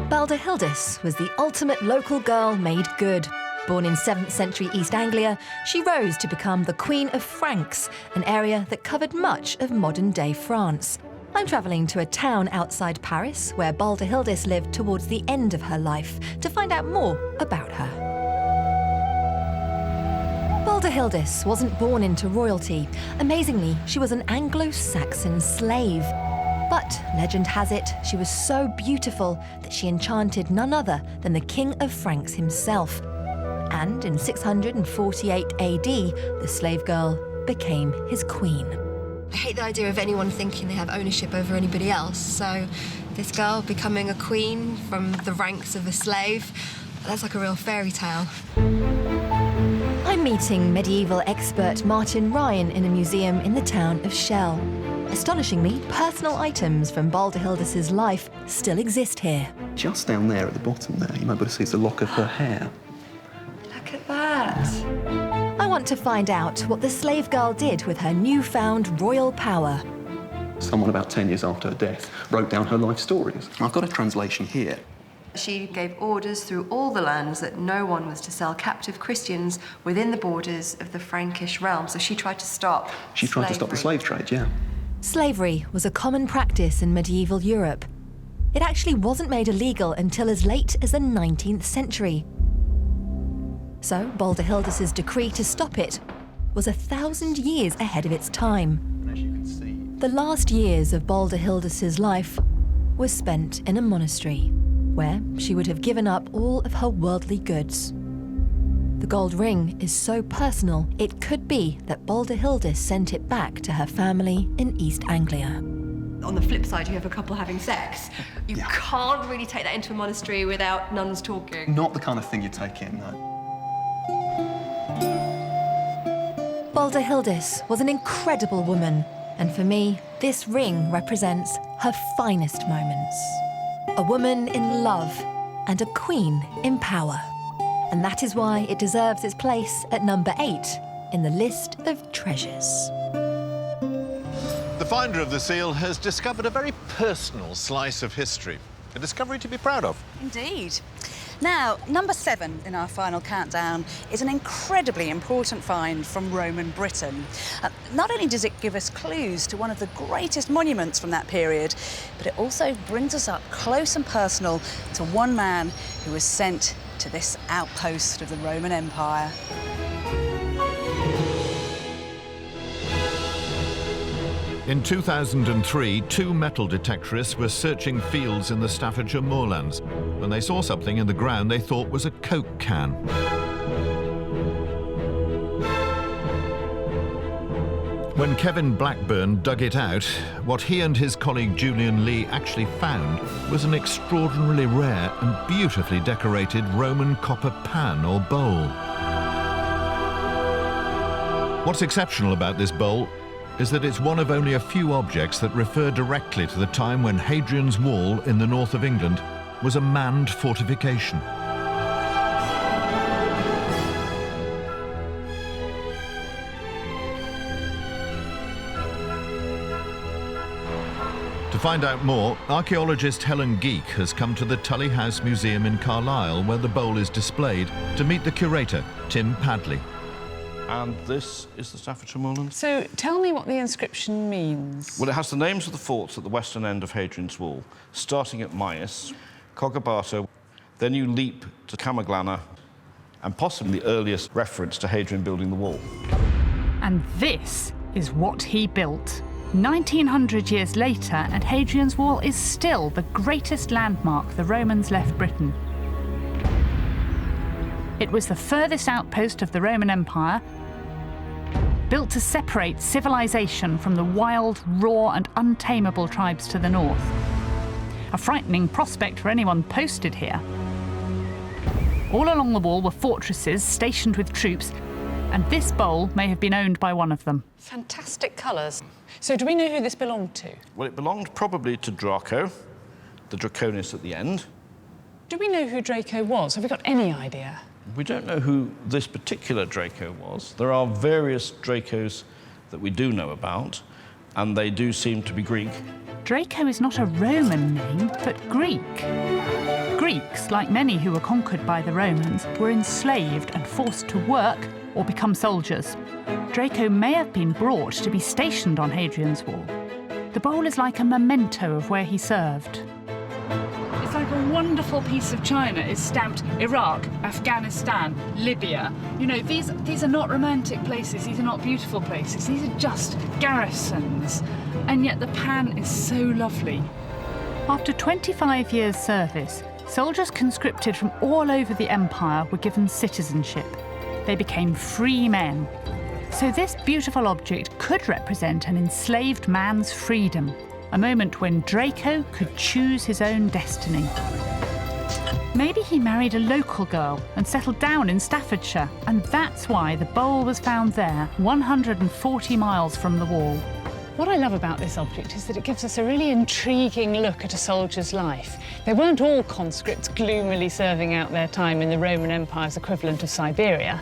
Baldehildis was the ultimate local girl made good. Born in 7th century East Anglia, she rose to become the Queen of Franks, an area that covered much of modern-day France. I'm travelling to a town outside Paris where Baldehildis lived towards the end of her life to find out more about her. Baldehildis wasn't born into royalty. Amazingly, she was an Anglo-Saxon slave. But legend has it, she was so beautiful that she enchanted none other than the King of Franks himself. And in 648 AD, the slave girl became his queen. I hate the idea of anyone thinking they have ownership over anybody else, so this girl becoming a queen from the ranks of a slave, that's like a real fairy tale. I'm meeting medieval expert Martin Ryan in a museum in the town of Shell. Astonishingly, personal items from Baldehildis' life still exist here. Just down there at the bottom there, you might be able to see the lock of her hair. Look at that. I want to find out what the slave girl did with her newfound royal power. Someone about 10 years after her death wrote down her life stories. I've got a translation here. She gave orders through all the lands that no one was to sell captive Christians within the borders of the Frankish realm, so she tried to stop She tried to stop the slave trade, yeah. Slavery was a common practice in medieval Europe, It actually wasn't made illegal until as late as the 19th century. So Balderhildes's decree to stop it was 1,000 years ahead of its time. As you can see, The last years of Balderhildes's life were spent in a monastery, where she would have given up all of her worldly goods. The gold ring is so personal, it could be that Balderhildes sent it back to her family in East Anglia. On the flip side, you have a couple having sex. You can't really take that into a monastery without nuns talking. not the kind of thing you take in, no. Balderhildes was an incredible woman, and for me, this ring represents her finest moments. A woman in love and a queen in power. And that is why it deserves its place at number 8 in the list of treasures. The finder of the seal has discovered a very personal slice of history. A discovery to be proud of. Indeed. Now, number 7 in our final countdown is an incredibly important find from Roman Britain. Not only does it give us clues to one of the greatest monuments from that period, but it also brings us up close and personal to one man who was sent to this outpost of the Roman Empire. In 2003, 2 metal detectorists were searching fields in the Staffordshire moorlands when they saw something in the ground they thought was a Coke can. When Kevin Blackburn dug it out, what he and his colleague Julian Lee actually found was an extraordinarily rare and beautifully decorated Roman copper pan or bowl. What's exceptional about this bowl is that it's one of only a few objects that refer directly to the time when Hadrian's Wall in the north of England was a manned fortification. To find out more, archaeologist Helen Geek has come to the Tully House Museum in Carlisle, where the bowl is displayed, to meet the curator, Tim Padley. And this is the Staffordshire moorland. So tell me what the inscription means. Well, it has the names of the forts at the western end of Hadrian's Wall, starting at Myus, Cogobato, then you leap to Camaglana, and possibly the earliest reference to Hadrian building the wall. And this is what he built. 1900 years later, and Hadrian's Wall is still the greatest landmark the Romans left Britain. It was the furthest outpost of the Roman Empire, built to separate civilization from the wild, raw and untamable tribes to the north. A frightening prospect for anyone posted here. All along the wall were fortresses stationed with troops, and this bowl may have been owned by one of them. Fantastic colours. So do we know who this belonged to? Well, it belonged probably to Draco, the Draconis at the end. Do we know who Draco was? Have we got any idea? We don't know who this particular Draco was. There are various Dracos that we do know about, and they do seem to be Greek. Draco is not a Roman name, but Greek. Greeks, like many who were conquered by the Romans, were enslaved and forced to work or become soldiers. Draco may have been brought to be stationed on Hadrian's Wall. The bowl is like a memento of where he served. It's like a wonderful piece of china is stamped Iraq, Afghanistan, Libya. You know, these are not romantic places, these are not beautiful places, these are just garrisons. And yet the pan is so lovely. After 25 years' service, soldiers conscripted from all over the empire were given citizenship. They became free men. So this beautiful object could represent an enslaved man's freedom, a moment when Draco could choose his own destiny. Maybe he married a local girl and settled down in Staffordshire, and that's why the bowl was found there, 140 miles from the wall. What I love about this object is that it gives us a really intriguing look at a soldier's life. They weren't all conscripts gloomily serving out their time in the Roman Empire's equivalent of Siberia.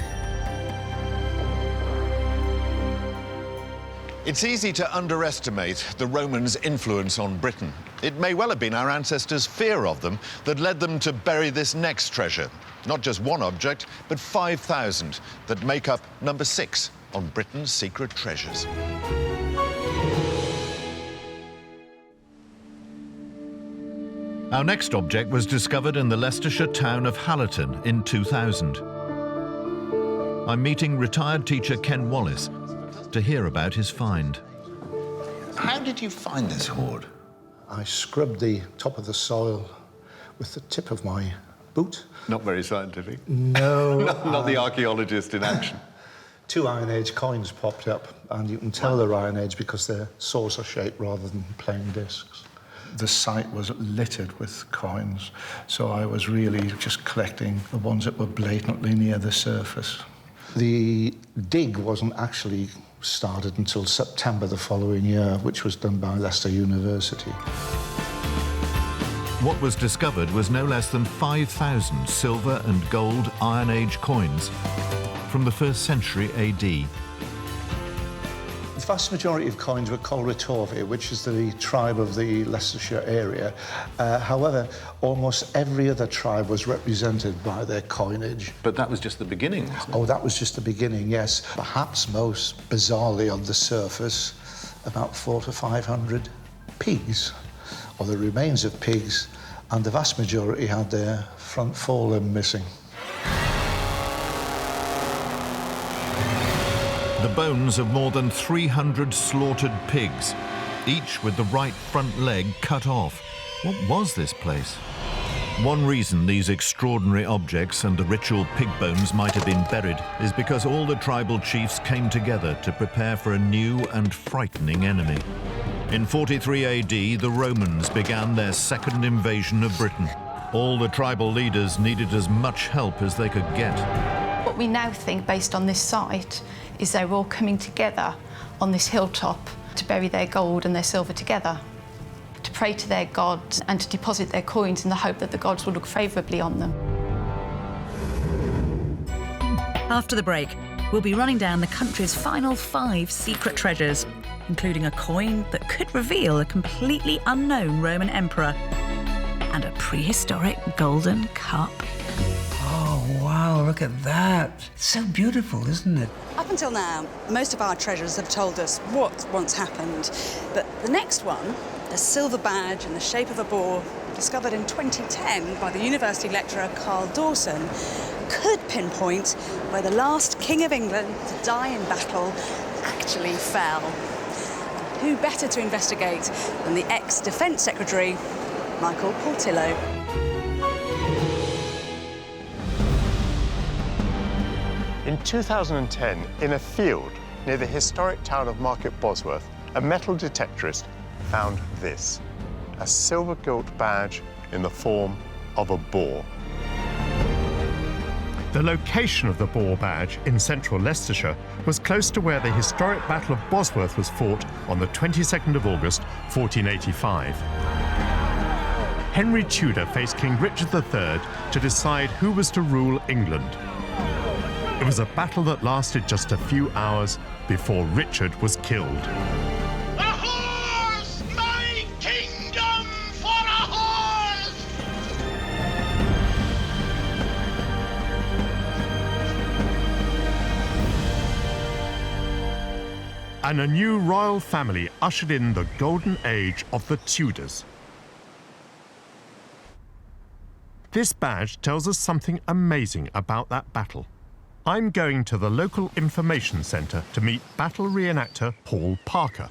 It's easy to underestimate the Romans' influence on Britain. It may well have been our ancestors' fear of them that led them to bury this next treasure. Not just one object, but 5,000 that make up number 6 on Britain's secret treasures. Our next object was discovered in the Leicestershire town of Hallerton in 2000. I'm meeting retired teacher Ken Wallace to hear about his find. How did you find this hoard? I scrubbed the top of the soil with the tip of my boot. Not very scientific. No. Not the archaeologist in action. 2 Iron Age coins popped up, and you can tell they're Iron Age because they're saucer-shaped rather than plain discs. The site was littered with coins, so I was really just collecting the ones that were blatantly near the surface. The dig wasn't actually started until September the following year, which was done by Leicester University. What was discovered was no less than 5,000 silver and gold Iron Age coins from the 1st century AD. The vast majority of coins were Colretovi, which is the tribe of the Leicestershire area. However, almost every other tribe was represented by their coinage. But that was just the beginning, wasn't it? Oh, that was just the beginning, yes. Perhaps most bizarrely on the surface, about 400 to 500 pigs, or the remains of pigs, and the vast majority had their front forelimb missing. The bones of more than 300 slaughtered pigs, each with the right front leg cut off. What was this place? One reason these extraordinary objects and the ritual pig bones might have been buried is because all the tribal chiefs came together to prepare for a new and frightening enemy. In 43 AD, the Romans began their second invasion of Britain. All the tribal leaders needed as much help as they could get. What we now think, based on this site, is they were all coming together on this hilltop to bury their gold and their silver together, to pray to their gods and to deposit their coins in the hope that the gods would look favourably on them. After the break, we'll be running down the country's final 5 secret treasures, including a coin that could reveal a completely unknown Roman emperor and a prehistoric golden cup. Oh, wow, look at that. It's so beautiful, isn't it? Up until now, most of our treasures have told us what once happened. But the next one, a silver badge in the shape of a boar, discovered in 2010 by the university lecturer Carl Dawson, could pinpoint where the last King of England to die in battle actually fell. Who better to investigate than the ex-Defence Secretary, Michael Portillo. In 2010, in a field near the historic town of Market Bosworth, a metal detectorist found this, a silver-gilt badge in the form of a boar. The location of the boar badge in central Leicestershire was close to where the historic Battle of Bosworth was fought on the 22nd of August, 1485. Henry Tudor faced King Richard III to decide who was to rule England. It was a battle that lasted just a few hours before Richard was killed. A horse! My kingdom for a horse! And a new royal family ushered in the golden age of the Tudors. This badge tells us something amazing about that battle. I'm going to the local information centre to meet battle reenactor Paul Parker.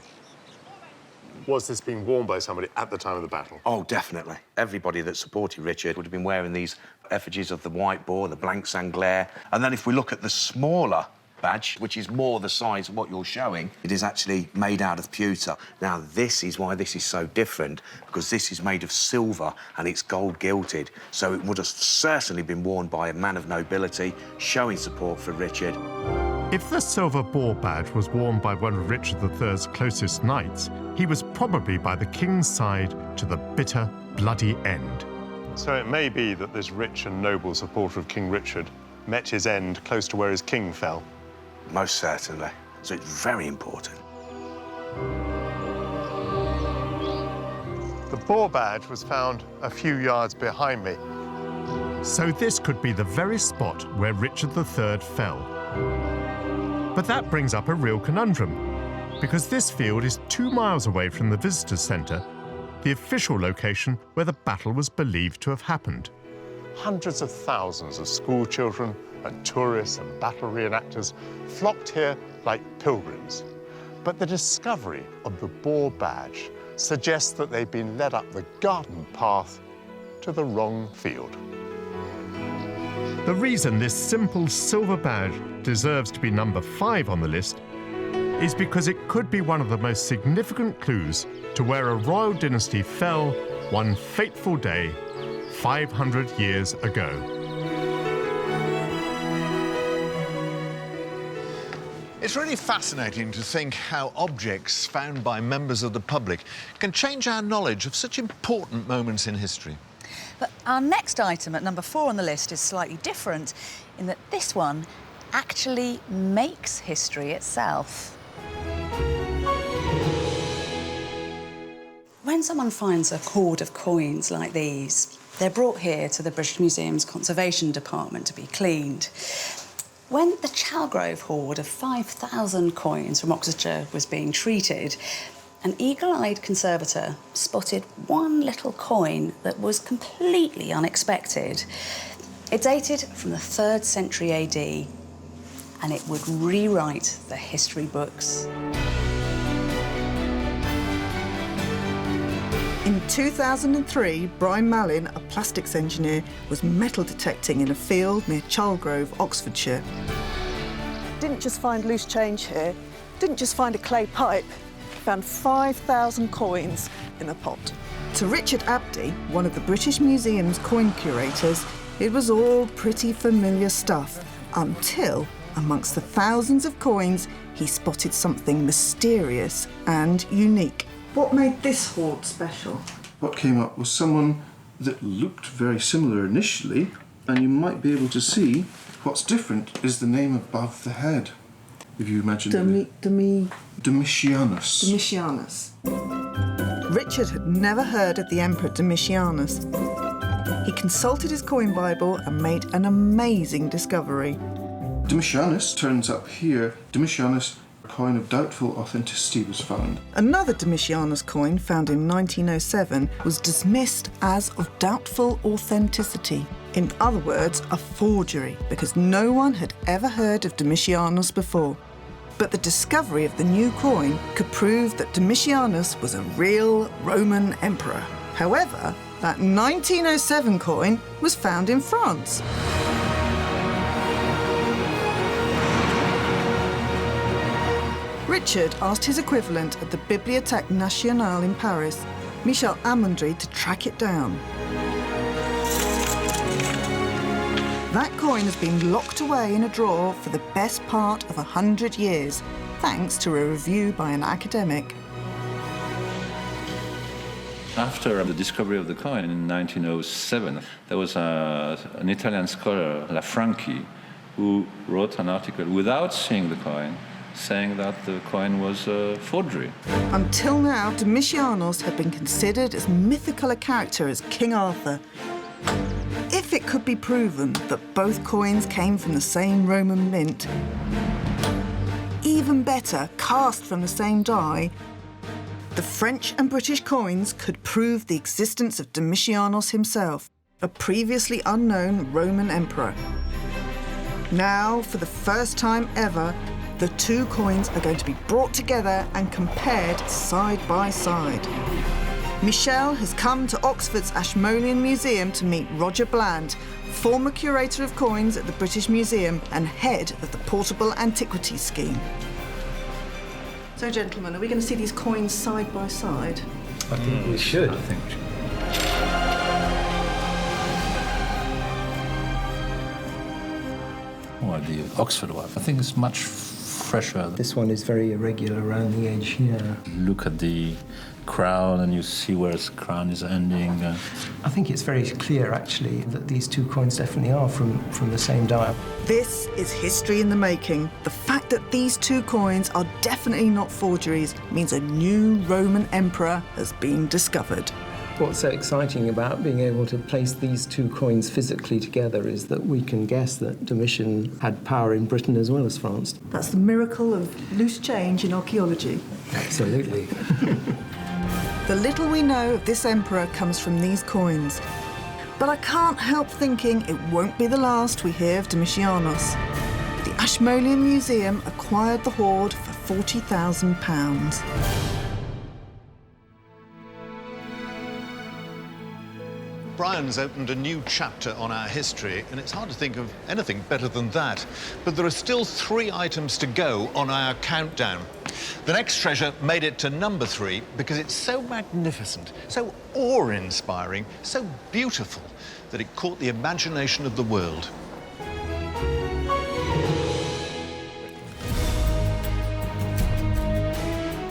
Was this being worn by somebody at the time of the battle? Oh, definitely. Everybody that supported Richard would have been wearing these effigies of the white boar, the blanc sanglaire. And then if we look at the smaller badge, which is more the size of what you're showing, it is actually made out of pewter. Now, this is why this is so different, because this is made of silver and it's gold gilded. So it would have certainly been worn by a man of nobility, showing support for Richard. If the silver boar badge was worn by one of Richard III's closest knights, he was probably by the king's side to the bitter, bloody end. So it may be that this rich and noble supporter of King Richard met his end close to where his king fell. Most certainly. So it's very important. The boar badge was found a few yards behind me. So this could be the very spot where Richard III fell. But that brings up a real conundrum, because this field is 2 miles away from the visitor centre, the official location where the battle was believed to have happened. Hundreds of thousands of school children and tourists and battle reenactors flocked here like pilgrims. But the discovery of the boar badge suggests that they'd been led up the garden path to the wrong field. The reason this simple silver badge deserves to be number 5 on the list is because it could be one of the most significant clues to where a royal dynasty fell one fateful day 500 years ago. It's really fascinating to think how objects found by members of the public can change our knowledge of such important moments in history. But our next item at number 4 on the list is slightly different in that this one actually makes history itself. When someone finds a hoard of coins like these, they're brought here to the British Museum's Conservation Department to be cleaned. When the Chalgrove hoard of 5,000 coins from Oxfordshire was being treated, an eagle-eyed conservator spotted one little coin that was completely unexpected. It dated from the 3rd century AD, and it would rewrite the history books. In 2003, Brian Mallin, a plastics engineer, was metal detecting in a field near Chalgrove, Oxfordshire. Didn't just find loose change here, didn't just find a clay pipe, found 5,000 coins in a pot. To Richard Abdy, one of the British Museum's coin curators, it was all pretty familiar stuff, until, amongst the thousands of coins, he spotted something mysterious and unique. What made this hoard special? What came up was someone that looked very similar initially, and you might be able to see what's different is the name above the head. If you imagine Domitianus. Domitianus. Richard had never heard of the Emperor Domitianus. He consulted his coin Bible and made an amazing discovery. Domitianus turns up here. Domitianus, a coin of doubtful authenticity, was found. Another Domitianus coin found in 1907 was dismissed as of doubtful authenticity. In other words, a forgery, because no one had ever heard of Domitianus before. But the discovery of the new coin could prove that Domitianus was a real Roman emperor. However, that 1907 coin was found in France. Richard asked his equivalent at the Bibliothèque Nationale in Paris, Michel Amandry, to track it down. That coin has been locked away in a drawer for the best part of 100 years, thanks to a review by an academic. After the discovery of the coin in 1907, there was an Italian scholar, Lanfranchi, who wrote an article without seeing the coin, saying that the coin was a forgery. Until now, Domitianus had been considered as mythical a character as King Arthur. If it could be proven that both coins came from the same Roman mint, even better, cast from the same die, the French and British coins could prove the existence of Domitianus himself, a previously unknown Roman emperor. Now, for the first time ever, the two coins are going to be brought together and compared side by side. Michel has come to Oxford's Ashmolean Museum to meet Roger Bland, former curator of coins at the British Museum and head of the Portable Antiquities scheme. So, gentlemen, are we going to see these coins side by side? I think we should. I think Well, the Oxford one, I think it's much fresher. This one is very irregular around the edge here. Look at the crown and you see where its crown is ending. I think it's very clear, actually, that these two coins definitely are from the same die. This is history in the making. The fact that these two coins are definitely not forgeries means a new Roman emperor has been discovered. What's so exciting about being able to place these two coins physically together is that we can guess that Domitian had power in Britain as well as France. That's the miracle of loose change in archaeology. Absolutely. The little we know of this emperor comes from these coins. But I can't help thinking it won't be the last we hear of Domitianos. The Ashmolean Museum acquired the hoard for £40,000. Brian's opened a new chapter on our history, and it's hard to think of anything better than that. But there are still 3 items to go on our countdown. The next treasure made it to number 3 because it's so magnificent, so awe-inspiring, so beautiful that it caught the imagination of the world.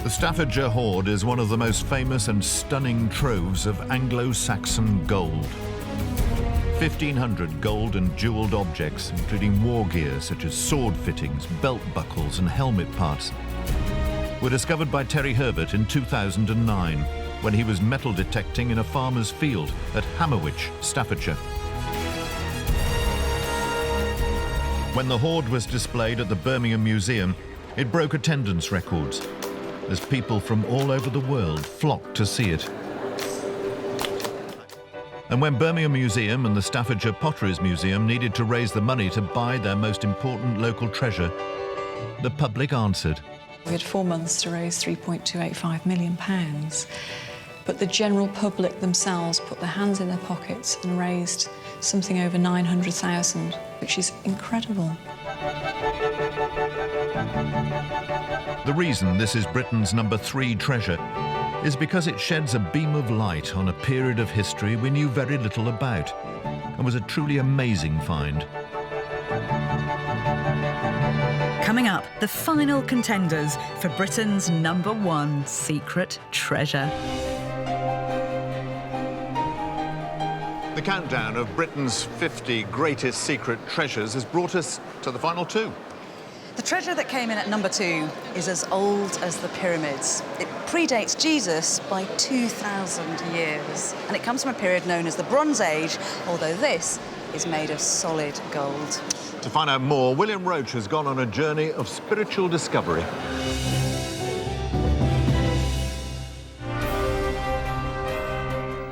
The Staffordshire hoard is one of the most famous and stunning troves of Anglo-Saxon gold. 1,500 gold and jewelled objects, including war gear such as sword fittings, belt buckles and helmet parts, were discovered by Terry Herbert in 2009 when he was metal detecting in a farmer's field at Hammerwich, Staffordshire. When the hoard was displayed at the Birmingham Museum, it broke attendance records, as people from all over the world flocked to see it. And when Birmingham Museum and the Staffordshire Potteries Museum needed to raise the money to buy their most important local treasure, the public answered. We had 4 months to raise £3.285 million, but the general public themselves put their hands in their pockets and raised something over 900,000, which is incredible. The reason this is Britain's number 3 treasure is because it sheds a beam of light on a period of history we knew very little about, and was a truly amazing find. Coming up, the final contenders for Britain's number 1 secret treasure. The countdown of Britain's 50 greatest secret treasures has brought us to the final 2. The treasure that came in at number 2 is as old as the pyramids. It predates Jesus by 2,000 years, and it comes from a period known as the Bronze Age, although this is made of solid gold. To find out more, William Roach has gone on a journey of spiritual discovery.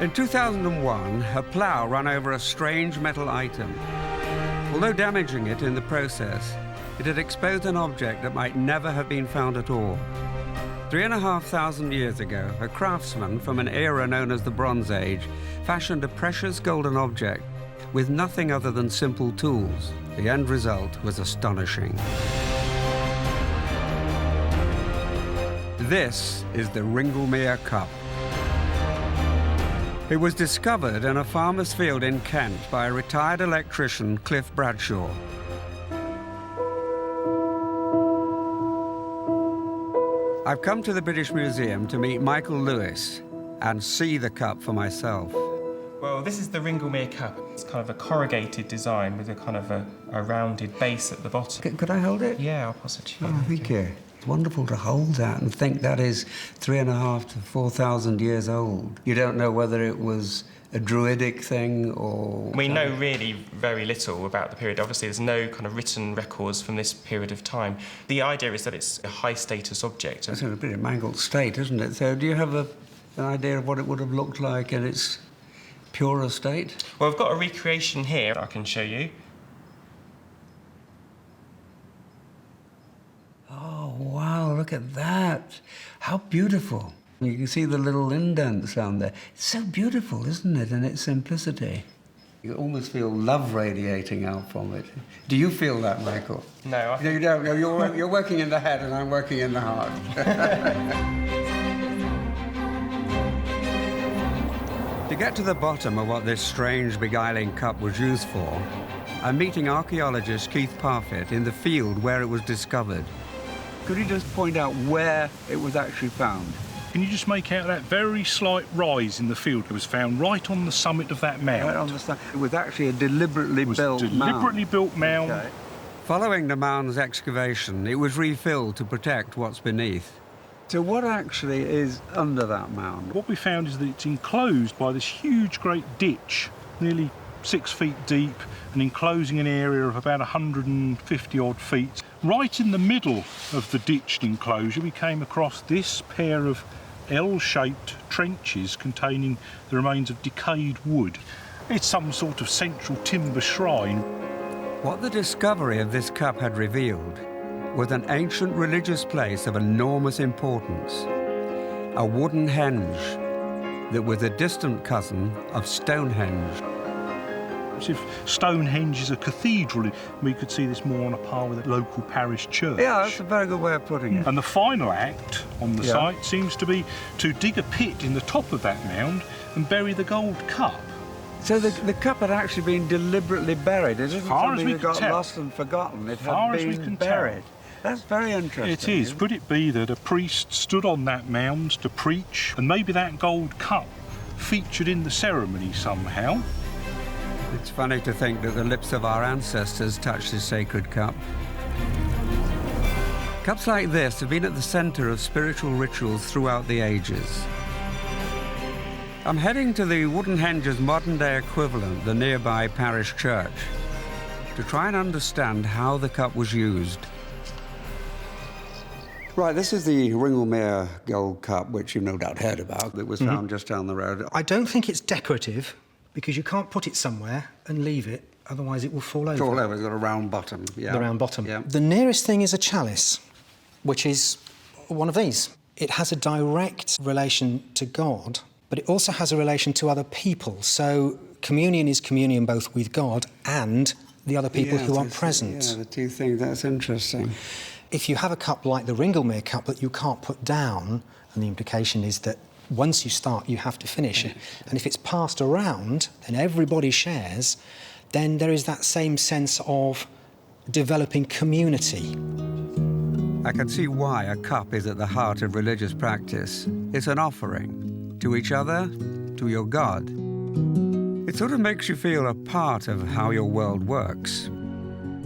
In 2001, a plough ran over a strange metal item. Although damaging it in the process, it had exposed an object that might never have been found at all. 3,500 years ago, a craftsman from an era known as the Bronze Age fashioned a precious golden object with nothing other than simple tools. The end result was astonishing. This is the Ringlemere Cup. It was discovered in a farmer's field in Kent by a retired electrician, Cliff Bradshaw. I've come to the British Museum to meet Michael Lewis and see the cup for myself. Well, this is the Ringlemere Cup. It's kind of a corrugated design with a kind of a rounded base at the bottom. Could I hold it? Yeah, I'll pass it to you. Oh, thank you. It's wonderful to hold that and think that is 3,500 to 4,000 years old. You don't know whether it was a druidic thing or... We know really very little about the period. Obviously, there's no kind of written records from this period of time. The idea is that it's a high-status object. It's in a pretty mangled state, isn't it? So do you have an idea of what it would have looked like in its purer state? Well, I've got a recreation here I can show you. Oh, wow, look at that. How beautiful. You can see the little indents down there. It's so beautiful, isn't it, in its simplicity? You almost feel love radiating out from it. Do you feel that, Michael? No. You don't. No, you're working in the head and I'm working in the heart. To get to the bottom of what this strange, beguiling cup was used for, I'm meeting archaeologist Keith Parfitt in the field where it was discovered. Could you just point out where it was actually found? Can you just make out that very slight rise in the field? It was found right on the summit of that mound. Right on the summit. It was actually a deliberately built mound. Okay. Following the mound's excavation, it was refilled to protect what's beneath. So what actually is under that mound? What we found is that it's enclosed by this huge, great ditch, nearly 6 feet deep, and enclosing an area of about 150 odd feet. Right in the middle of the ditched enclosure, we came across this pair of L-shaped trenches containing the remains of decayed wood. It's some sort of central timber shrine. What the discovery of this cup had revealed was an ancient religious place of enormous importance. A wooden henge that was a distant cousin of Stonehenge. If Stonehenge is a cathedral, we could see this more on a par with a local parish church. Yeah, that's a very good way of putting it. And the final act on the site seems to be to dig a pit in the top of that mound and bury the gold cup. So the cup had actually been deliberately buried. It isn't something that got tell. lost and forgotten. It Far had as we been can buried. tell. That's very interesting. It is. Could it be that a priest stood on that mound to preach, and maybe that gold cup featured in the ceremony somehow? It's funny to think that the lips of our ancestors touched this sacred cup. Cups like this have been at the centre of spiritual rituals throughout the ages. I'm heading to the wooden henge's modern-day equivalent, the nearby parish church, to try and understand how the cup was used. Right, this is the Ringlemere gold cup, which you've no doubt heard about, that was found just down the road. I don't think it's decorative, because you can't put it somewhere and leave it, otherwise it will fall over. Fall over, it's got a round bottom. Yeah. The round bottom. Yeah. The nearest thing is a chalice, which is one of these. It has a direct relation to God, but it also has a relation to other people. So communion is communion both with God and the other people who are present. Yeah, the two things, that's interesting. If you have a cup like the Ringlemere cup that you can't put down, and the implication is that once you start, you have to finish it. And if it's passed around and everybody shares, then there is that same sense of developing community. I can see why a cup is at the heart of religious practice. It's an offering to each other, to your God. It sort of makes you feel a part of how your world works.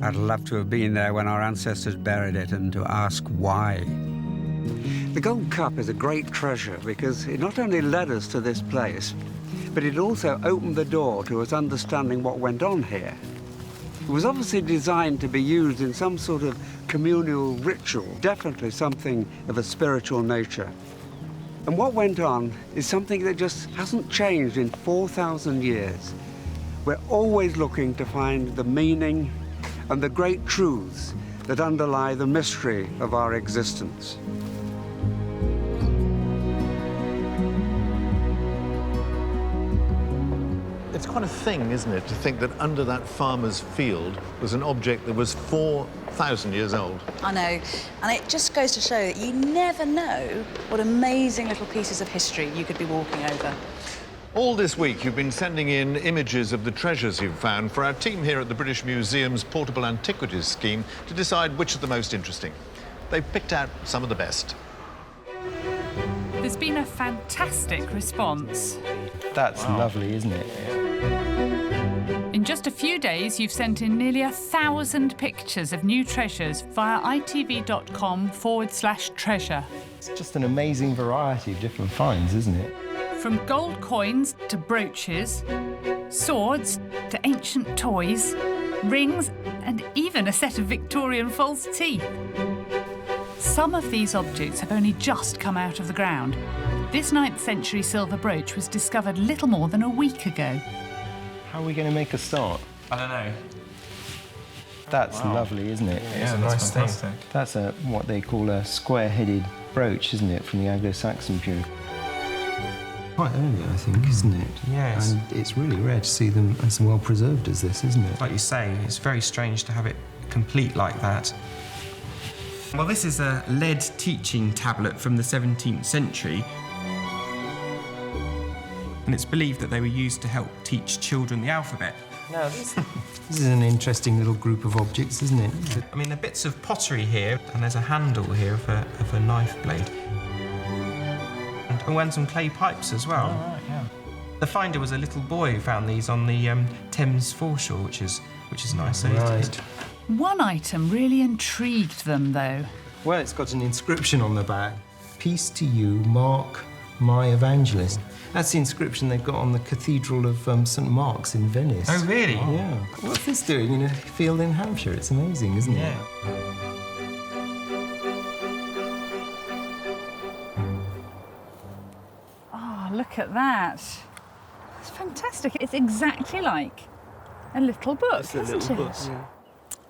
I'd love to have been there when our ancestors buried it and to ask why. The gold cup is a great treasure because it not only led us to this place, but it also opened the door to us understanding what went on here. It was obviously designed to be used in some sort of communal ritual, definitely something of a spiritual nature. And what went on is something that just hasn't changed in 4,000 years. We're always looking to find the meaning and the great truths that underlie the mystery of our existence. It's quite a thing, isn't it, to think that under that farmer's field was an object that was 4,000 years old. I know, and it just goes to show that you never know what amazing little pieces of history you could be walking over. All this week, you've been sending in images of the treasures you've found for our team here at the British Museum's Portable Antiquities scheme to decide which are the most interesting. They've picked out some of the best. There's been a fantastic response. That's lovely, isn't it? In just a few days, you've sent in nearly 1,000 pictures of new treasures via itv.com/treasure. It's just an amazing variety of different finds, isn't it? From gold coins to brooches, swords to ancient toys, rings, and even a set of Victorian false teeth. Some of these objects have only just come out of the ground. This 9th century silver brooch was discovered little more than a week ago. How are we going to make a start? I don't know. That's lovely, isn't it? Yeah, it's a nice thing. That's what they call a square-headed brooch, isn't it, from the Anglo-Saxon period? Quite early, I think, isn't it? Yes. And it's really rare to see them as well preserved as this, isn't it? Like you say, it's very strange to have it complete like that. Well, this is a lead teaching tablet from the 17th century. And it's believed that they were used to help teach children the alphabet. Now, this is an interesting little group of objects, isn't it? I mean, there are bits of pottery here, and there's a handle here of a knife blade. And some clay pipes as well. Oh, right, yeah. The finder was a little boy who found these on the Thames foreshore, which is nice. Right. One item really intrigued them, though. Well, it's got an inscription on the back. Peace to you, Mark, my evangelist. That's the inscription they've got on the Cathedral of St Mark's in Venice. Oh, really? Yeah. What's this doing in a field in Hampshire? It's amazing, isn't it? look at that. It's fantastic. It's exactly like a little book, isn't it? Yeah.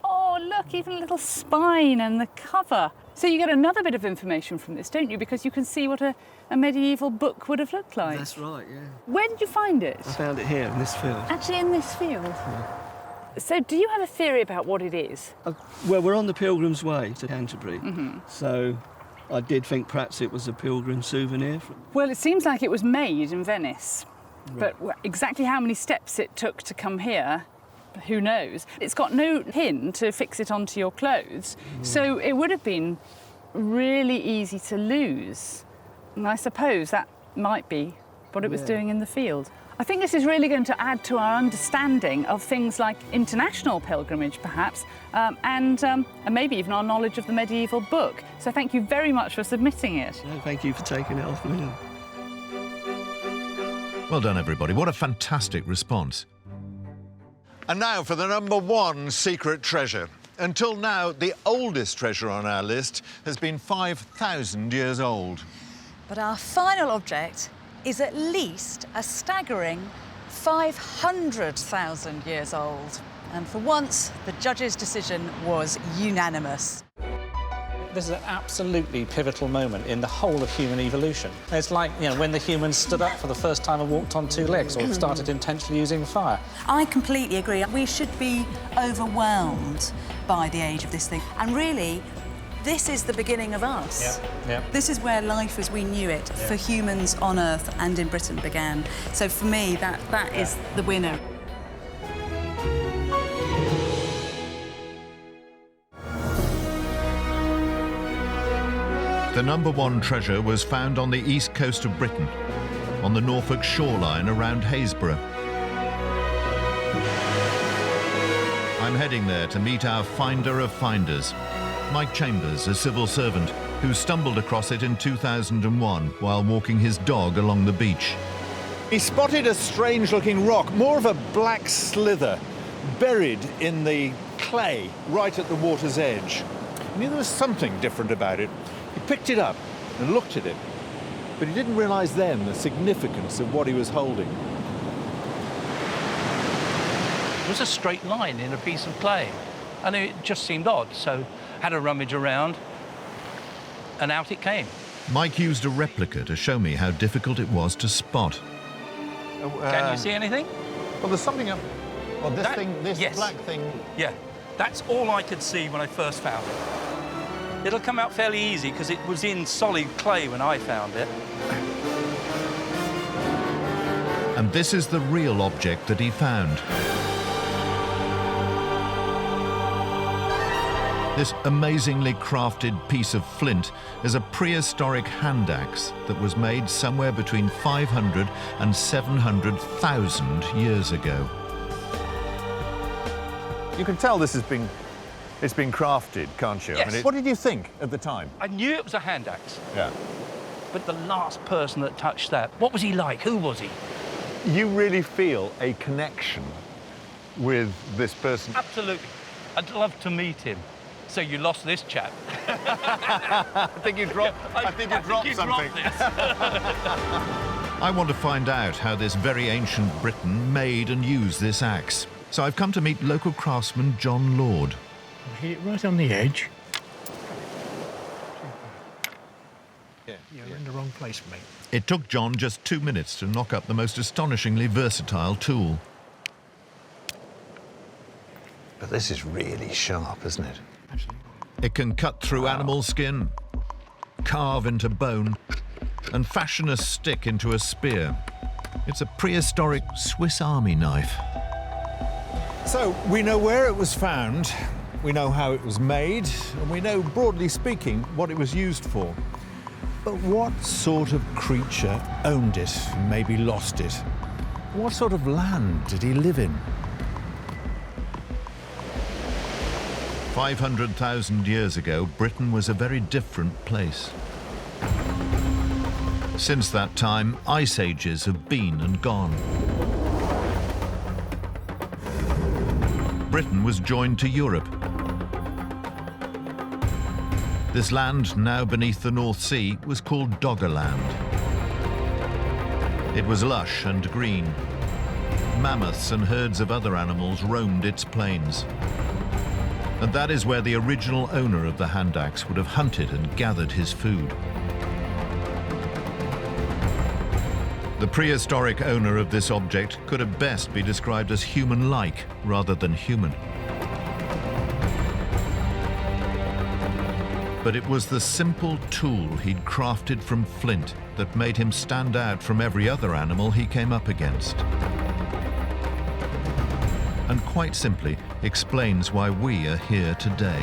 Oh, look, even a little spine and the cover. So you get another bit of information from this, don't you? Because you can see what a medieval book would have looked like. That's right, yeah. Where did you find it? I found it here in this field. Actually, in this field? Yeah. So do you have a theory about what it is? Well, we're on the Pilgrim's Way to Canterbury, so I did think perhaps it was a pilgrim souvenir. Well, it seems like it was made in Venice, but exactly how many steps it took to come here, who knows? It's got no pin to fix it onto your clothes, so it would have been really easy to lose. And I suppose that might be what it was doing in the field. I think this is really going to add to our understanding of things like international pilgrimage, perhaps, and maybe even our knowledge of the medieval book. So thank you very much for submitting it. No, thank you for taking it off me. Well done, everybody. What a fantastic response. And now for the number one secret treasure. Until now, the oldest treasure on our list has been 5,000 years old. But our final object is at least a staggering 500,000 years old. And for once, the judge's decision was unanimous. This is an absolutely pivotal moment in the whole of human evolution. It's like, you know, when the humans stood up for the first time and walked on two legs or started intentionally using fire. I completely agree. We should be overwhelmed by the age of this thing. And really, this is the beginning of us. Yeah. This is where life as we knew it for humans on Earth and in Britain began. So for me, that is the winner. The number one treasure was found on the east coast of Britain, on the Norfolk shoreline around Haysborough. I'm heading there to meet our finder of finders, Mike Chambers, a civil servant who stumbled across it in 2001 while walking his dog along the beach. He spotted a strange-looking rock, more of a black slither, buried in the clay right at the water's edge. He knew there was something different about it. He picked it up and looked at it, but he didn't realise then the significance of what he was holding. It was a straight line in a piece of clay, and it just seemed odd, so had a rummage around, and out it came. Mike used a replica to show me how difficult it was to spot. Can you see anything? Well, there's something up... Well, this black thing... Yeah, that's all I could see when I first found it. It'll come out fairly easy because it was in solid clay when I found it. And this is the real object that he found. This amazingly crafted piece of flint is a prehistoric hand axe that was made somewhere between 500 and 700,000 years ago. You can tell this has been... It's been crafted, can't you? Yes. I mean, what did you think at the time? I knew it was a hand axe. Yeah. But the last person that touched that, what was he like? Who was he? You really feel a connection with this person? Absolutely. I'd love to meet him. So you lost this chap. I think you dropped something. I want to find out how this very ancient Briton made and used this axe. So I've come to meet local craftsman John Lord. Hit it right on the edge. You're in the wrong place, mate. It took John just 2 minutes to knock up the most astonishingly versatile tool. But this is really sharp, isn't it? Absolutely. It can cut through animal skin, carve into bone, and fashion a stick into a spear. It's a prehistoric Swiss Army knife. So, we know where it was found, we know how it was made, and we know, broadly speaking, what it was used for. But what sort of creature owned it and maybe lost it? What sort of land did he live in? 500,000 years ago, Britain was a very different place. Since that time, ice ages have been and gone. Britain was joined to Europe. This land, now beneath the North Sea, was called Doggerland. It was lush and green. Mammoths and herds of other animals roamed its plains. And that is where the original owner of the hand axe would have hunted and gathered his food. The prehistoric owner of this object could at best be described as human-like rather than human. But it was the simple tool he'd crafted from flint that made him stand out from every other animal he came up against. And quite simply explains why we are here today.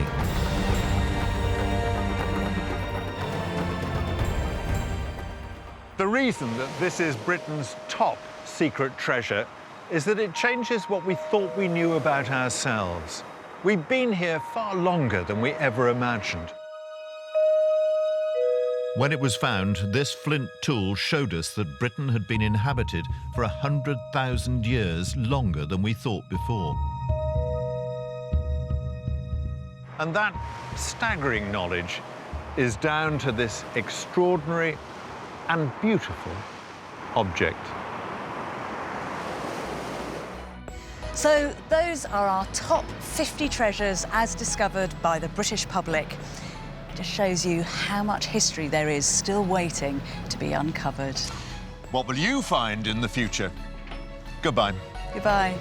The reason that this is Britain's top secret treasure is that it changes what we thought we knew about ourselves. We've been here far longer than we ever imagined. When it was found, this flint tool showed us that Britain had been inhabited for 100,000 years longer than we thought before. And that staggering knowledge is down to this extraordinary and beautiful object. So those are our top 50 treasures as discovered by the British public. It just shows you how much history there is still waiting to be uncovered. What will you find in the future? Goodbye. Goodbye.